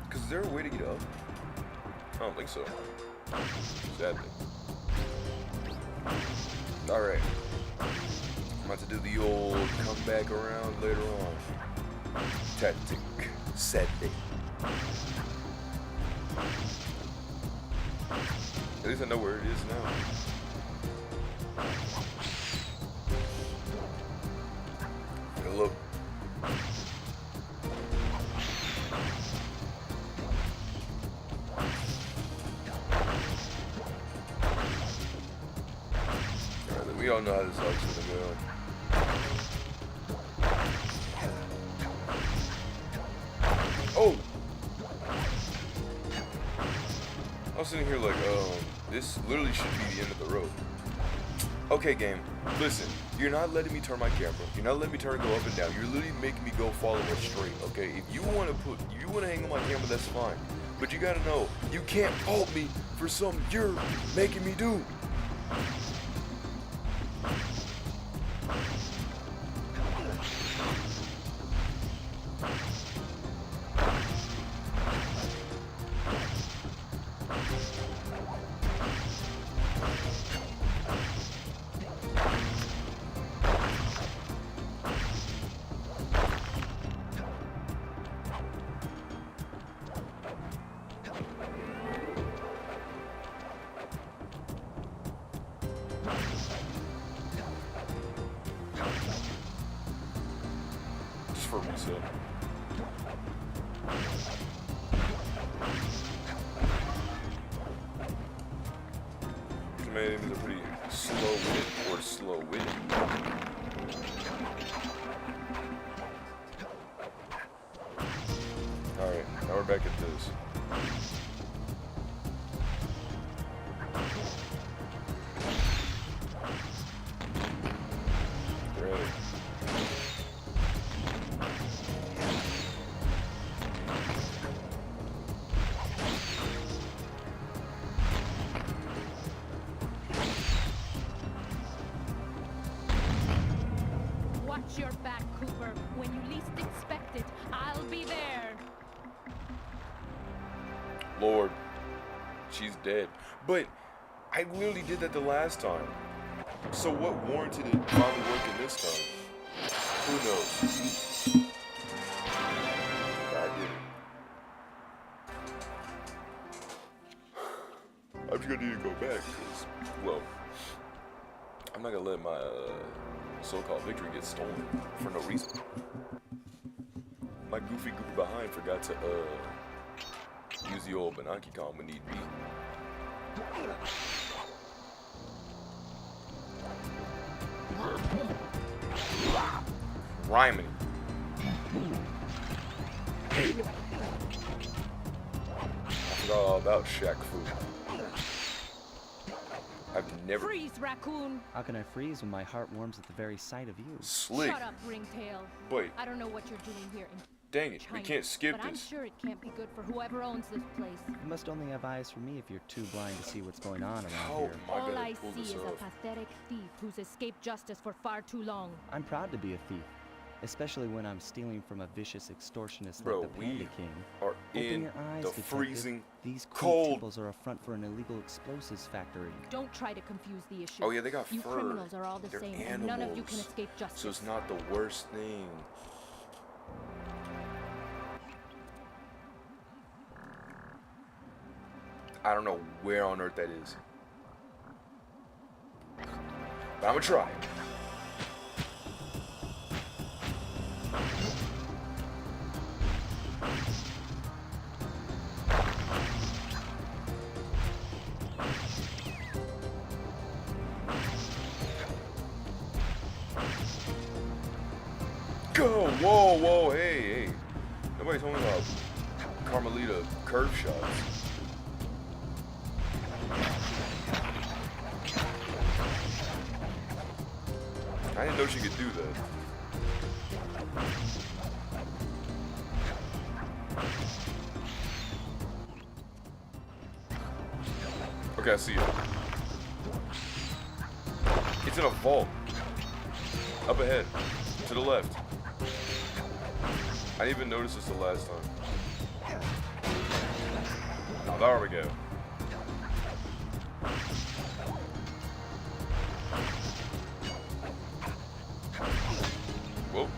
Cause is there a way to get up? I don't think so. Sadly. Alright. I'm about to do the old come back around later on tactic. Sadly. At least I know where it is now. Look. Alright, we all know how this arc's gonna go. Oh! I was sitting here like, this literally should be the end of the road. Okay, game, listen, you're not letting me turn my camera. You're not letting me turn it go up and down. You're literally making me go follow it straight, okay? If you want to hang on my camera, that's fine. But you gotta know, you can't fault me for something you're making me do. For reset. Maybe they're pretty slow-witted or slow-witted. Watch your back, Cooper. When you least expect it, I'll be there. Lord, she's dead. But I literally did that the last time. So what warranted it finally working this time? Who knows? I did it. I'm just gonna need to go back because, well, I'm not gonna let my so-called victory get stolen for no reason. My goofy behind forgot to use the old Banaki Con when need be. Rhyming. I forgot all about Shaq food. I've never. Freeze, raccoon! How can I freeze when my heart warms at the very sight of you? Slick. Shut up, ringtail. Wait, I don't know what you're doing here in dang it, we China, can't skip but I'm this. sure it can't be good for whoever owns this place. You must only have eyes for me if you're too blind to see what's going on around How here. am I All gonna I pull see this is a off? pathetic thief who's escaped justice for far too long. I'm proud to be a thief, especially when I'm stealing from a vicious extortionist Bro, like the we Panda King. are Open in your eyes, the detective. freezing These quaint cold. temples are a front for an illegal explosives factory. Don't try to confuse the issue. Oh yeah, they got You fur. criminals are all the They're same, animals. and none of you can escape justice. So it's not the worst thing. I don't know where on earth that is. But I'm gonna try. Go! Whoa, whoa, hey, hey. Nobody told me about Carmelita curve shots. I didn't know she could do that. Okay, I see it. It's in a vault. Up ahead. To the left. I didn't even notice this the last time. Oh, there we go. Whoa.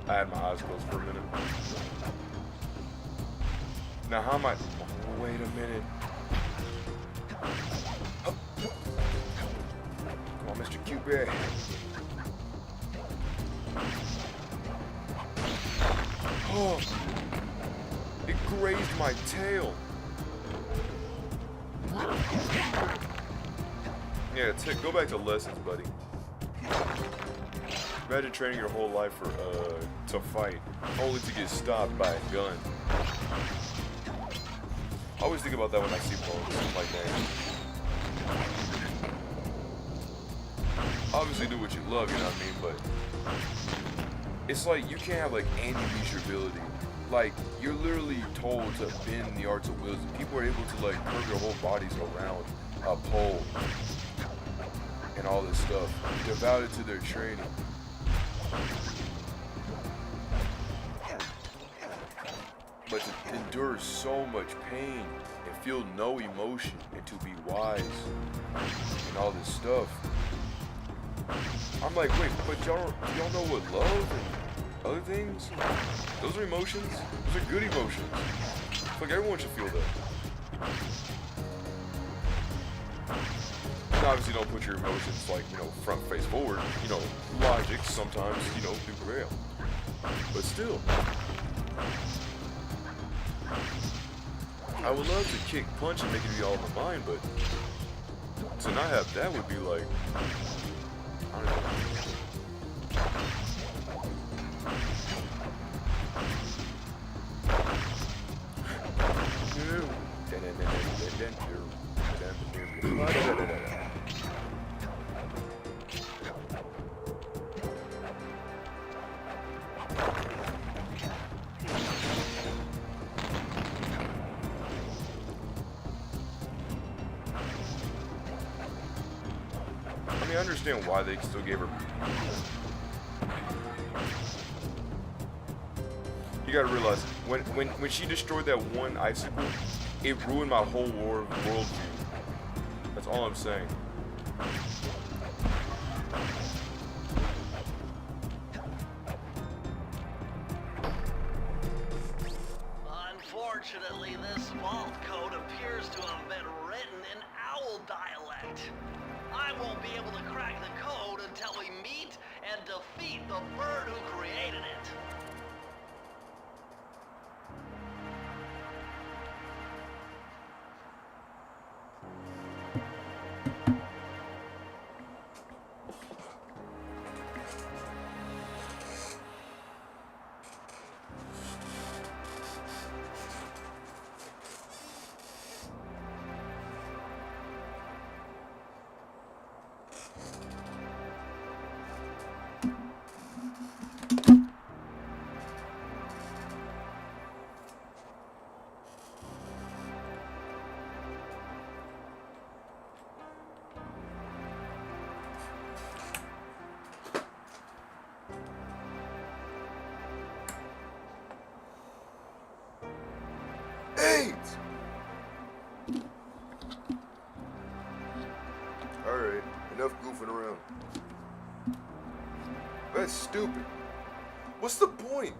I had my eyes closed for a minute. Now how am I? Oh, wait a minute. Oh. Come on, Mr. Cupid. Oh, it grazed my tail. Yeah, go back to lessons, buddy. Imagine training your whole life for to fight, only to get stopped by a gun. I always think about that when I see bones. I'm like, dang. Obviously do what you love, you know what I mean? But it's like you can't have like anti-leash ability. Like you're literally told to bend the arts of wisdom. People are able to like curve their whole bodies around a pole and all this stuff, devoted to their training. But to endure so much pain and feel no emotion and to be wise and all this stuff. I'm like, wait, but y'all know what love and other things? Those are emotions. Those are good emotions. It's like everyone should feel that. And obviously don't put your emotions like, front face forward. Logic sometimes, do prevail. But still. I would love to kick, punch, and make it be all in my mind, but to not have that would be like, I don't know. I understand why they still gave her. You gotta realize, when she destroyed that one icicle, it ruined my whole worldview. That's all I'm saying. Unfortunately, this vault code appears to have been written in owl dialect. I won't be able to crack the code until we meet and defeat the bird who created it. Alright, enough goofing around. That's stupid. What's the point?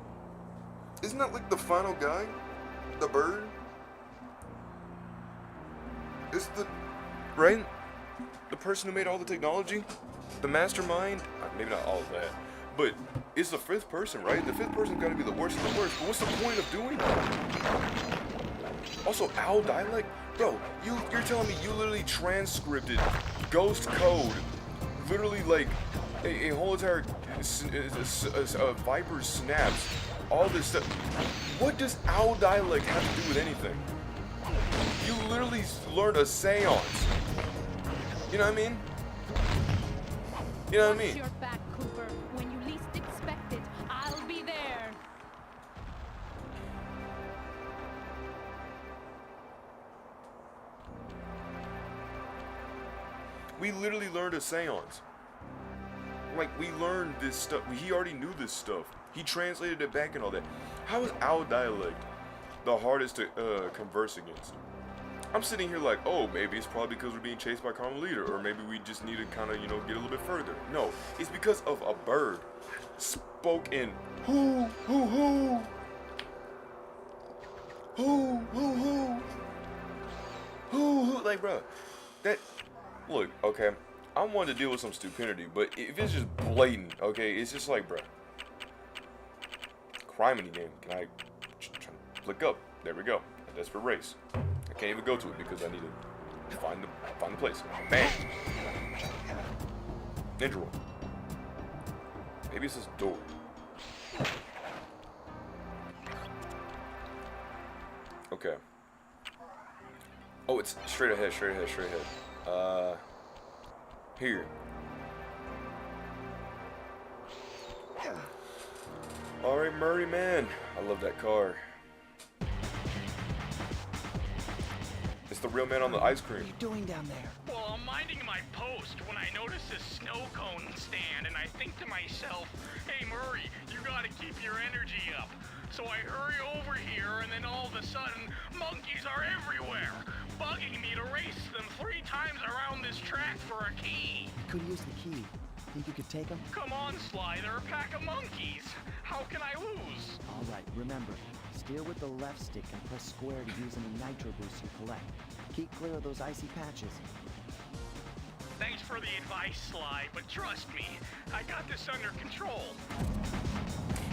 Isn't that like the final guy? The bird? Is the... right? The person who made all the technology? The mastermind? Maybe not all of that. But it's the fifth person, right? The fifth person's gotta be the worst of the worst. But what's the point of doing that? Also, owl dialect? Bro, you're telling me you literally transcripted ghost code, literally like a whole entire viper snaps, all this stuff. What does owl dialect have to do with anything? You literally learned a seance. You know what I mean? You know what I mean? Watch your back, Cooper. When you least expect it, I'll be there. We literally learned a seance. Like, we learned this stuff. He already knew this stuff. He translated it back and all that. How is owl dialect the hardest to converse against? I'm sitting here like, oh, maybe it's probably because we're being chased by Carmelita, or maybe we just need to kind of, you know, get a little bit further. No, it's because of a bird spoke in who, like, bro, that, look, okay, I wanted to deal with some stupidity, but if it's just blatant, okay, it's just like, bro, crime in the game. Can I try to flick up? There we go. A desperate race. I can't even go to it because I need to find the place. Bang! Ninja roll. Maybe it's this door. Okay. Oh, it's straight ahead. Here. Alright, Murray, man. I love that car. It's the real man on the ice cream. What are you doing down there? Well, I'm minding my post when I notice this snow cone stand, and I think to myself, hey Murray, you gotta keep your energy up. So I hurry over here, and then all of a sudden, monkeys are everywhere, bugging me to race them 3 times around this track for a key. Could use the key. Think you could take them? Come on, Sly, they're a pack of monkeys. How can I lose? All right, remember, steer with the left stick and press square to use any nitro boosts you collect. Keep clear of those icy patches. Thanks for the advice, Sly, but trust me, I got this under control.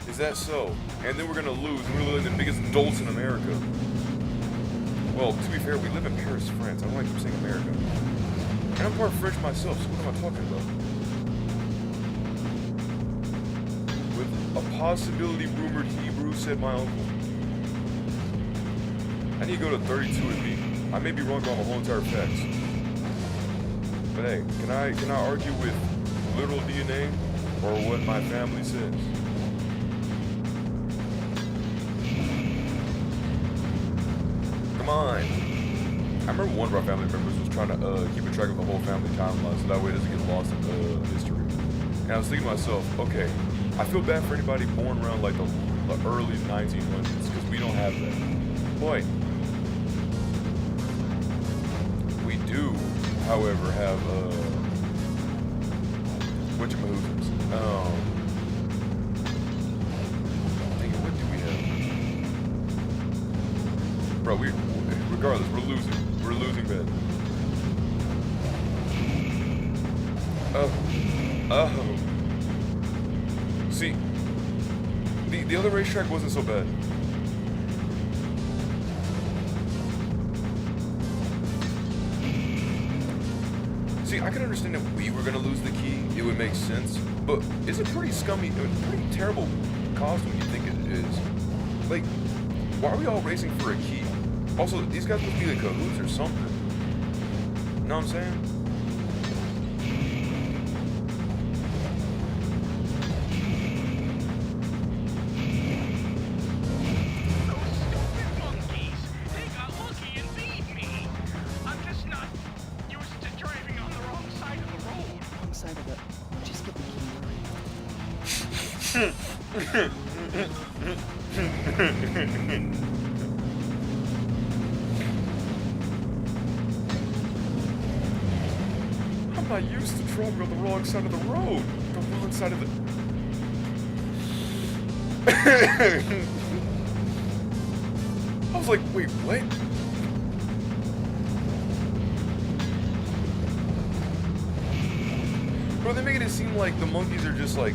Is that so? And then we're gonna lose. We're literally the biggest dolts in America. Well, to be fair, we live in Paris, France. I don't like to saying America. And I'm part French myself, so what am I talking about? With a possibility rumored Hebrew, said my uncle. I need to go to 32 and B. I may be wrong about the whole entire facts. But hey, can I argue with literal DNA or what my family says? Come on. I remember one of our family members was trying to keep a track of the whole family timeline so that way it doesn't get lost in history. And I was thinking to myself, okay, I feel bad for anybody born around like the early 1900s because we don't have that. But we do, however, have whatchamahoots. Thinking, what do we have? Bro, regardless, we're losing. We're losing bad. Oh. See, the other racetrack wasn't so bad. See, I can understand if we were gonna lose the key, it would make sense. But it's a pretty scummy, pretty terrible cost when you think it is. Like, why are we all racing for a key? Also, these guys must be like cahoots or something. You know what I'm saying? I'm not used to driving on the wrong side of the road. The wrong side of the... I was like, wait, what? Bro, they're making it seem like the monkeys are just like,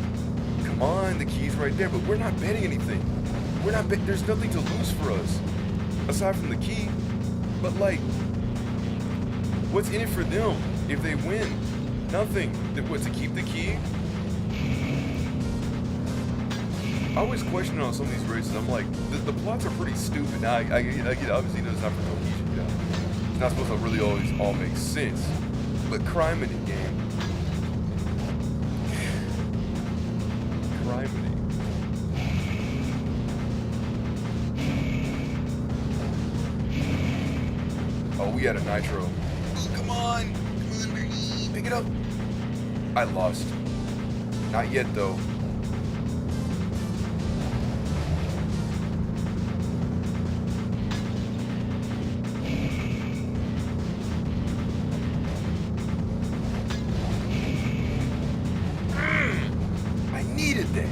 come on, the key's right there, but we're not betting anything. We're not there's nothing to lose for us, aside from the key. But like, what's in it for them if they win? Nothing. What, to keep the key? I always question on some of these races. I'm like, the plots are pretty stupid. Now, I get obviously it's not for cohesion, you know. It's not supposed to really always all make sense. But crime in the game. Crime in it. Oh, we had a nitro. Come on! Come on, pick it up! I lost. Not yet, though. I needed that.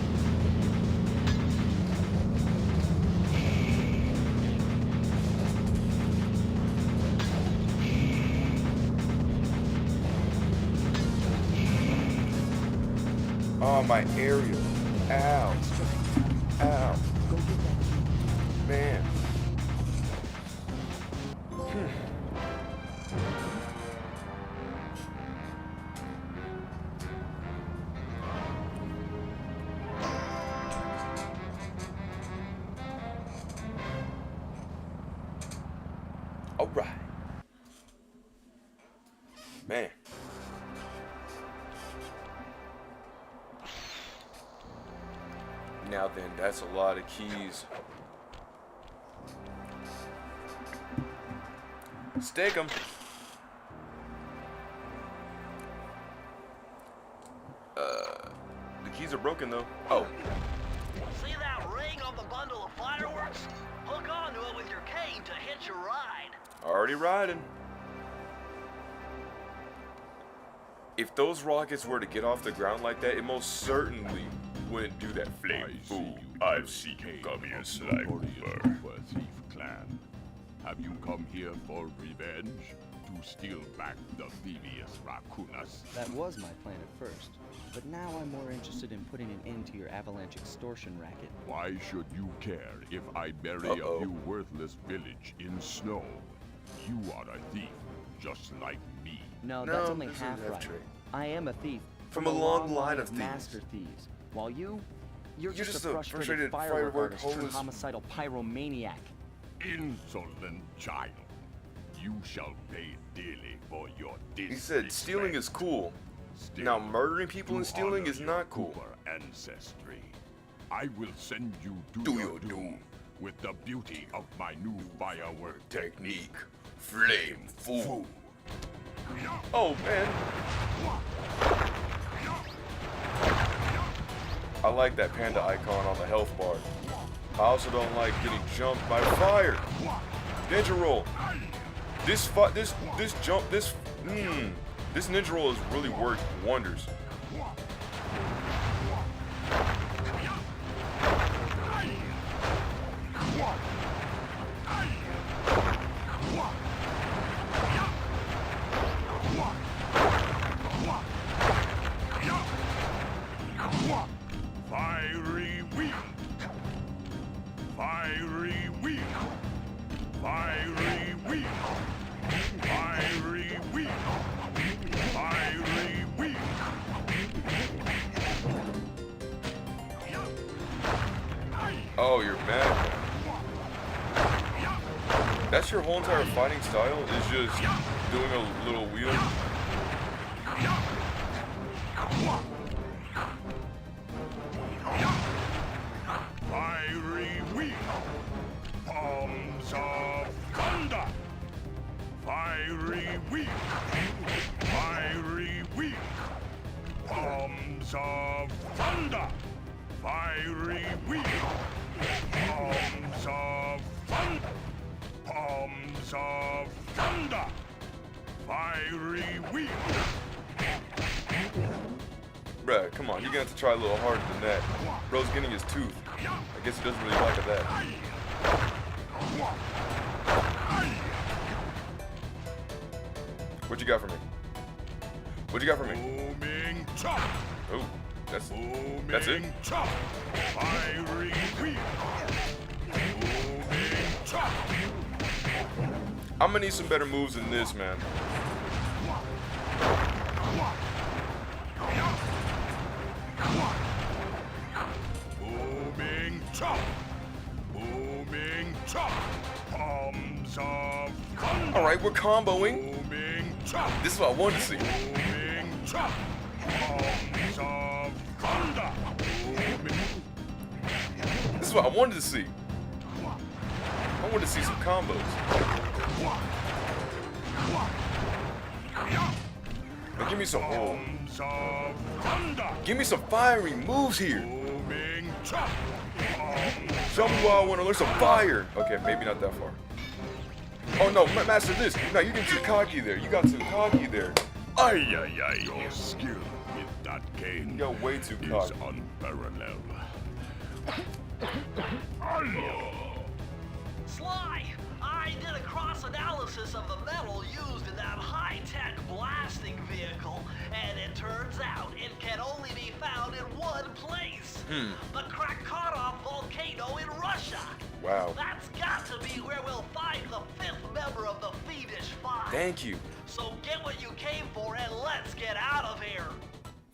Oh, my area. Ow. Ow. Man. All right. Man. Now then, that's a lot of keys. Stake them. The keys are broken though. Oh. See that ring on the bundle of fireworks? Hook onto it with your cane to hitch a ride. Already riding. If those rockets were to get off the ground like that, it most certainly wouldn't do that. Flame fool, I've seen you come here, Sniper. Thief clan. Have you come here for revenge? To steal back the devious Racamagouccous? That was my plan at first, but now I'm more interested in putting an end to your avalanche extortion racket. Why should you care if I bury a few worthless village in snow? You are a thief, just like me. No, No, that's only this is half half right. true. I am a thief From a long line of master thieves. thieves, while you're just just a a frustrated frustrated firework firework artist turned hose. homicidal pyromaniac. Insolent child. You shall pay dearly for your He said stealing is cool. Now murdering people and stealing is not cool. Ancestry. I will send you to Do your your doom with the beauty of my new firework technique. Flame fool. Oh man. I like that panda icon on the health bar. I also don't like getting jumped by fire. Ninja roll. This ninja roll has really worked wonders. Fiery wheel. Fiery wheel. Fiery wheel. Fiery wheel. Fiery wheel. Oh, you're mad. That's your whole entire fighting style, is just doing a little wheel? Fiery wheel. Palms of thunder. Fiery wheel. Fiery wheel. Palms of thunder. Fiery wheel. Palms of thunder. Palms of thunder. Fiery wheel. Bruh, come on, you're gonna have to try a little harder than that. Bro's getting his tooth. I guess he doesn't really like that. What you got for me? What you got for me? Booming chop. Oh, that's it? Booming chop. Fiery wheel. Booming chop. I'm gonna need some better moves than this, man. Booming chop. Booming chop. Palms of thunder. All right, we're comboing. Booming chop. This is what I wanted to see. Booming chop. Palms of thunder. Booming. This is what I wanted to see. I wanted to see some combos. Now give me some. Oh, Palms of thunder. give me some fiery moves here. Booming chop. Show me why I want to learn some fire. Okay, maybe not that far. Oh no, master this. No, you get too cocky there. You got too cocky there. Ay, ay, ay. Your skill with that cane You got way too is cocky. unparalleled. Sly, I did a cross-analysis of the metal used in that high-tech blasting vehicle, and it turns out it can only be found in one place. The Racamagouccous volcano in Russia. Wow. That's got to be where we'll find the 5th member of the Fiendish Five. Thank you. So get what you came for and let's get out of here.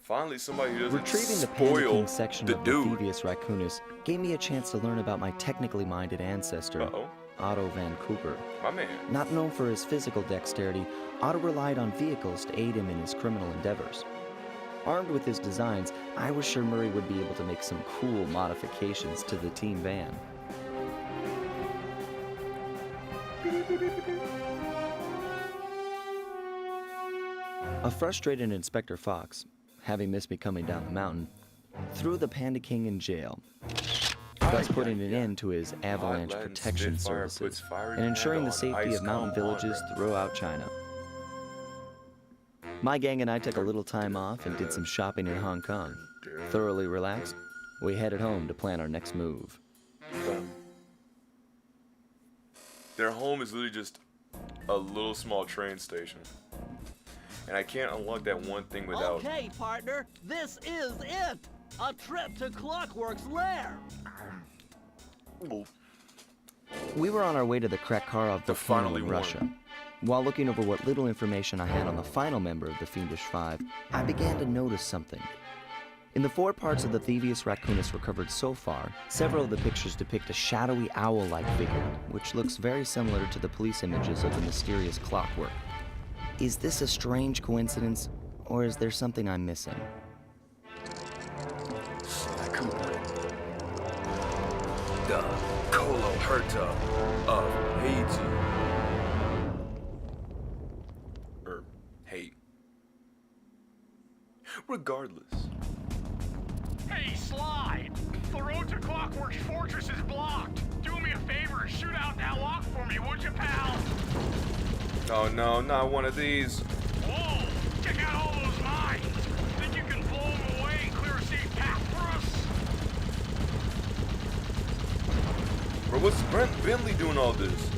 Finally, somebody who doesn't Retrieving the Panda spoil King section the of dude. the Thingus Racamagouccous gave me a chance to learn about my technically minded ancestor, Uh-oh. Otto Van Cooper. My man. Not known for his physical dexterity, Otto relied on vehicles to aid him in his criminal endeavors. Armed with his designs, I was sure Murray would be able to make some cool modifications to the team van. A frustrated Inspector Fox, having missed me coming down the mountain, threw the Panda King in jail, thus putting an end to his avalanche Latin protection Spitfire puts services fiery and ensuring the panda on safety ice of mountain come on, villages bruh. throughout China. My gang and I took a little time off and did some shopping in Hong Kong. Thoroughly relaxed, we headed home to plan our next move. Their home is literally just a little small train station. And I can't unlock that one thing without... Okay, partner, this is it. A trip to Clockwork's lair. We were on our way to the Krakarov volcano finally in one. Russia. While looking over what little information I had on the final member of the Fiendish Five, I began to notice something. In the 4 parts of the Thingus Racamagouccous recovered so far, several of the pictures depict a shadowy owl-like figure, which looks very similar to the police images of the mysterious Clockwork. Is this a strange coincidence, or is there something I'm missing? The Kolo Herta of Haiti. Clockwork's fortress is blocked. Do me a favor and shoot out that lock for me, would you, pal? Oh no, not one of these. Whoa! Check out all those mines. Think you can blow them away and clear a safe path for us? Bro, what's Brent Bentley doing all this?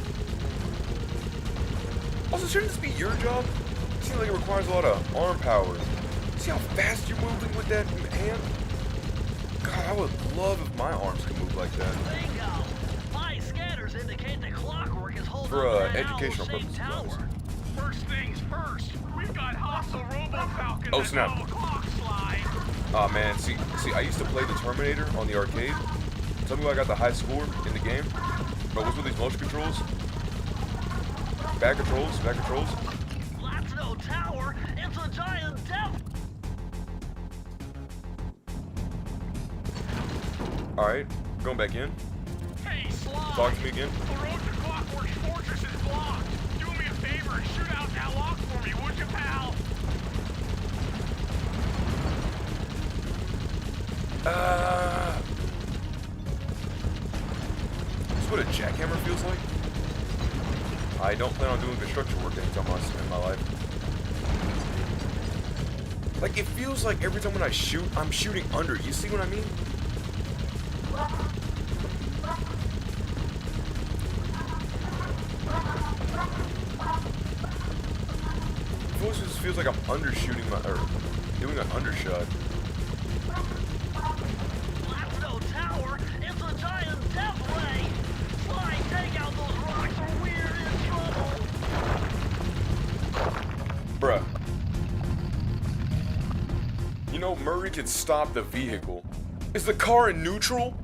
Also, shouldn't this be your job? It seems like it requires a lot of arm power. See how fast you're moving with that hand? God, I would love if my arms could move like that. Bingo! My scanners indicate that Clockwork is holding For, on to that educational owl-shaped purposes, tower. obviously. First things first. We've got hostile robo-falcons Oh, that snap. know a clock slide. Aw, man, see, I used to play the Terminator on the arcade. Tell me why I got the high score in the game. But what's with these motion controls? Back controls, back controls. That's no tower, it's a giant death. Alright, going back in. Hey, Slide. Talk to me again. The road to Clockwork's fortress is blocked. Do me a favor and shoot out that lock for me, would you, pal? This is what a jackhammer feels like. I don't plan on doing construction work anytime in my life. Like, it feels like every time when I shoot, I'm shooting under. You see what I mean? It just feels like I'm undershooting or doing an undershot. That's no tower, it's a giant death ray. Slide, take out those rocks or we're in trouble. Bruh. You know, Murray can stop the vehicle. Is the car in neutral?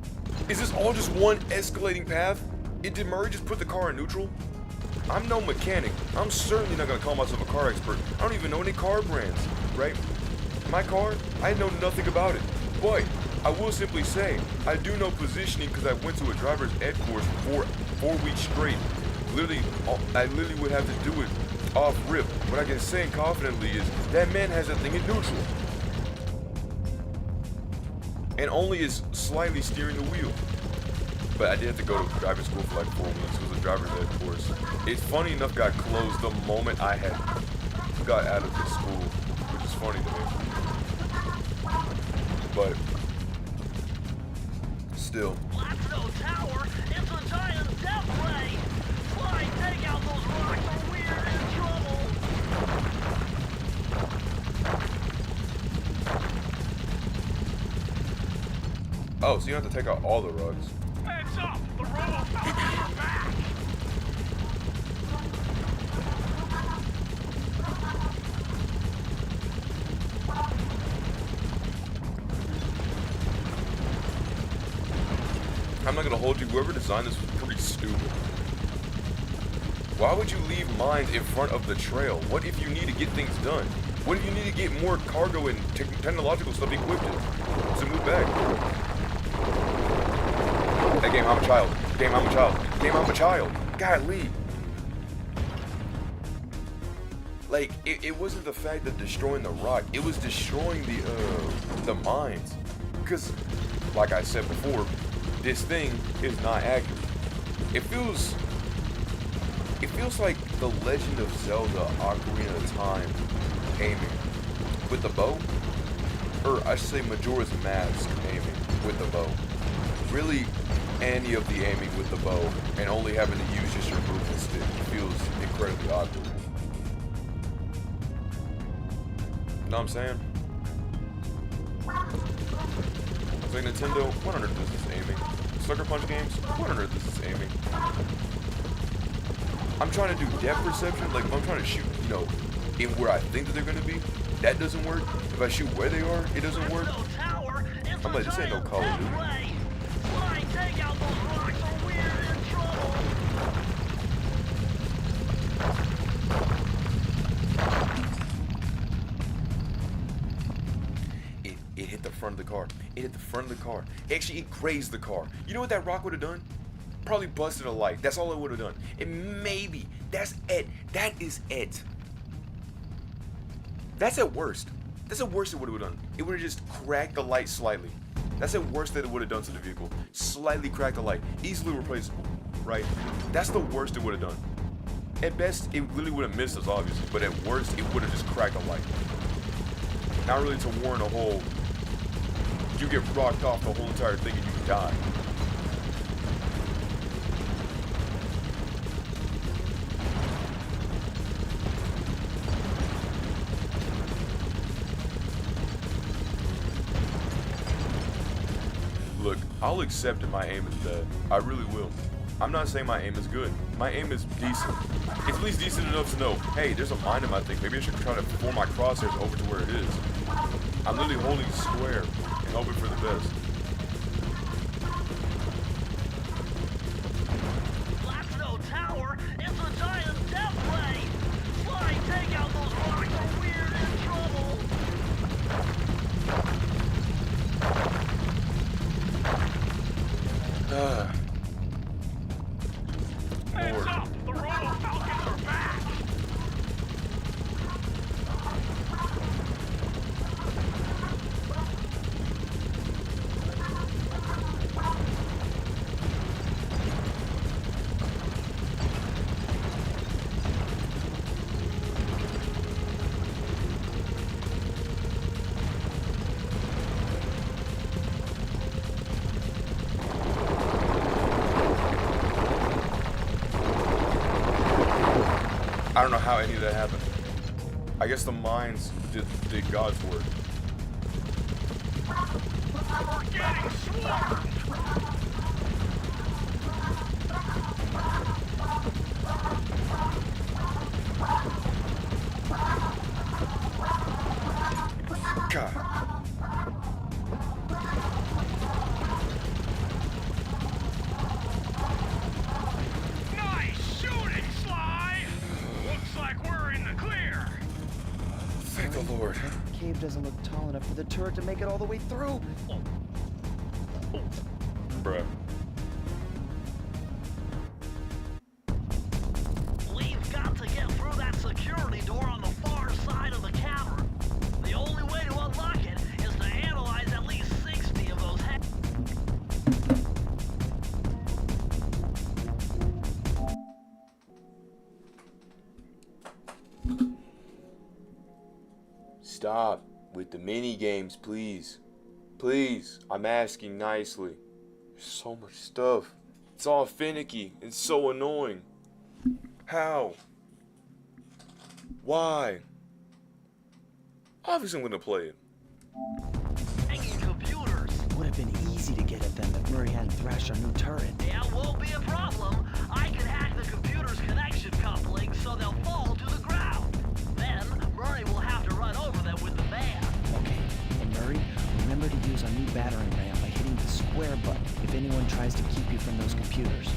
Is this all just one escalating path? Did Murray just put the car in neutral? I'm no mechanic. I'm certainly not gonna call myself a car expert. I don't even know any car brands, right? My car, I know nothing about it. But I will simply say, I do know positioning because I went to a driver's ed course for 4 weeks straight. I literally would have to do it off rip. What I can say confidently is that man has that thing in neutral. And only is slightly steering the wheel. But I did have to go to driving school for like 4 weeks. It was a driver's ed course. It's funny enough got closed the moment I had got out of the school, which is funny to me. But still. That's no tower, it's a giant death ray. Slide, take out those rocks or we're in trouble. Oh, so you have to take out all the rugs. Heads up! The robo-falcons are back! I'm not gonna hold you. Whoever designed this was pretty stupid. Why would you leave mines in front of the trail? What if you need to get things done? What if you need to get more cargo and technological stuff equipped to move back? That game, I'm a child. Game, I'm a child. Game, I'm a child. Golly. Like, it wasn't the fact of destroying the rock. It was destroying the mines. Because, like I said before, this thing is not accurate. It feels like the Legend of Zelda Ocarina of Time aiming with the bow. Or I should say Majora's Mask aiming with the bow. Really, any of the aiming with the bow and only having to use just your movement stick feels incredibly awkward. Know what I'm saying? It's like Nintendo, what on earth is this aiming? Sucker Punch games, what on earth is this aiming? I'm trying to do depth perception, like if I'm trying to shoot, you know, in where I think that they're gonna be, that doesn't work. If I shoot where they are, it doesn't work. I'm like, this ain't no Call of Duty. Slide, take out those rocks or we're in trouble. It hit the front of the car. It hit the front of the car. Actually, it grazed the car. You know what that rock would have done? Probably busted a light. That's all it would have done. And maybe, that's it. That is it. That's at worst. That's at worst it would have done. It would have just cracked the light slightly. That's the worst that it would have done to the vehicle. Slightly cracked the light. Easily replaceable, right? That's the worst it would have done. At best, it really would have missed us, obviously, but at worst, it would have just cracked the light. Not really to warrant a whole, you get rocked off the whole entire thing and you die. Look, I'll accept that my aim is bad. I really will. I'm not saying my aim is good. My aim is decent. It's at least decent enough to know, hey, there's a mine in my thing. Maybe I should try to form my crosshairs over to where it is. I'm literally holding square and hoping for the best. That's no tower. It's a giant death ray. Sly, take out those rocks or we're in trouble. Heads up! The Robo Falcons are back! I don't know how any of that happened. I guess the mines did God's work. We're getting swarmed! God. Nice shooting, Sly! Looks like we're in the clear. Thank the Lord. The cave doesn't look tall enough for the turret to make it all the way through. Bruh. We've got to get through that security door on the far side of the cavern. The only way to unlock it is to analyze at least 60 of those heads. Stop with the mini games, please. Please, I'm asking nicely. There's so much stuff. It's all finicky. It's so annoying. How? Why? Obviously, I'm gonna play it. Hanging computers. Would have been easy to get at them if Murray hadn't thrashed our new turret. Yeah, won't be a problem. I can hack the computer's connection coupling so they'll fall to the ground. Then, Murray will have to run over them with the van. Okay, and Murray, remember to use our new battering ram by hitting the square button if anyone tries to keep you from those computers.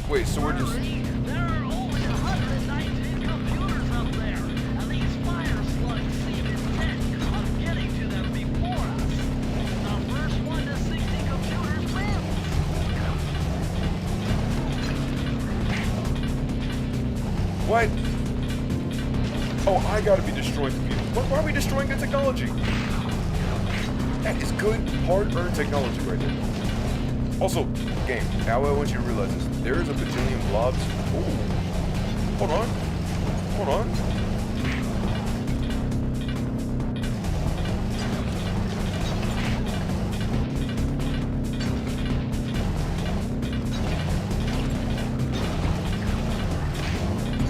Wait, so we're just... Murray, there are only 119 computers up there, and these fire slugs seem intent on getting to them before us. The first one to 60 computers wins. What? Oh, I gotta be destroying computers. Why are we destroying the technology? That is good, hard-earned technology right there. Also, game, now I want you to realize this. There is a bajillion blobs. Ooh. Hold on. Hold on.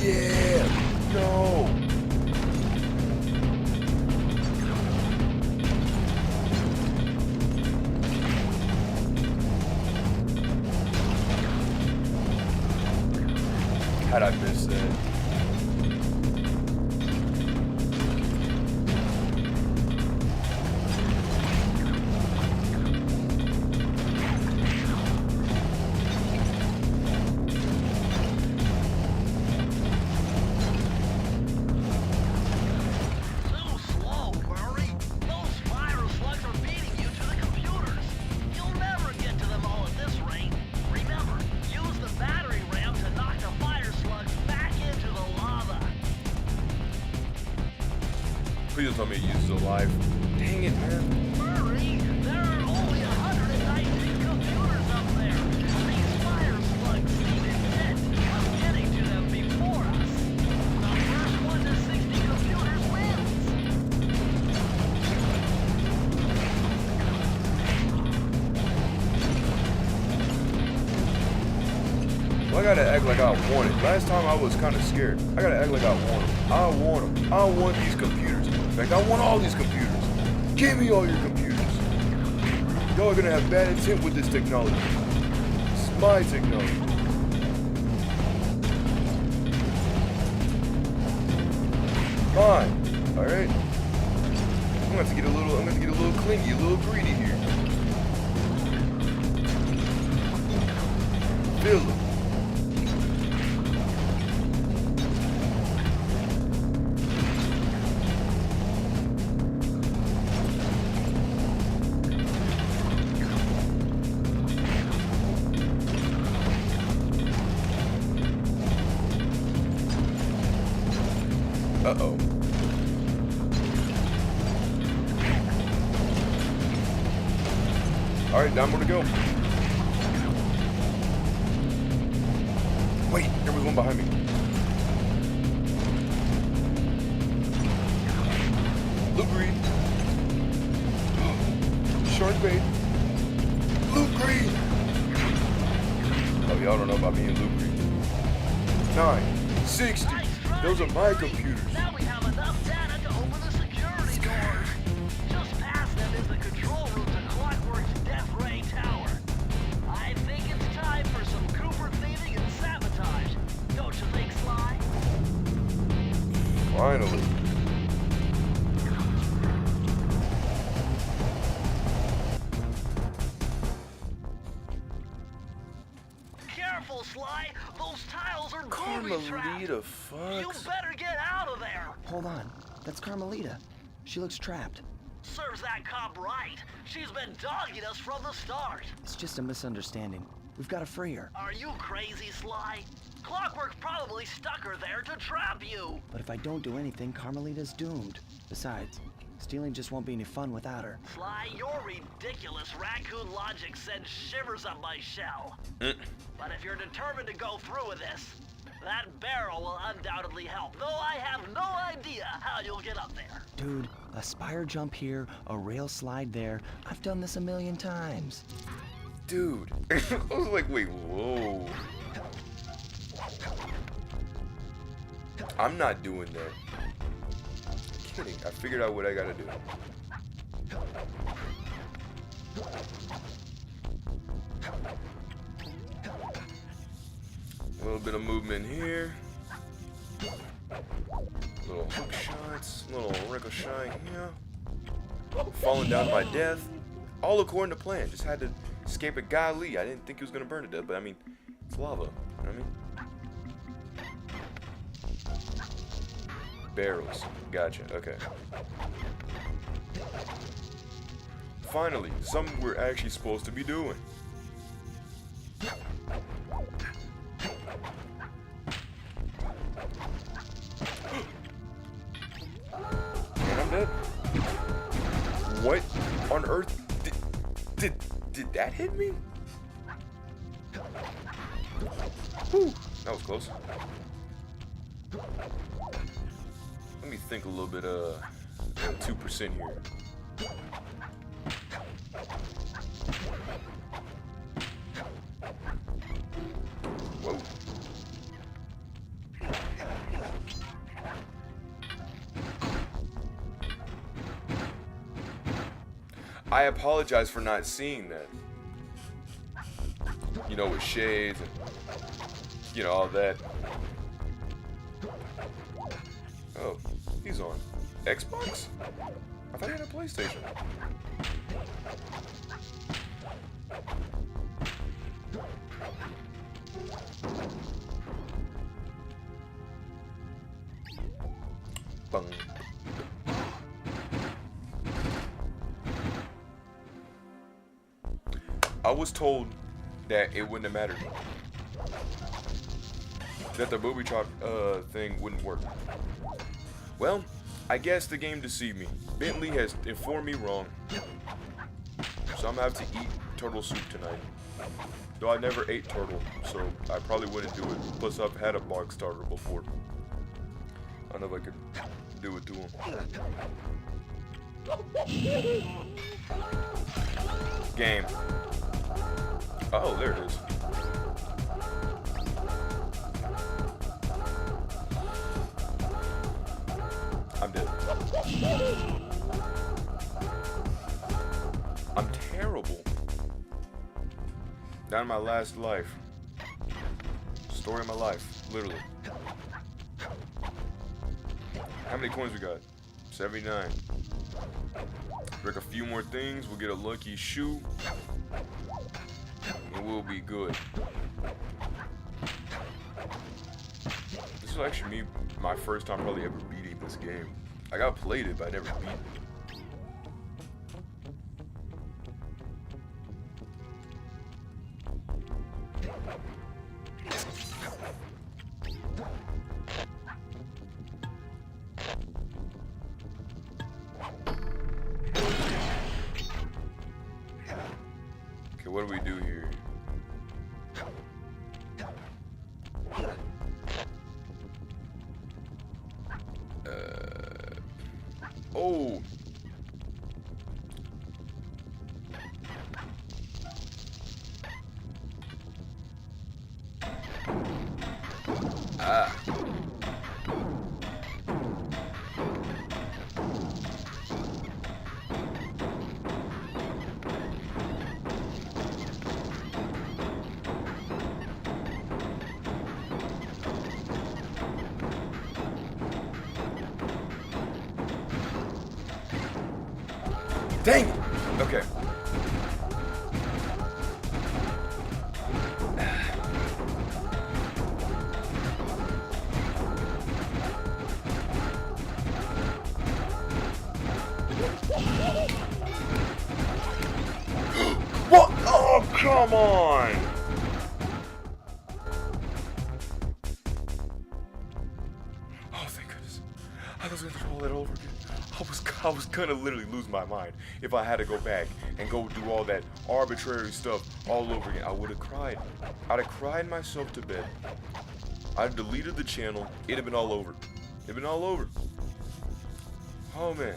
Yeah! No! How'd I miss that? Too slow, Murray. Those fire slugs are beating you to the computers. You'll never get to them all at this rate. Remember, use the battery ram to knock the fire slugs back into the lava. Please don't tell me it uses a live. Dang it, man. Murray, Well, I gotta act like I want it. Last time I was kind of scared. I gotta act like I want them. I want them. I want these computers. In fact, I want all these computers. Give me all your computers. Y'all are gonna have bad intent with this technology. It's my technology. Fine. All right. I'm gonna have to get a little clingy, a little greedy here. Fill it. Uh-oh. Alright, now more to go. Wait, there was one behind me. Loot green. Shark bait. Loot green. Oh, y'all don't know about me and loot green. 960. Those are my computers. Now we have enough data to open the security doors. Just past them is the control room to Clockwork's Death Ray Tower. I think it's time for some Cooper thieving and sabotage. Don't you think, Sly? Finally. Careful, Sly. Those tiles are booby-trapped. You fucks. better get out of there. Hold on. That's Carmelita. She looks trapped. Serves that cop right. She's been dogging us from the start. It's just a misunderstanding. We've got to free her. Are you crazy, Sly? Clockwork probably stuck her there to trap you. But if I don't do anything, Carmelita's doomed. Besides, stealing just won't be any fun without her. Sly, your ridiculous raccoon logic sends shivers up my shell. But if you're determined to go through with this, that barrel will undoubtedly help, though I have no idea how you'll get up there. Dude, a spire jump here, a rail slide there. I've done this a million times. Dude. I was like, wait, whoa. I'm not doing that. Kidding. I figured out what I gotta do. A little bit of movement here. Little hook shots. Little ricochet here. Falling down to my death. All according to plan. Just had to escape a guy Lee. I didn't think he was gonna burn to death, but I mean, it's lava. You know what I mean? Barrels. Gotcha. Okay. Finally, something we're actually supposed to be doing. And I'm dead. What on earth did that hit me? Whew, that was close. Let me think a little bit, 2% here. Whoa. I apologize for not seeing that. You know, with shades and, you know, all that. Oh, he's on Xbox? I thought he had a PlayStation. Bung. I was told that it wouldn't have mattered. That the booby trap thing wouldn't work. Well, I guess the game deceived me. Bentley has informed me wrong. So I'm gonna have to eat turtle soup tonight. Though I never ate turtle, so I probably wouldn't do it. Plus I've had a bog starter before. I don't know if I could do it to him. Game. Oh, there it is. Down to my last life. Story of my life, literally. How many coins we got? 79. Break a few more things, we'll get a lucky shoe. And we'll be good. This is actually my first time probably ever beating this game. I got played it, but I never beat it. Okay, what do we do here? Oh! Ah. Dang it! Okay. What? Oh, come on! Oh, thank goodness. I was gonna do all that over again. I was gonna literally lose my mind if I had to go back and go do all that arbitrary stuff all over again. I would have cried. I'd have cried myself to bed. I'd have deleted the channel. It'd have been all over. It'd been all over. Oh, man.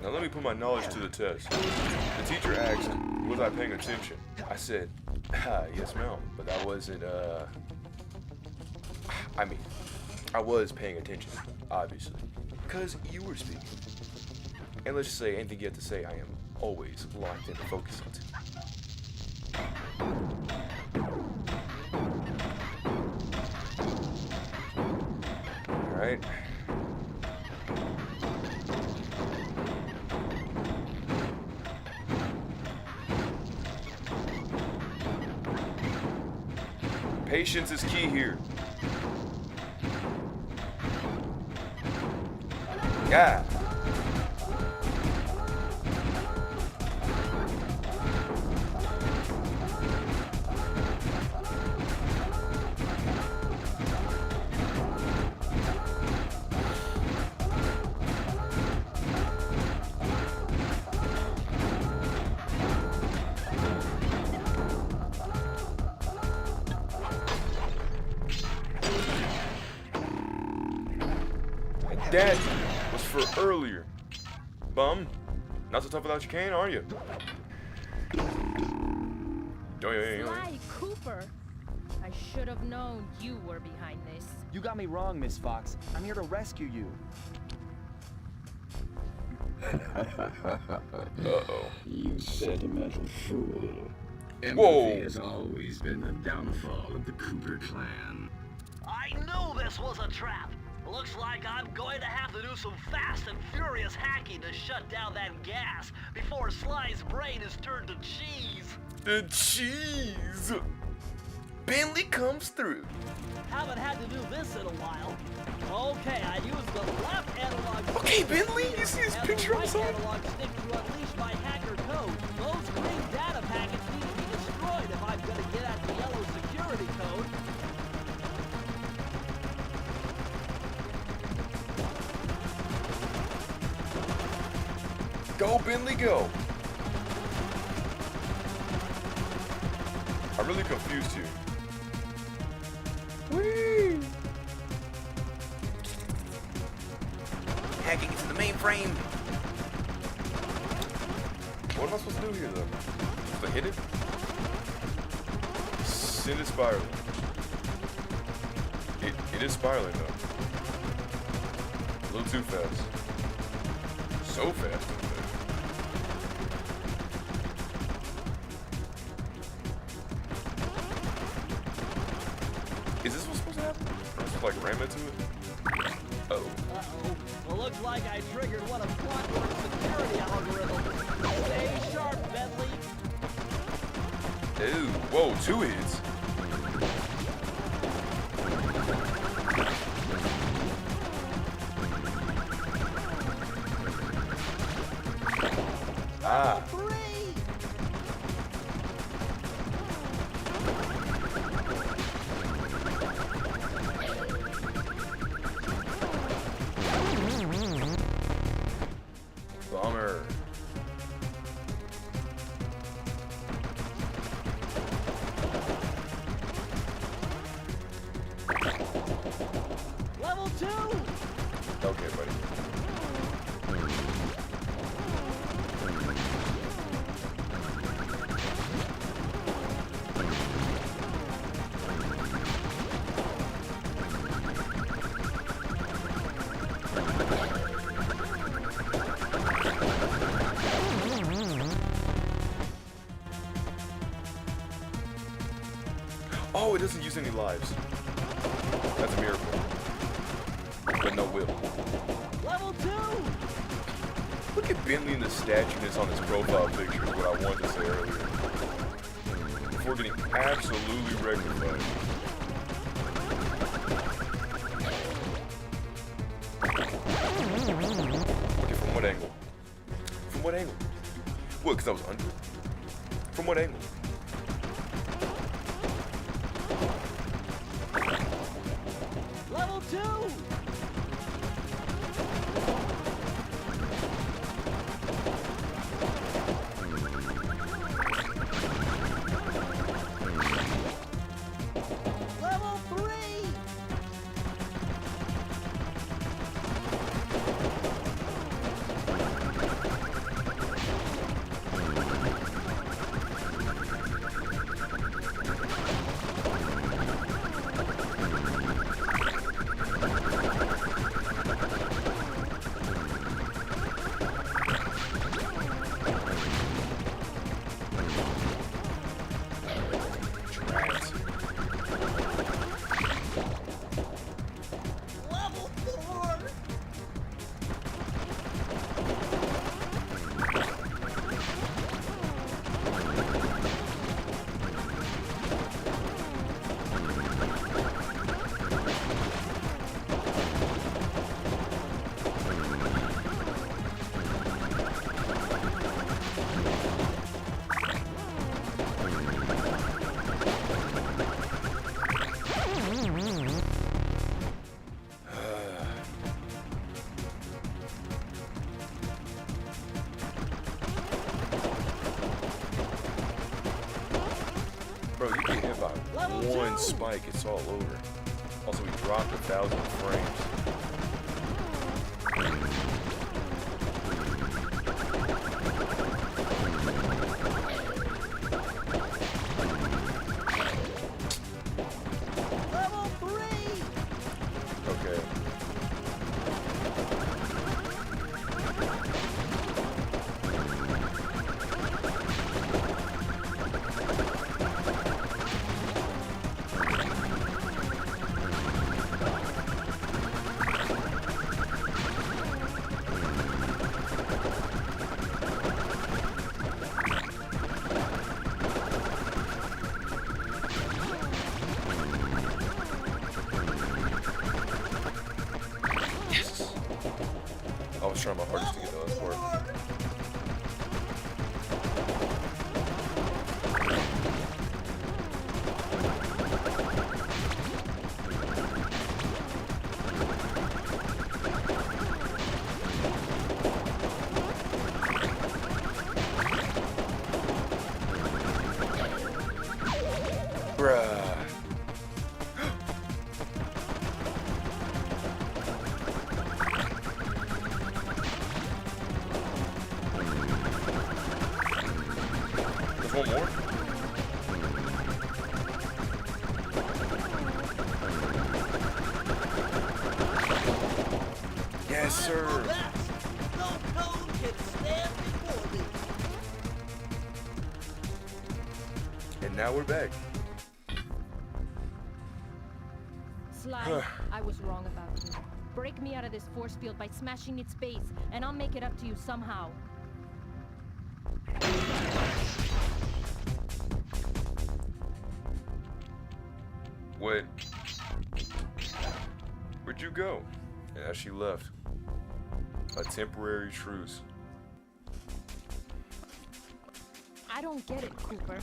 Now let me put my knowledge to the test. The teacher asked, was I paying attention? I said, yes ma'am, but that wasn't, I mean, I was paying attention, obviously, because you were speaking. And let's just say, anything you have to say, I am always locked in and focused on. Alright. Patience is key here. Yeah. That was for earlier. Bum. Not so tough without your cane, are you? Sly Cooper. I should have known you were behind this. You got me wrong, Miss Fox. I'm here to rescue you. Uh-oh. You sentimental fool. Whoa. Empathy has always been the downfall of the Cooper clan. I knew this was a trap. Looks like I'm going to have to do some fast and furious hacking to shut down that gas before Sly's brain is turned to cheese. The cheese. Bentley comes through. Haven't had to do this in a while. Okay, I used the left analog. Okay, Bentley, you see his and picture the right outside? analog stick to unleash my hacker code. Those green data packets need to be destroyed if I'm going to get at the yellow security code. Go, Bentley, go. I'm really confused here. Whee! Hacking into the mainframe. What am I supposed to do here, though? Supposed to hit it? Send it spiraling. It is spiraling, though. A little too fast. So fast, in fact. Is this what's supposed to happen? Or am I supposed to, like, ram into it? Oh. Uh-oh. Well, looks like I triggered one of Clockwork's security algorithms. Stay sharp, Bentley. Ew. Whoa, 2 hits. Ah. Bummer. Level 2! Okay, buddy. Oh, it doesn't use any lives. That's a miracle. But no whip. Level 2! Look at Bentley and the statueness on his profile picture is what I wanted to say earlier. Before getting absolutely rectified. Okay, from what angle? From what angle? What, because I was under it? From what angle? Level 2! Level 3! Trapped. Level 4! Bro, you get hit by Level one 2. spike, it's all over. Also, we dropped 1,000 frames. Level 3! Okay. Yes! I was trying my hardest to get the last part. Bruh. want more? Yes, sir. No cone can stand before me. And now we're back. Sly, I was wrong about you. Break me out of this force field by smashing its base, and I'll make it up to you somehow. Wait. Where'd you go? Yeah, she left. A temporary truce. I don't get it, Cooper.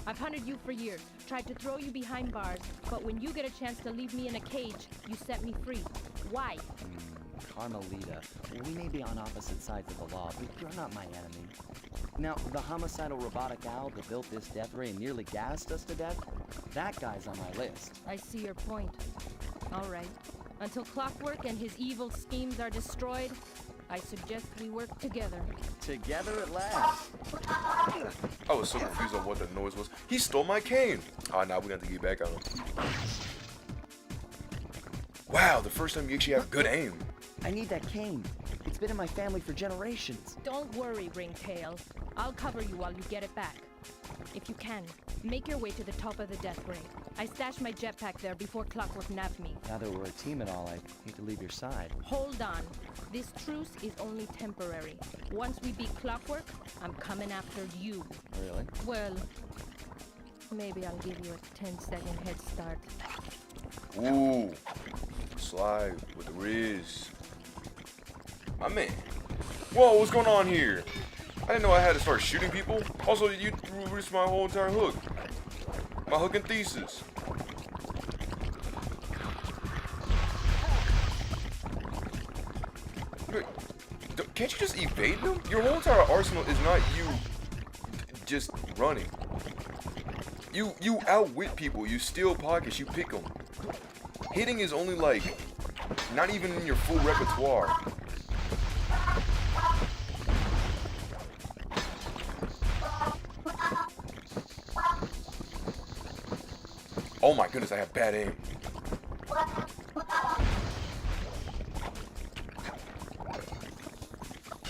I've hunted you for years, tried to throw you behind bars, but when you get a chance to leave me in a cage, you set me free. Why? Carmelita, we may be on opposite sides of the law, but you're not my enemy. Now, the homicidal robotic owl that built this death ray and nearly gassed us to death, that guy's on my list. I see your point. All right. Until Clockwork and his evil schemes are destroyed, I suggest we work together. Together at last. I was so confused on what the noise was. He stole my cane. Ah, now we got to get back on him. Wow, the first time you actually have good aim. I need that cane. It's been in my family for generations. Don't worry, Ringtail. I'll cover you while you get it back. If you can, make your way to the top of the death ray. I stashed my jetpack there before Clockwork nabbed me. Now that we're a team and all, I hate to leave your side. Hold on. This truce is only temporary. Once we beat Clockwork, I'm coming after you. Really? Well, maybe I'll give you a 10-second head start. Ooh. Slide with the Riz. My man. Whoa, what's going on here? I didn't know I had to start shooting people. Also, you risked my whole entire hook. My hook and thesis. Wait, can't you just evade them? Your whole entire arsenal is not you just running. You outwit people. You steal pockets. You pick them. Hitting is only like not even in your full repertoire. Oh my goodness, I have bad aim.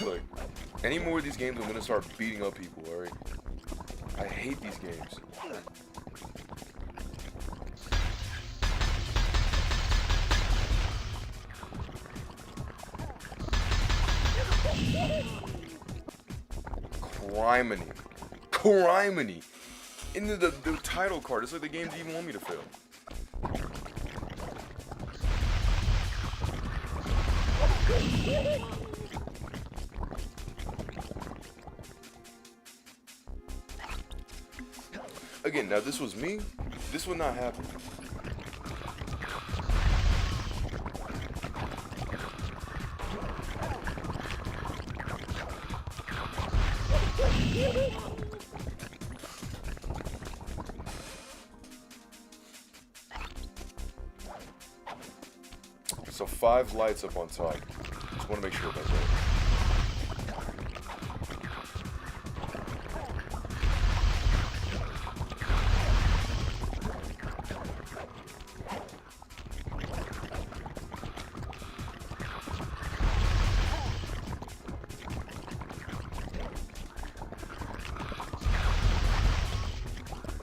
Look, any more of these games, I'm gonna start beating up people, alright? I hate these games. Criminy. Criminy. In the title card, it's like the game didn't even want me to fail. Again, now this was me. This would not happen. So 5 lights up on top. Just want to make sure about that.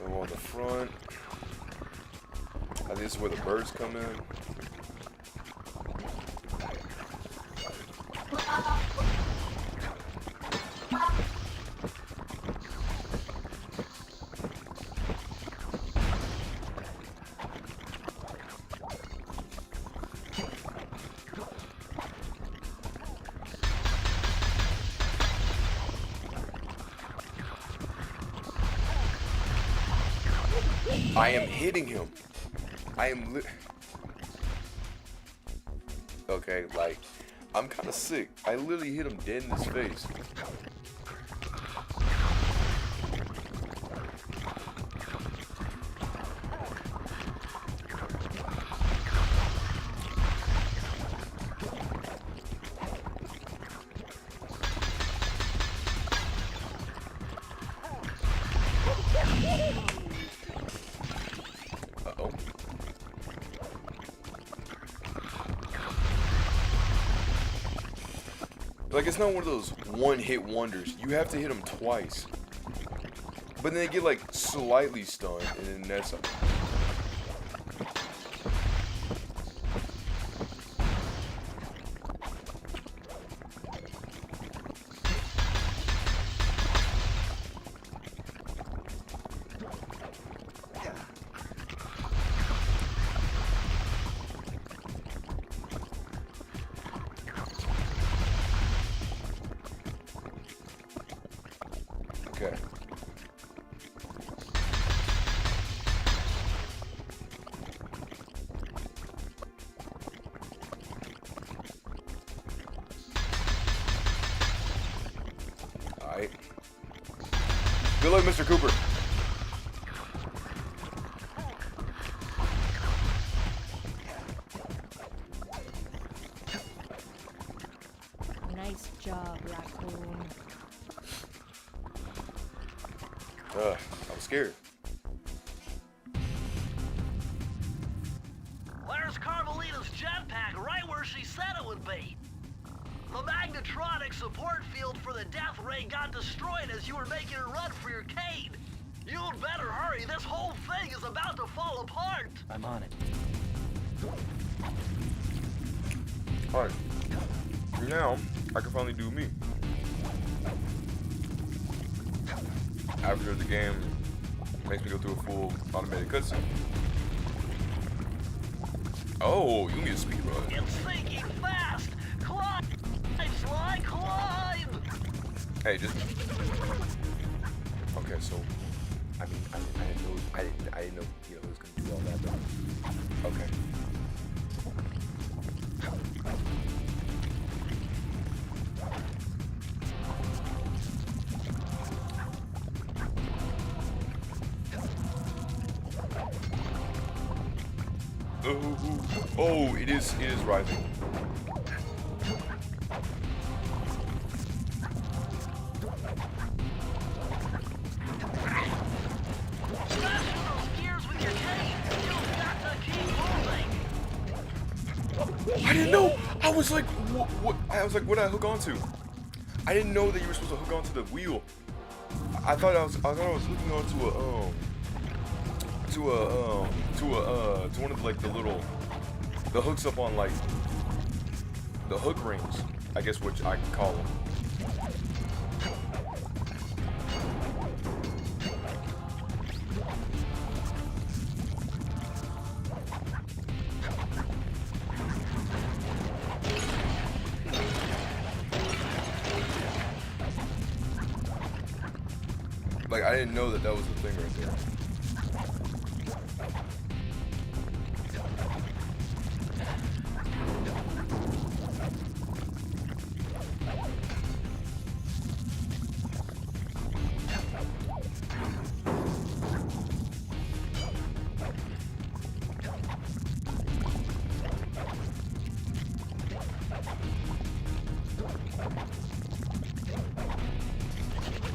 And on the front. I think this is where the birds come in. I am hitting him. I am okay, like, I'm kind of sick. I literally hit him dead in his face. Like, it's not one of those one-hit wonders. You have to hit them twice. But then they get, like, slightly stunned, and then that's... Okay. Alright. Good luck, Mr. Cooper. Nice job, Raccoon. I was scared. Where's Carmelita's jetpack? Right where she said it would be. The magnetronic support field for the death ray got destroyed as you were making a run for your cane. You'd better hurry. This whole thing is about to fall apart. I'm on it. Alright. Now, I can finally do me. After the game makes me go through a full automated cutscene. Oh, you need a speed run. It's sinking fast. Climb, slide, climb. Hey, just... Okay, so... I mean, I didn't know, you know, it was gonna do all that, though. Okay. Oh, it is rising. I didn't know. I was like, what? I was like, what did I hook onto? I didn't know that you were supposed to hook onto the wheel. I thought I was hooking onto to one of like the hooks up on like the hook rings, I guess, which I can call them. Like, I didn't know that was the thing right there.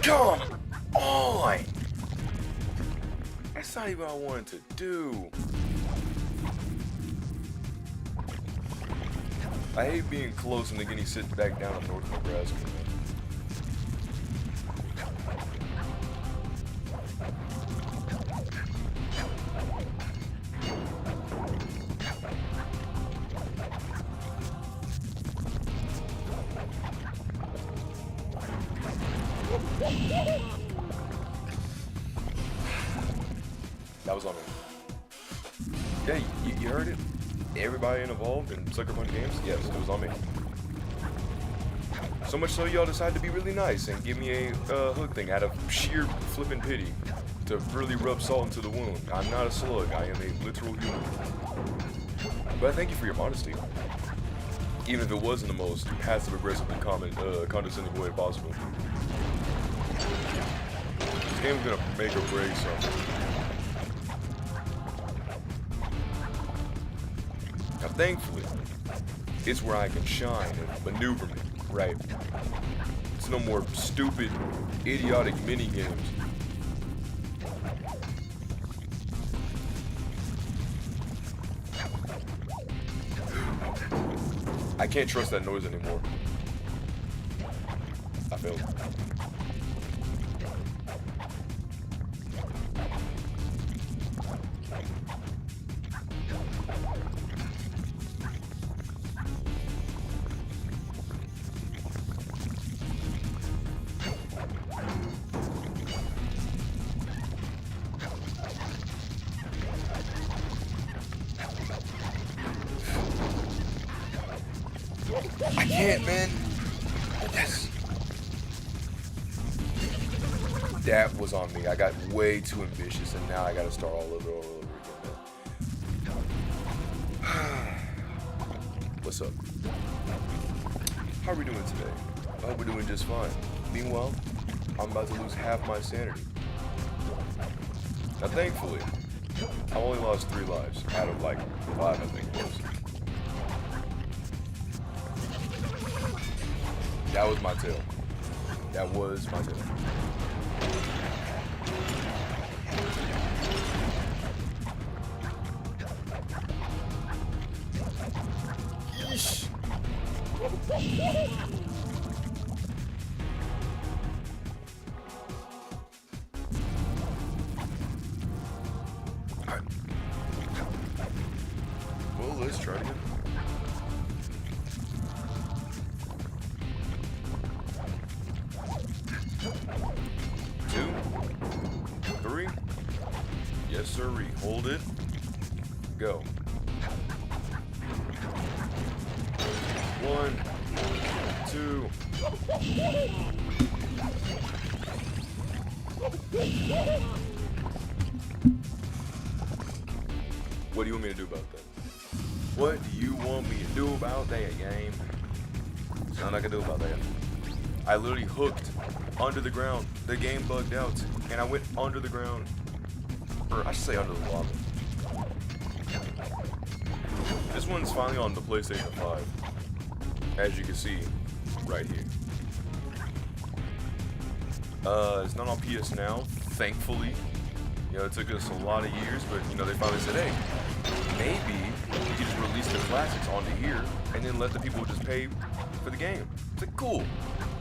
Come on! That's not even what I wanted to do. I hate being close and then getting sit back down in North Nebraska. That was on me. Yeah, you heard it? Everybody involved in Sucker Punch Games? Yes, it was on me. So much so y'all decided to be really nice and give me a hook thing out of sheer flippin' pity to really rub salt into the wound. I'm not a slug, I am a literal human. But I thank you for your modesty. Even if it wasn't the most passive-aggressive and condescending way possible. This game's gonna make or break something. Now, thankfully, it's where I can shine and maneuver me, right? It's no more stupid, idiotic mini-games. I can't trust that noise anymore. I failed. I can't, man. Yes. That was on me. I got way too ambitious, and now I gotta start all over again. What's up? How are we doing today? I hope we're doing just fine. Meanwhile, I'm about to lose half my sanity. Now, thankfully, I only lost 3 lives out of like 5, I think it was. That was my tail. That was my tail. Yeesh. Alright. Well, let's try it again. Yes, sirree. Hold it. Go. 1, 2. What do you want me to do about that? What do you want me to do about that, game? There's nothing I can do about that. I literally hooked under the ground. The game bugged out, and I went under the ground. Or I should say under the lava. This one's finally on the PlayStation 5. As you can see, right here. It's not on PS Now, thankfully. You know, it took us a lot of years, but you know, they finally said, hey, maybe we could just release the classics onto here and then let the people just pay for the game. It's like, cool.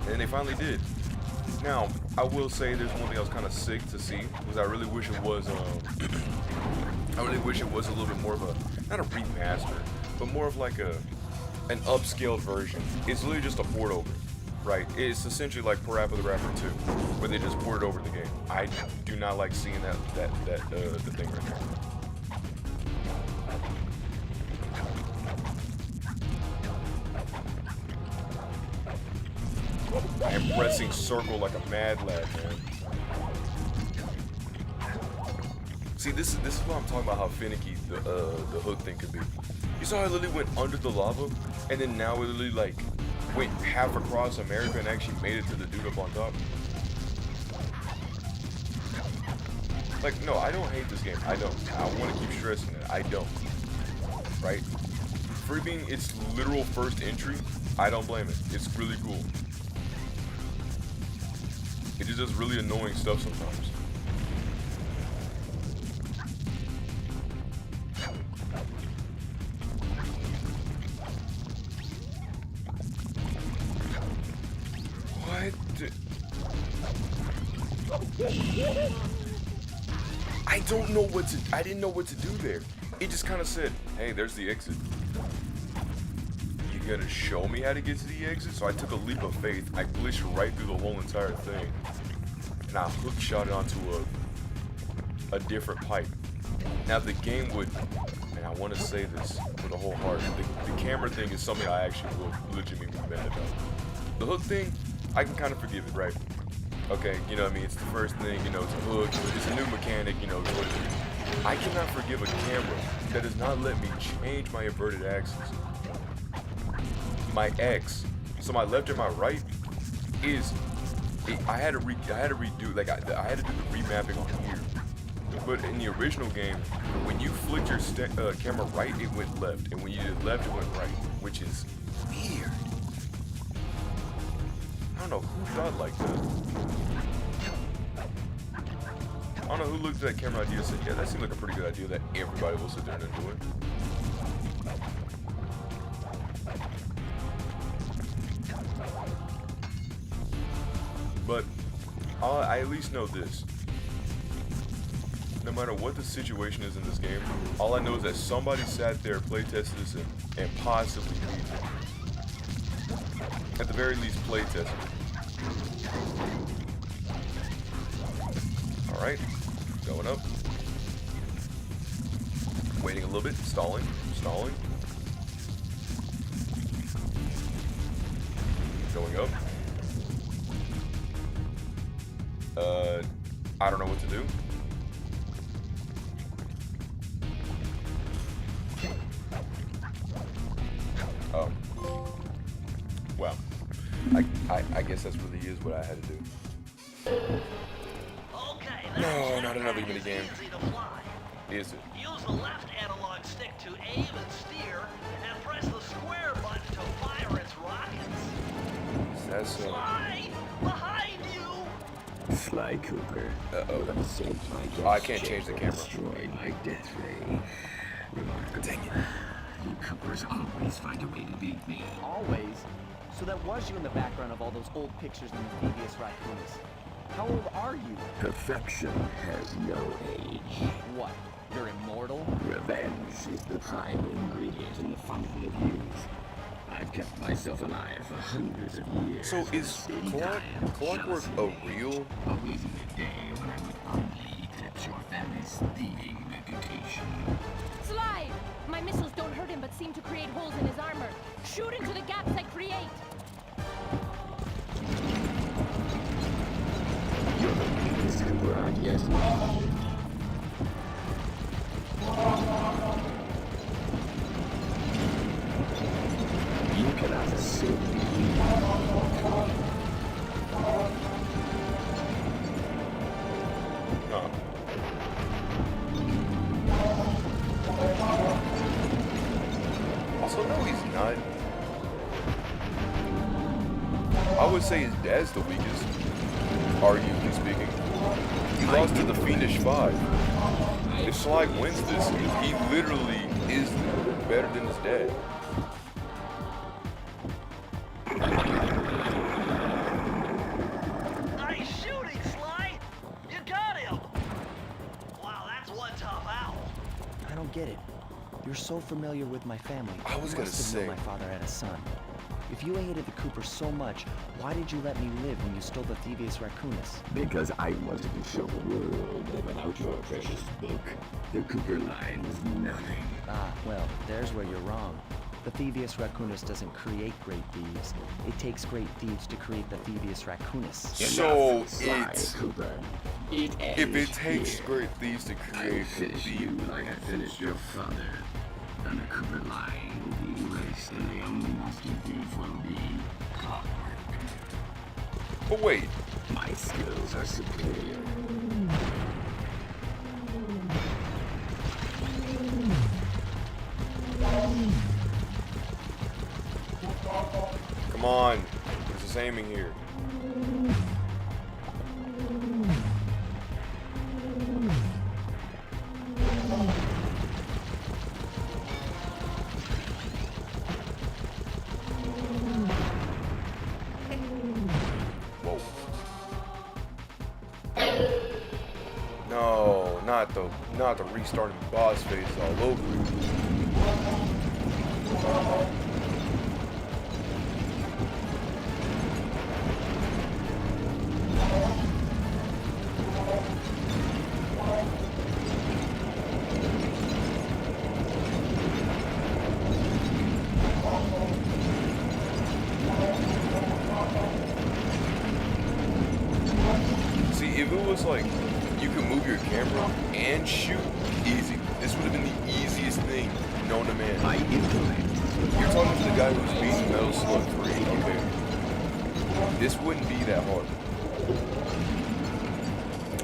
And then they finally did. Now, I will say there's one thing I was kind of sick to see, was I really wish it was, I really wish it was a little bit more of a, not a remaster, but more of like an upscaled version. It's literally just a port over, right? It's essentially like Parappa the Rapper 2, where they just ported over the game. I do not like seeing the thing right there. I am pressing circle like a mad lad, man. See, this is what I'm talking about, how finicky the hook thing could be. You saw how I literally went under the lava, and then now it literally like went half across America and actually made it to the dude up on top. Like, no, I don't hate this game. I don't. I want to keep stressing it. I don't. Right? For it being its literal first entry, I don't blame it. It's really cool. It just does really annoying stuff sometimes. What? I don't know what to. I didn't know what to do there. It just kind of said, "Hey, there's the exit. You gonna show me how to get to the exit?" So I took a leap of faith. I glitched right through the whole entire thing, and I hook shot it onto a different pipe. Now the game would, and I want to say this with a whole heart, the camera thing is something I actually will legitimately be mad about. The hook thing, I can kind of forgive it, right? Okay, you know what I mean? It's the first thing, you know, it's a hook, it's a new mechanic, you know, it's what it is. I cannot forgive a camera that does not let me change my inverted axis. My X, so my left and my right, is, I had to redo, like, I had to do the remapping on here. But in the original game, when you flicked your camera right, it went left, and when you did left, it went right, which is weird. I don't know who thought like that. I don't know who looked at that camera idea and said, yeah, that seems like a pretty good idea that everybody will sit there and do it. But I at least know this. No matter what the situation is in this game, all I know is that somebody sat there, playtested this, and possibly beat it. At the very least, playtested it. Alright, going up. Waiting a little bit, stalling. Going up. I don't know what to do. Oh. Well, I guess that's really is what I had to do. Okay, No, not another mini game. easy to fly. Is it? Use the left analog stick to aim and steer, and press the square button to fire its rockets. That's Sly! Behind you! Sly Cooper. Uh-oh. I I can't change the camera. Destroy my death ray. Remarkable. Dang it. You Coopers always find a way to beat me. Always. So that was you in the background of all those old pictures in the Thingus Racamagouccous. How old are you? Perfection has no age. What? You're immortal? Revenge is the prime ingredient in the fountain of youth. I've kept myself alive for hundreds of years. So is Clockwork a real? Awaiting the day when I would humbly eclipse your family's thieving reputation. Slide! My missiles don't hurt him but seem to create holes in his armor. Shoot into the gaps I create! You're the weakest Cooper I've yet known. You cannot assume me. No. Also, no, he's not. I would say his dad's the weakest, arguably speaking. He lost to the Fiendish 5. If Sly wins this, he literally is better than his dad. Nice shooting, Sly! You got him! Wow, that's one tough owl. I don't get it. You're so familiar with my family. I was You gonna must have known say. my father had a son. If you hated the Coopers so much, why did you let me live when you stole the Thingus Racamagouccous? Because I wanted to show the world that without your precious book, the Cooper line was nothing. Ah, well, there's where you're wrong. The Thingus Racamagouccous doesn't create great thieves. It takes great thieves to create the Thingus Racamagouccous. So Enough, Sly it's Cooper. It if ends it takes here. great thieves to I will create finish the you like I finished your father. And the Cooper line will be erased, and the only master thief will be Clockwork. But wait, My skills are superior. come on. There's this aiming here. Whoa. No, not the restarting boss phase all over. See, if it was like you could move your camera and shoot, easy. This would have been the easiest thing known to man. My intellect. You're talking to the guy who's beating Metal Slug 3, okay? This wouldn't be that hard.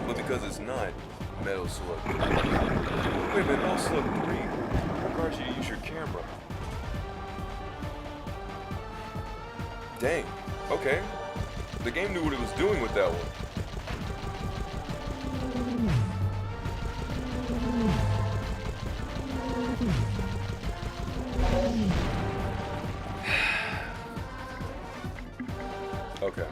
But because it's not Metal Slug. Wait a minute, Metal Slug 3 requires you to use your camera. Dang. Okay. The game knew what it was doing with that one. Okay.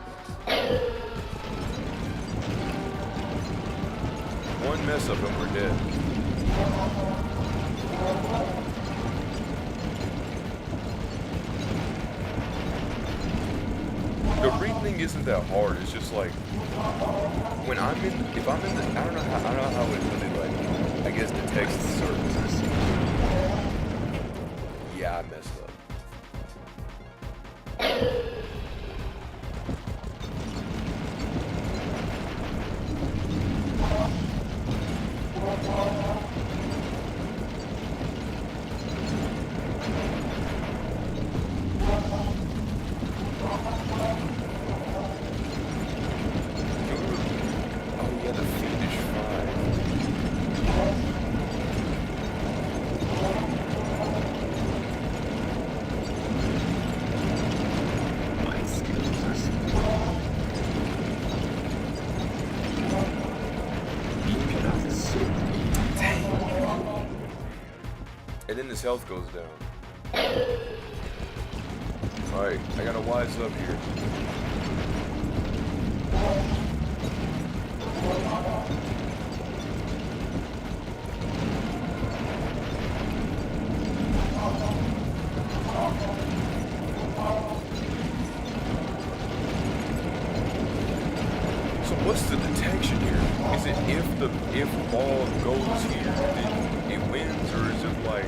One mess up and we're dead. The read thing isn't that hard. It's just like when I'm in, if I'm in the, I don't know how it really like, I guess detects the surfaces. Yeah, I messed up. And then his health goes down. Alright, I gotta wise up here. So what's the detection here? Is it if ball goes here, then it wins, or is it like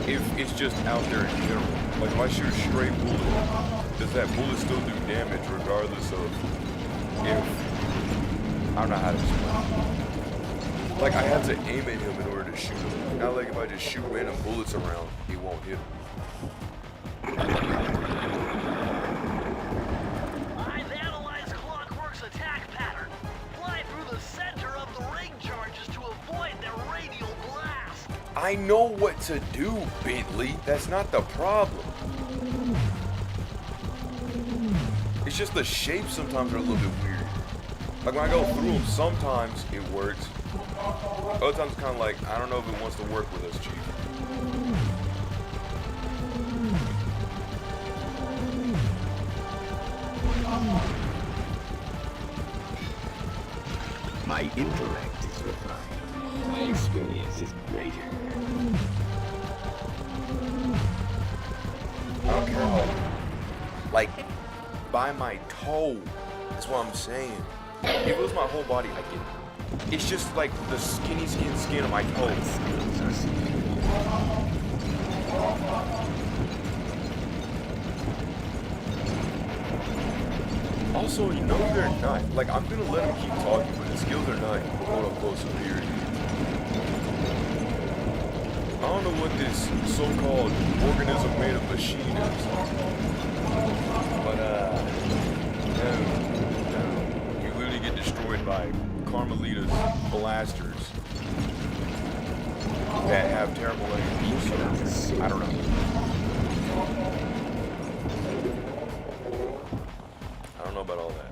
if it's just out there in general? Like if I shoot a straight bullet, does that bullet still do damage regardless of if I don't know how to explain? Like I have to aim at him in order to shoot him. Not like if I just shoot random bullets around, he won't hit him. I've analyzed Clockwork's attack pattern. Fly through the center of the ring charges to avoid their radial blast. I know what to do, Bentley. That's not the problem. It's just the shapes sometimes are a little bit weird. Like when I go through them, sometimes it works. Other times it's kind of like, I don't know if it wants to work with us, Chief. My intellect is refined. My experience is greater. I don't care, like by my toe. That's what I'm saying. If it was my whole body, I get it. It's just like the skin of my toe. Skills are superior. Also, you know they're not. Like, I'm gonna let him keep talking, but his skills are not quote-unquote superior. I don't know what this so-called organism made of machine is. But, no. You literally get destroyed by Carmelita's blasters that have terrible aim. So, I don't know. I don't know about all that.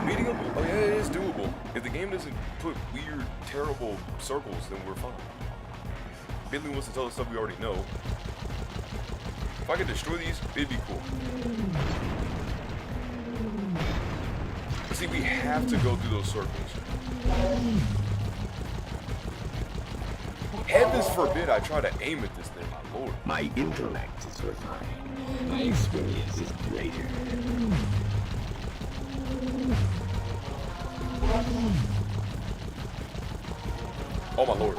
Beating him? Oh yeah, it is doable. If the game doesn't put weird, terrible circles, then we're fine. Bentley wants to tell us stuff we already know. If I could destroy these, it'd be cool. But see, we have to go through those circles. Heavens forbid I try to aim at this thing, my lord. My intellect is refined. My experience is greater. Oh my lord.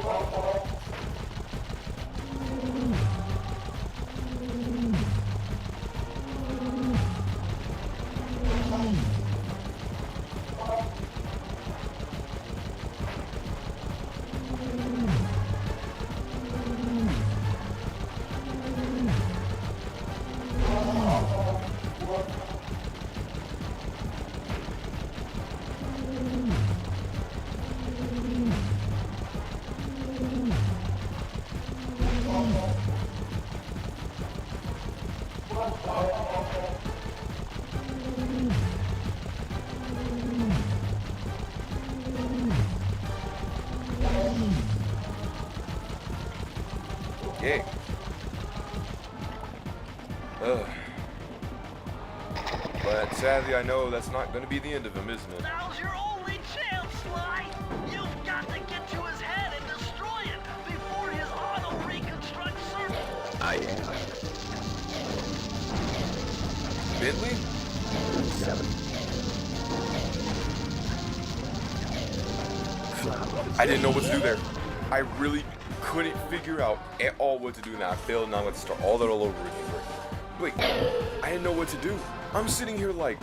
Yay. But sadly, I know that's not going to be the end of him, isn't it? Now's your only chance, Sly! You've got to get to his head and destroy it before his auto-reconstruct circuit! I am. Bentley? 7. Flowers. I didn't know what to do there. I really couldn't figure out at all what to do. Now I failed, now I'm going to start all that all over again. Wait, I didn't know what to do. I'm sitting here like,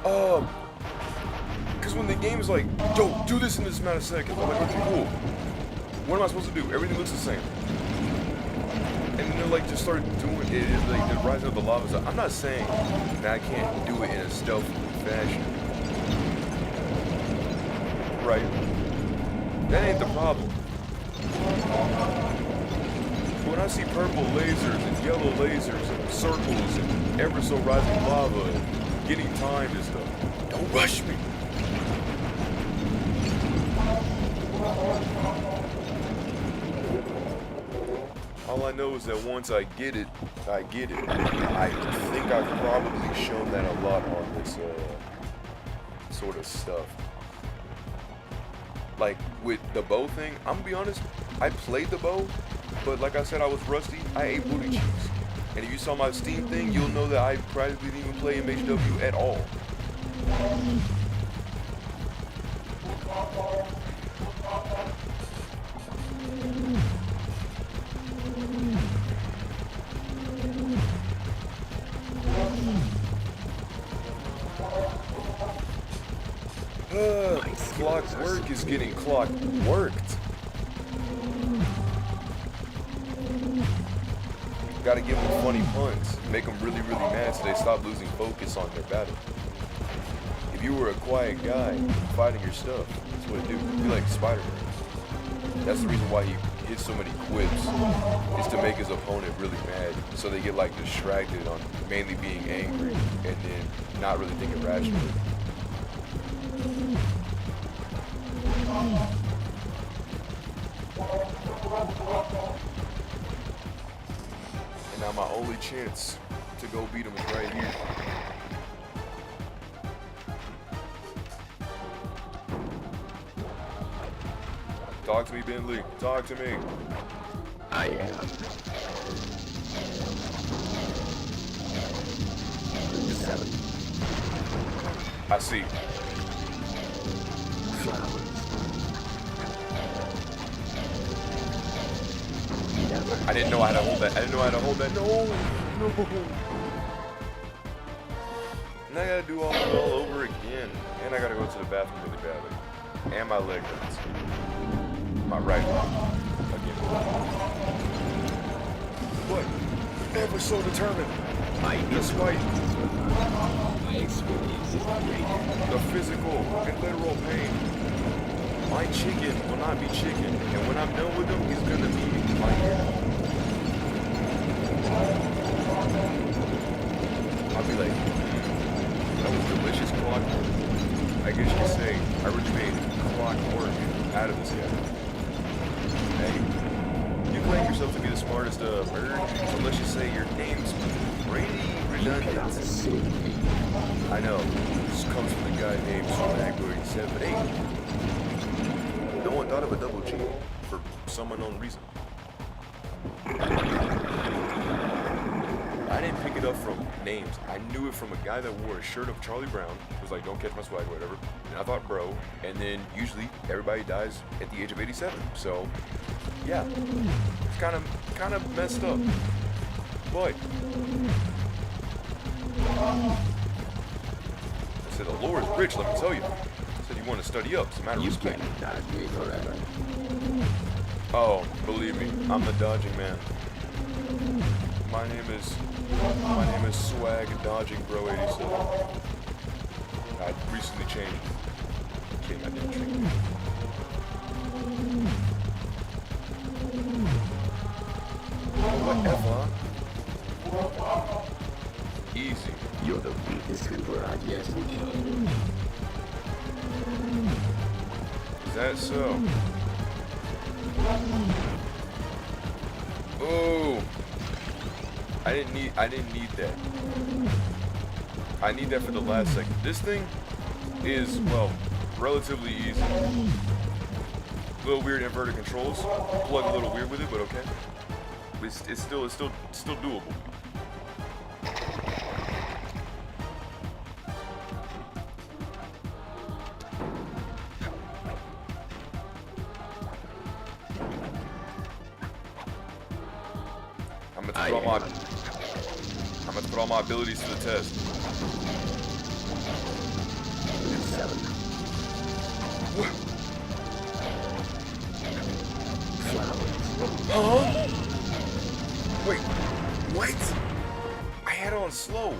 because when the game's like, yo, do this in this amount of seconds, I'm like, okay, cool. What am I supposed to do? Everything looks the same. And then they're like, just start doing it. It's like they're rising up the lava. So I'm not saying that I can't do it in a stealthy fashion. Right? That ain't the problem. When I see purple lasers and yellow lasers and circles and ever so rising lava and getting timed and stuff, don't rush me. All I know is that once I get it, I get it. I think I've probably shown that a lot on this sort of stuff. Like with the bow thing, I'm gonna be honest, I played the bow, but like I said, I was rusty. I ate booty cheeks. And if you saw my Steam thing, you'll know that I practically didn't even play MHW at all. Clockwork is getting clock worked. Gotta give them funny puns, make them really, really mad so they stop losing focus on their battle. If you were a quiet guy fighting your stuff, that's what it do. Be like Spider-Man. That's the reason why he hits so many quips, is to make his opponent really mad, so they get like distracted on mainly being angry and then not really thinking rationally. And now my only chance to go beat him is right here. Talk to me, Bentley. Talk to me. I am. 7. I see. Flowers. Never. I didn't know how to hold that. I didn't know how to hold that. No. No. And I gotta do all over again. And I gotta go to the bathroom really badly. And my leg hurts. My right leg. Again. But never so determined. Despite My experience is greater. the physical and literal pain, my chicken will not be chicken. And when I'm done with him, he's gonna be my hero. I'll be like, that was delicious clockwork. I guess you could say I really made clockwork out of this guy. Hey, you claim yourself to be the smartest bird, so let's just say your name's pretty redundant. I know, this comes from the guy named Racamagouccous, but hey, no one thought of a double G for some unknown reason. I didn't pick it up from names. I knew it from a guy that wore a shirt of Charlie Brown. It was like, don't catch my swag, whatever. And I thought, bro. And then usually everybody dies at the age of 87. So, yeah, it's kind of messed up. But I said, the Lord is rich. Let me tell you. I said, you want to study up. It's a matter of You respect. cannot dodge me forever. Oh, believe me, I'm the dodging man. My name is Swag Dodging Bro 87. I recently changed. Kidding, I didn't change. Whatever. Easy. You're the weakest Cooper I've yet to kill. Is that so? Ooh. I didn't need that. I need that for the last second. This thing is, well, relatively easy. A little weird inverted controls. Plug a little weird with it, but okay. It's still doable. I'm gonna put all my abilities to the test. 7. Huh? Wait, what? I had on slow.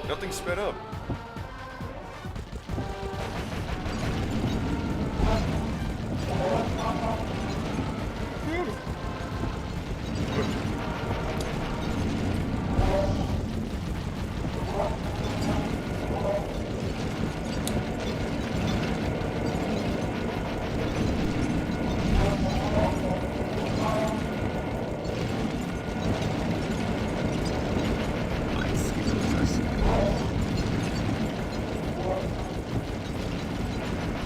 Nothing sped up. My skills are simple.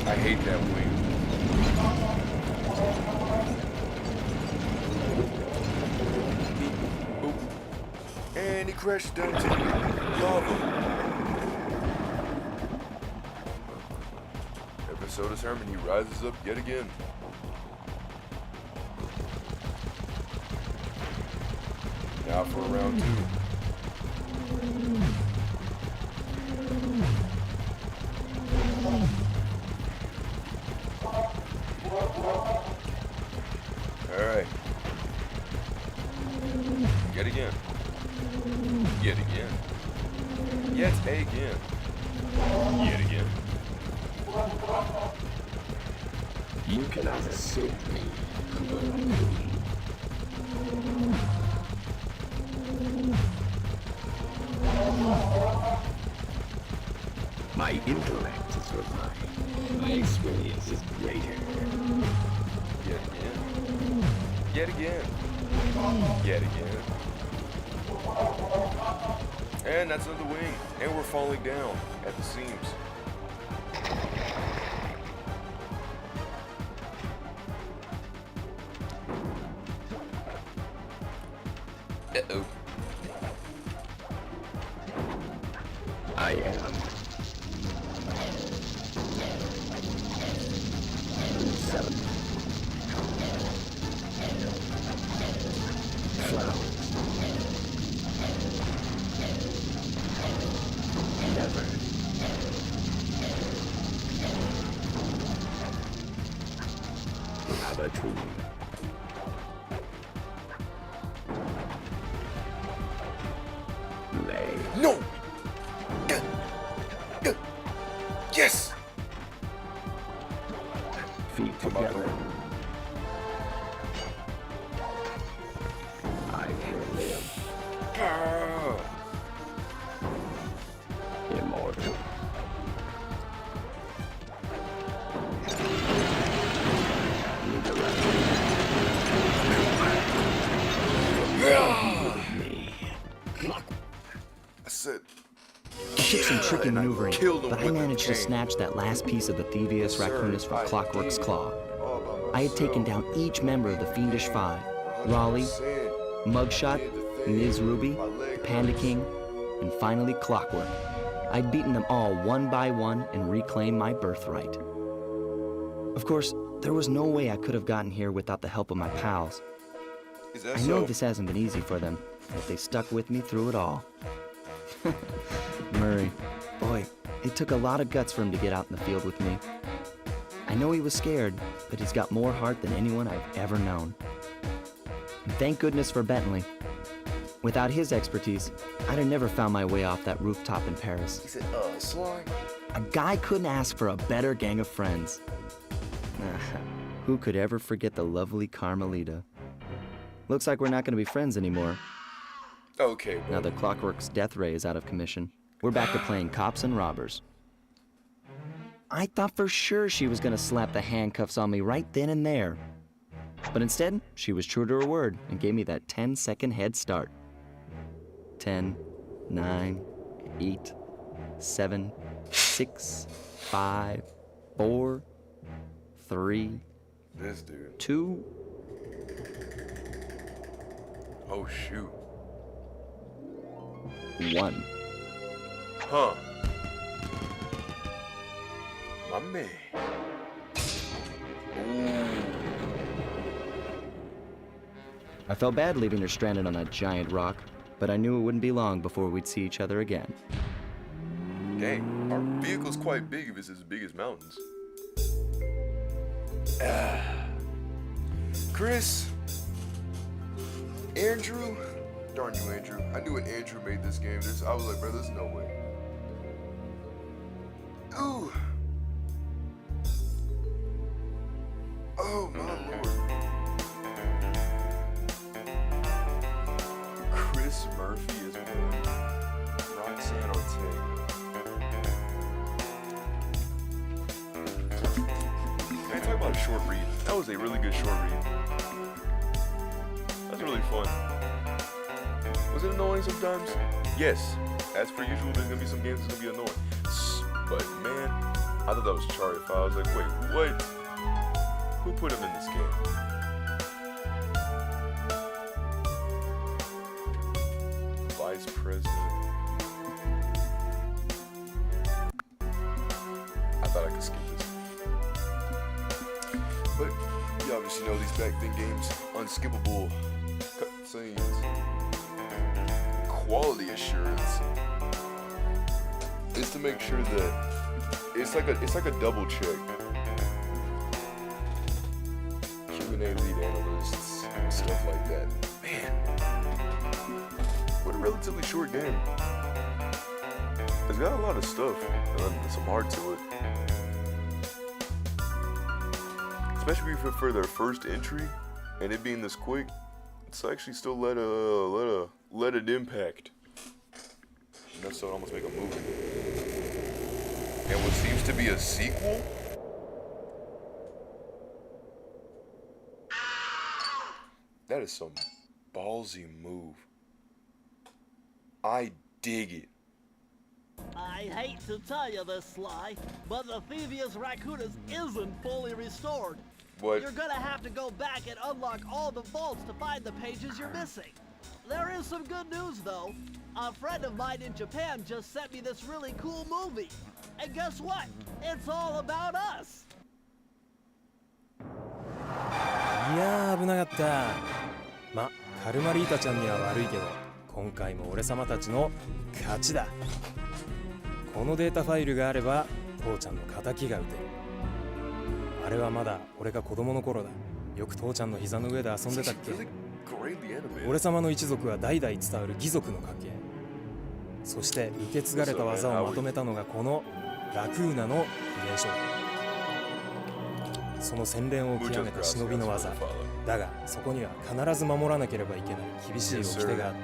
I hate that wing. Oop. And he crashed down to lava. Ever so determined, he rises up yet again. Now for round 2. Alright. Yet again. Yet again. Yet again. Yet again. You cannot escape me. My intellect is refined. My experience is greater. Yet again. Yet again. Yet again. And that's another wing. And we're falling down at the seams. Uh-oh. I am. 7. Flowers. Never. Have a dream. Lay. No! Yes! Feet together. I will live. Ah. Immortal. I said, It took some tricky and I maneuvering, killed him but I with the managed to cane. snatch that last piece of the Thingus Raccoonus from I Clockwork's did claw. all by I had taken myself. down each member of the Fiendish Five: Raleigh, 100%. Mugshot, Did the thing. Ms. Ruby, My leg Panda hurts. King, and finally Clockwork. I'd beaten them all one by one and reclaimed my birthright. Of course, there was no way I could have gotten here without the help of my pals. Is that I know so? this hasn't been easy for them, but they stuck with me through it all. Murray, boy, it took a lot of guts for him to get out in the field with me. I know he was scared, but he's got more heart than anyone I've ever known. And thank goodness for Bentley. Without his expertise, I'd have never found my way off that rooftop in Paris. He said, Sly. A guy couldn't ask for a better gang of friends. Who could ever forget the lovely Carmelita? Looks like we're not going to be friends anymore. Okay, Now bro. that Clockwork's death ray is out of commission, we're back to playing cops and robbers. I thought for sure she was going to slap the handcuffs on me right then and there. But instead, she was true to her word and gave me that 10-second head start. 10, 9, 8, 7, 6, 5, 4, 3, This dude. 2. Oh shoot. 1. Huh. My man. Ooh. I felt bad leaving her stranded on that giant rock, but I knew it wouldn't be long before we'd see each other again. Dang, our vehicle's quite big if it's as big as mountains. Chris. Andrew. Darn you, Andrew. I knew when Andrew made this game, I was like, bro, there's no way. Ooh. Oh, my lord. Chris Murphy is playing Roxanne Ortega. Man, talk about a short read. That was a really good short read. That's really fun. Was it annoying sometimes? Yes. As per usual, there's gonna be some games that's gonna be annoying. But man, I thought that was Charlie 5. I was like, wait, what? Who put him in this game? Vice President. I thought I could skip this. But you obviously know these back then games, unskippable cutscenes. Quality assurance is to make sure that it's like a double check. Q&A lead analysts, stuff like that. Man, what a relatively short game. It's got a lot of stuff and some heart to it. Especially for their first entry and it being this quick, it's actually still let it impact. Enough so it almost make a movie. And what seems to be a sequel? That is some ballsy move. I dig it. I hate to tell you this, Sly, but the Thingus Racamagouccous isn't fully restored. What? You're gonna have to go back and unlock all the vaults to find the pages you're missing. There is some good news, though. A friend of mine in Japan just sent me this really cool movie. And guess what? It's all about us. いやー危なかった。ま、カルマリータちゃんには悪いけど、今回も俺様たちの勝ちだ。このデータファイルがあれば、父ちゃんの仇が撃てる。あれはまだ俺が子供の頃だ。よく父ちゃんの膝の上で遊んでたっけ。俺様の一族は代々伝わる義族の家系。そして受け継がれた技をまとめたのがこのラクーナの秘伝書だ。その洗練を極めた忍びの技だが、そこには必ず守らなければいけない厳しい掟があっ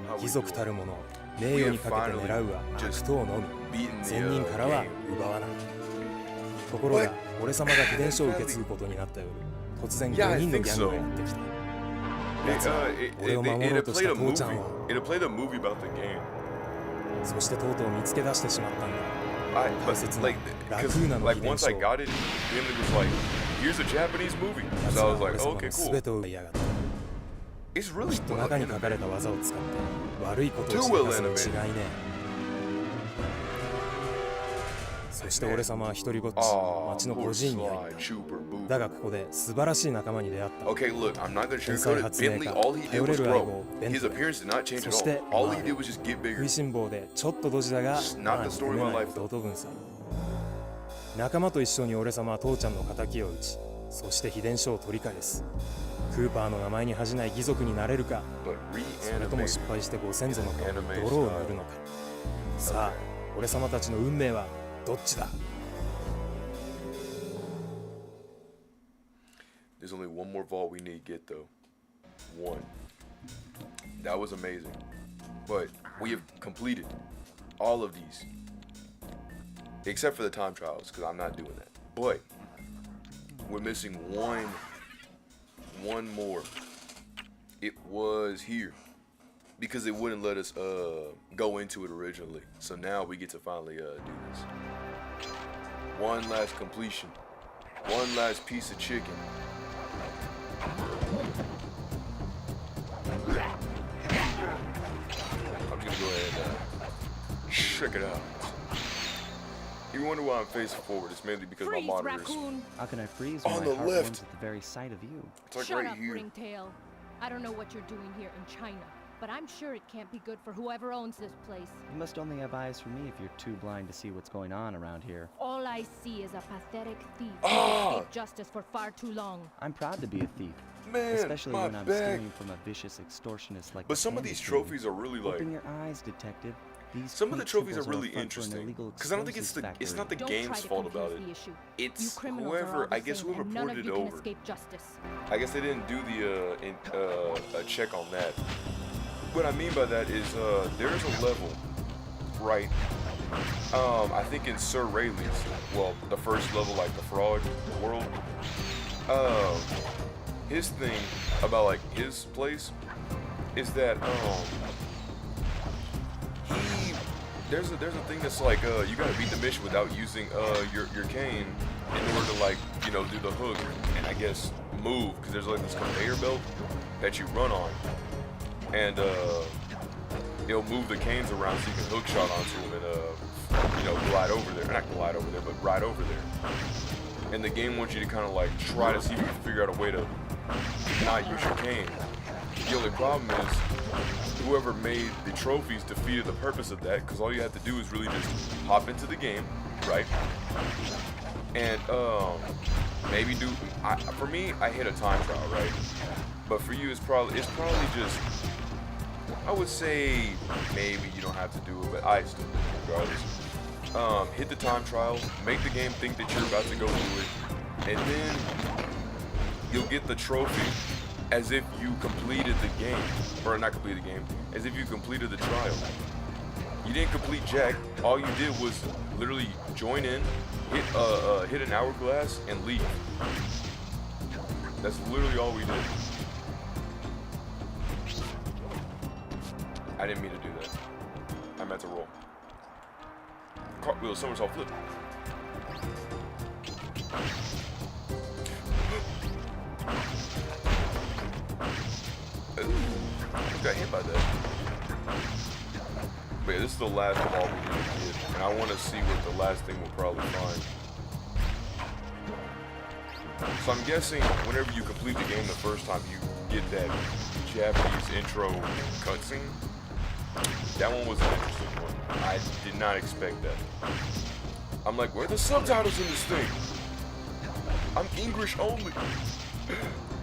た。義族たる者、名誉にかけて狙うは悪党のみ、善人からは奪わない。ところが俺様が秘伝書を受け継ぐことになった夜、突然5人のギャングがやってきた。奴は俺を守ろうとした父ちゃんを、そしてとうとう見つけ出してしまったんだ。大切なラクーナの秘伝書を。奴は俺様の全てを奪いやがった。きっと中に書かれた技を使って悪いことをしたはずに違いねえ。そして俺様は一人ぼっち、町の孤児院に入った。だがここで素晴らしい仲間に出会った。天才発明家、頼れる相棒、ベントレー。そして食いしん坊でちょっとドジだが、まあ憎めない弟分さ。仲間と一緒に俺様は父ちゃんの仇を討ち、そして秘伝書を取り返す。クーパーの名前に恥じない義族になれるか、それとも失敗してご先祖の顔に泥を塗るのか。さあ、俺様たちの運命はどっちだ。 There's only one more vault we need to get though. One. That was amazing. But we have completed all of these. Except for the time trials, because I'm not doing that. But we're missing one more. It was here. because it wouldn't let us go into it originally. So now we get to finally do this. One last completion. One last piece of chicken. I'm just gonna go ahead and check it out. You wonder why I'm facing forward? It's mainly because Freeze, my monitors raccoon. How can I freeze when on my the heart left. warms at the very sight of you? It's like Shut right up, here. Ringtail. I don't know what you're doing here in China, but I'm sure it can't be good for whoever owns this place. You must only have eyes for me if you're too blind to see what's going on around here. All I see is a pathetic thief who escaped justice for far too long. I'm proud to be a thief. Man, Especially my when I'm back. stealing from a vicious extortionist like But the some of Bandit these King. trophies are really like. Open your eyes, detective. These Some of the quick trophies are symbols really a front for an interesting illegal because I don't think it's explosives not the Don't game's try to fault about it. confuse the issue. It's You criminals are whoever all the I guess same, whoever and none of ported you it can over. escape justice. I guess they didn't do the a check on that. What I mean by that is there's a level, right? I think in Sir Rayleigh's, well, the first level, like the fraud world. His thing about like his place is that there's a thing that's like you gotta beat the mission without using your cane in order to like do the hook and I guess move, because there's like this conveyor belt that you run on and it'll move the canes around so you can hook shot onto them and glide over there, not glide over there, but ride over there. And the game wants you to kind of like try to see if you can figure out a way to not use your cane. The only problem is whoever made the trophies defeated the purpose of that, because all you have to do is really just hop into the game, right? And maybe for me, I hit a time trial, right? But for you, it's probably just, I would say maybe you don't have to do it, but I still do it regardless. Hit the time trial, make the game think that you're about to go do it, and then you'll get the trophy as if you completed the game, or not completed the game, as if you completed the trial. You didn't complete jack. All you did was literally join in, hit an hourglass, and leave. That's literally all we did. I didn't mean to do that. I meant to roll. Cartwheel, somersault flip. Ooh, I got hit by that. But yeah, this is the last ball we need to get, and I want to see what the last thing we'll probably find. So I'm guessing whenever you complete the game the first time, you get that Japanese intro cutscene. That one was an interesting one. I did not expect that. I'm like, where are the subtitles in this thing? I'm English only.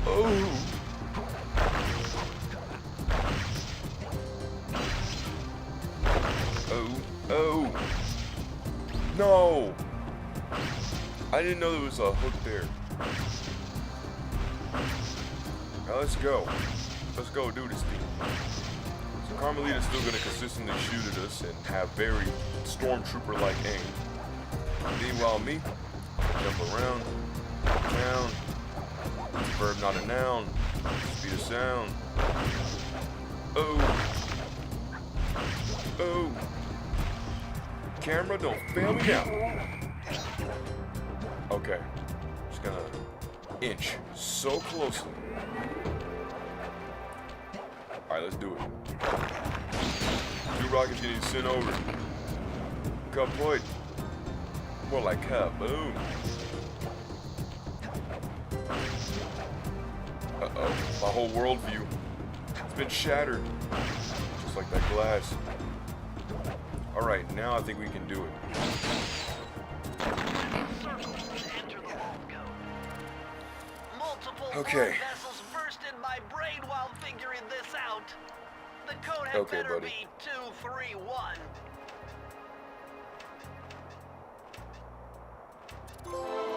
Oh. Oh. No. I didn't know there was a hook there. Now let's go. Let's go do this thing. So Carmelita's still gonna consistently shoot at us and have very stormtrooper-like aim. Meanwhile, me, jump around, down. It's a verb, not a noun. Speed of sound. Oh. Oh. Camera, don't fail me now. Okay. Just gonna inch so closely. Alright, let's do it. 2 rockets getting sent over. Kaput. More like kaboom. Uh-oh. My whole worldview. It's been shattered. Just like that glass. Alright, now I think we can do it. Okay. Vessels burst in my brain while figuring this out. The code had better buddy. be 231.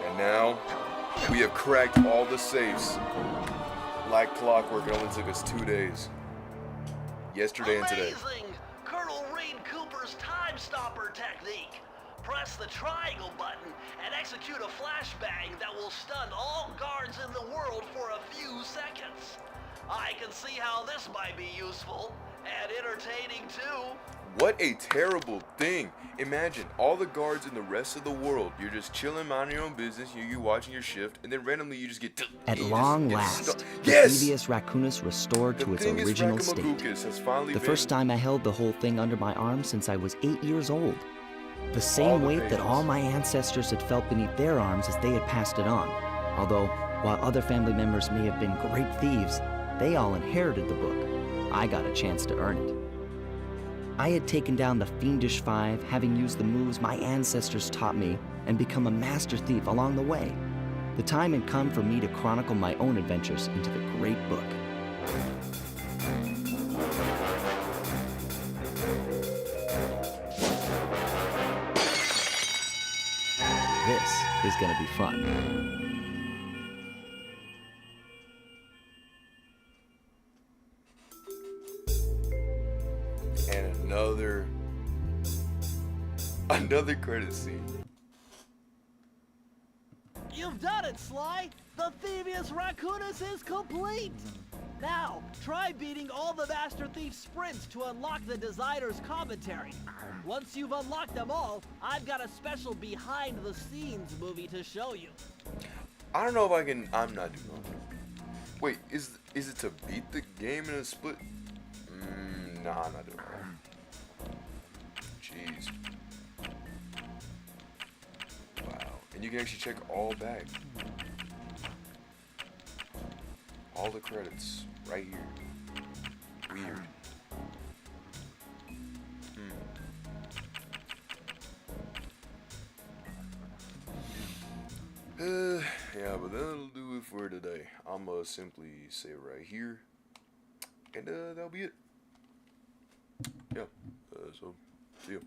And now, we have cracked all the safes. Like clockwork, it only took us 2 days. Yesterday and today. Amazing! Colonel Reed Cooper's time stopper technique. Press the triangle button and execute a flashbang that will stun all guards in the world for a few seconds. I can see how this might be useful, And entertaining too. What a terrible thing. Imagine all the guards in the rest of the world. You're just chilling, minding your own business. You're watching your shift, and then randomly you just get... At long last, the yes! Thingus raccoonus restored to its Thingus original state. Racamagouccous has finally The first time I held the whole thing under my arm since I was 8 years old. The same weight that all my ancestors had felt beneath their arms as they had passed it on. Although, while other family members may have been great thieves, they all inherited the book. I got a chance to earn it. I had taken down the Fiendish Five, having used the moves my ancestors taught me, and become a master thief along the way. The time had come for me to chronicle my own adventures into the great book. This is gonna be fun. And another credit scene. You've done it, Sly! The Thingus Raccoonus is complete! Now, try beating all the Master Thief sprints to unlock the designer's commentary. Once you've unlocked them all, I've got a special behind-the-scenes movie to show you. I don't know if I can... I'm not doing that. Wait, is it to beat the game in a split? Nah, I'm not doing that. Jeez. Wow. And you can actually check all back. All the credits right here. Weird. Yeah, but that'll do it for today. I'ma simply say right here, and that'll be it. Yeah. So see ya.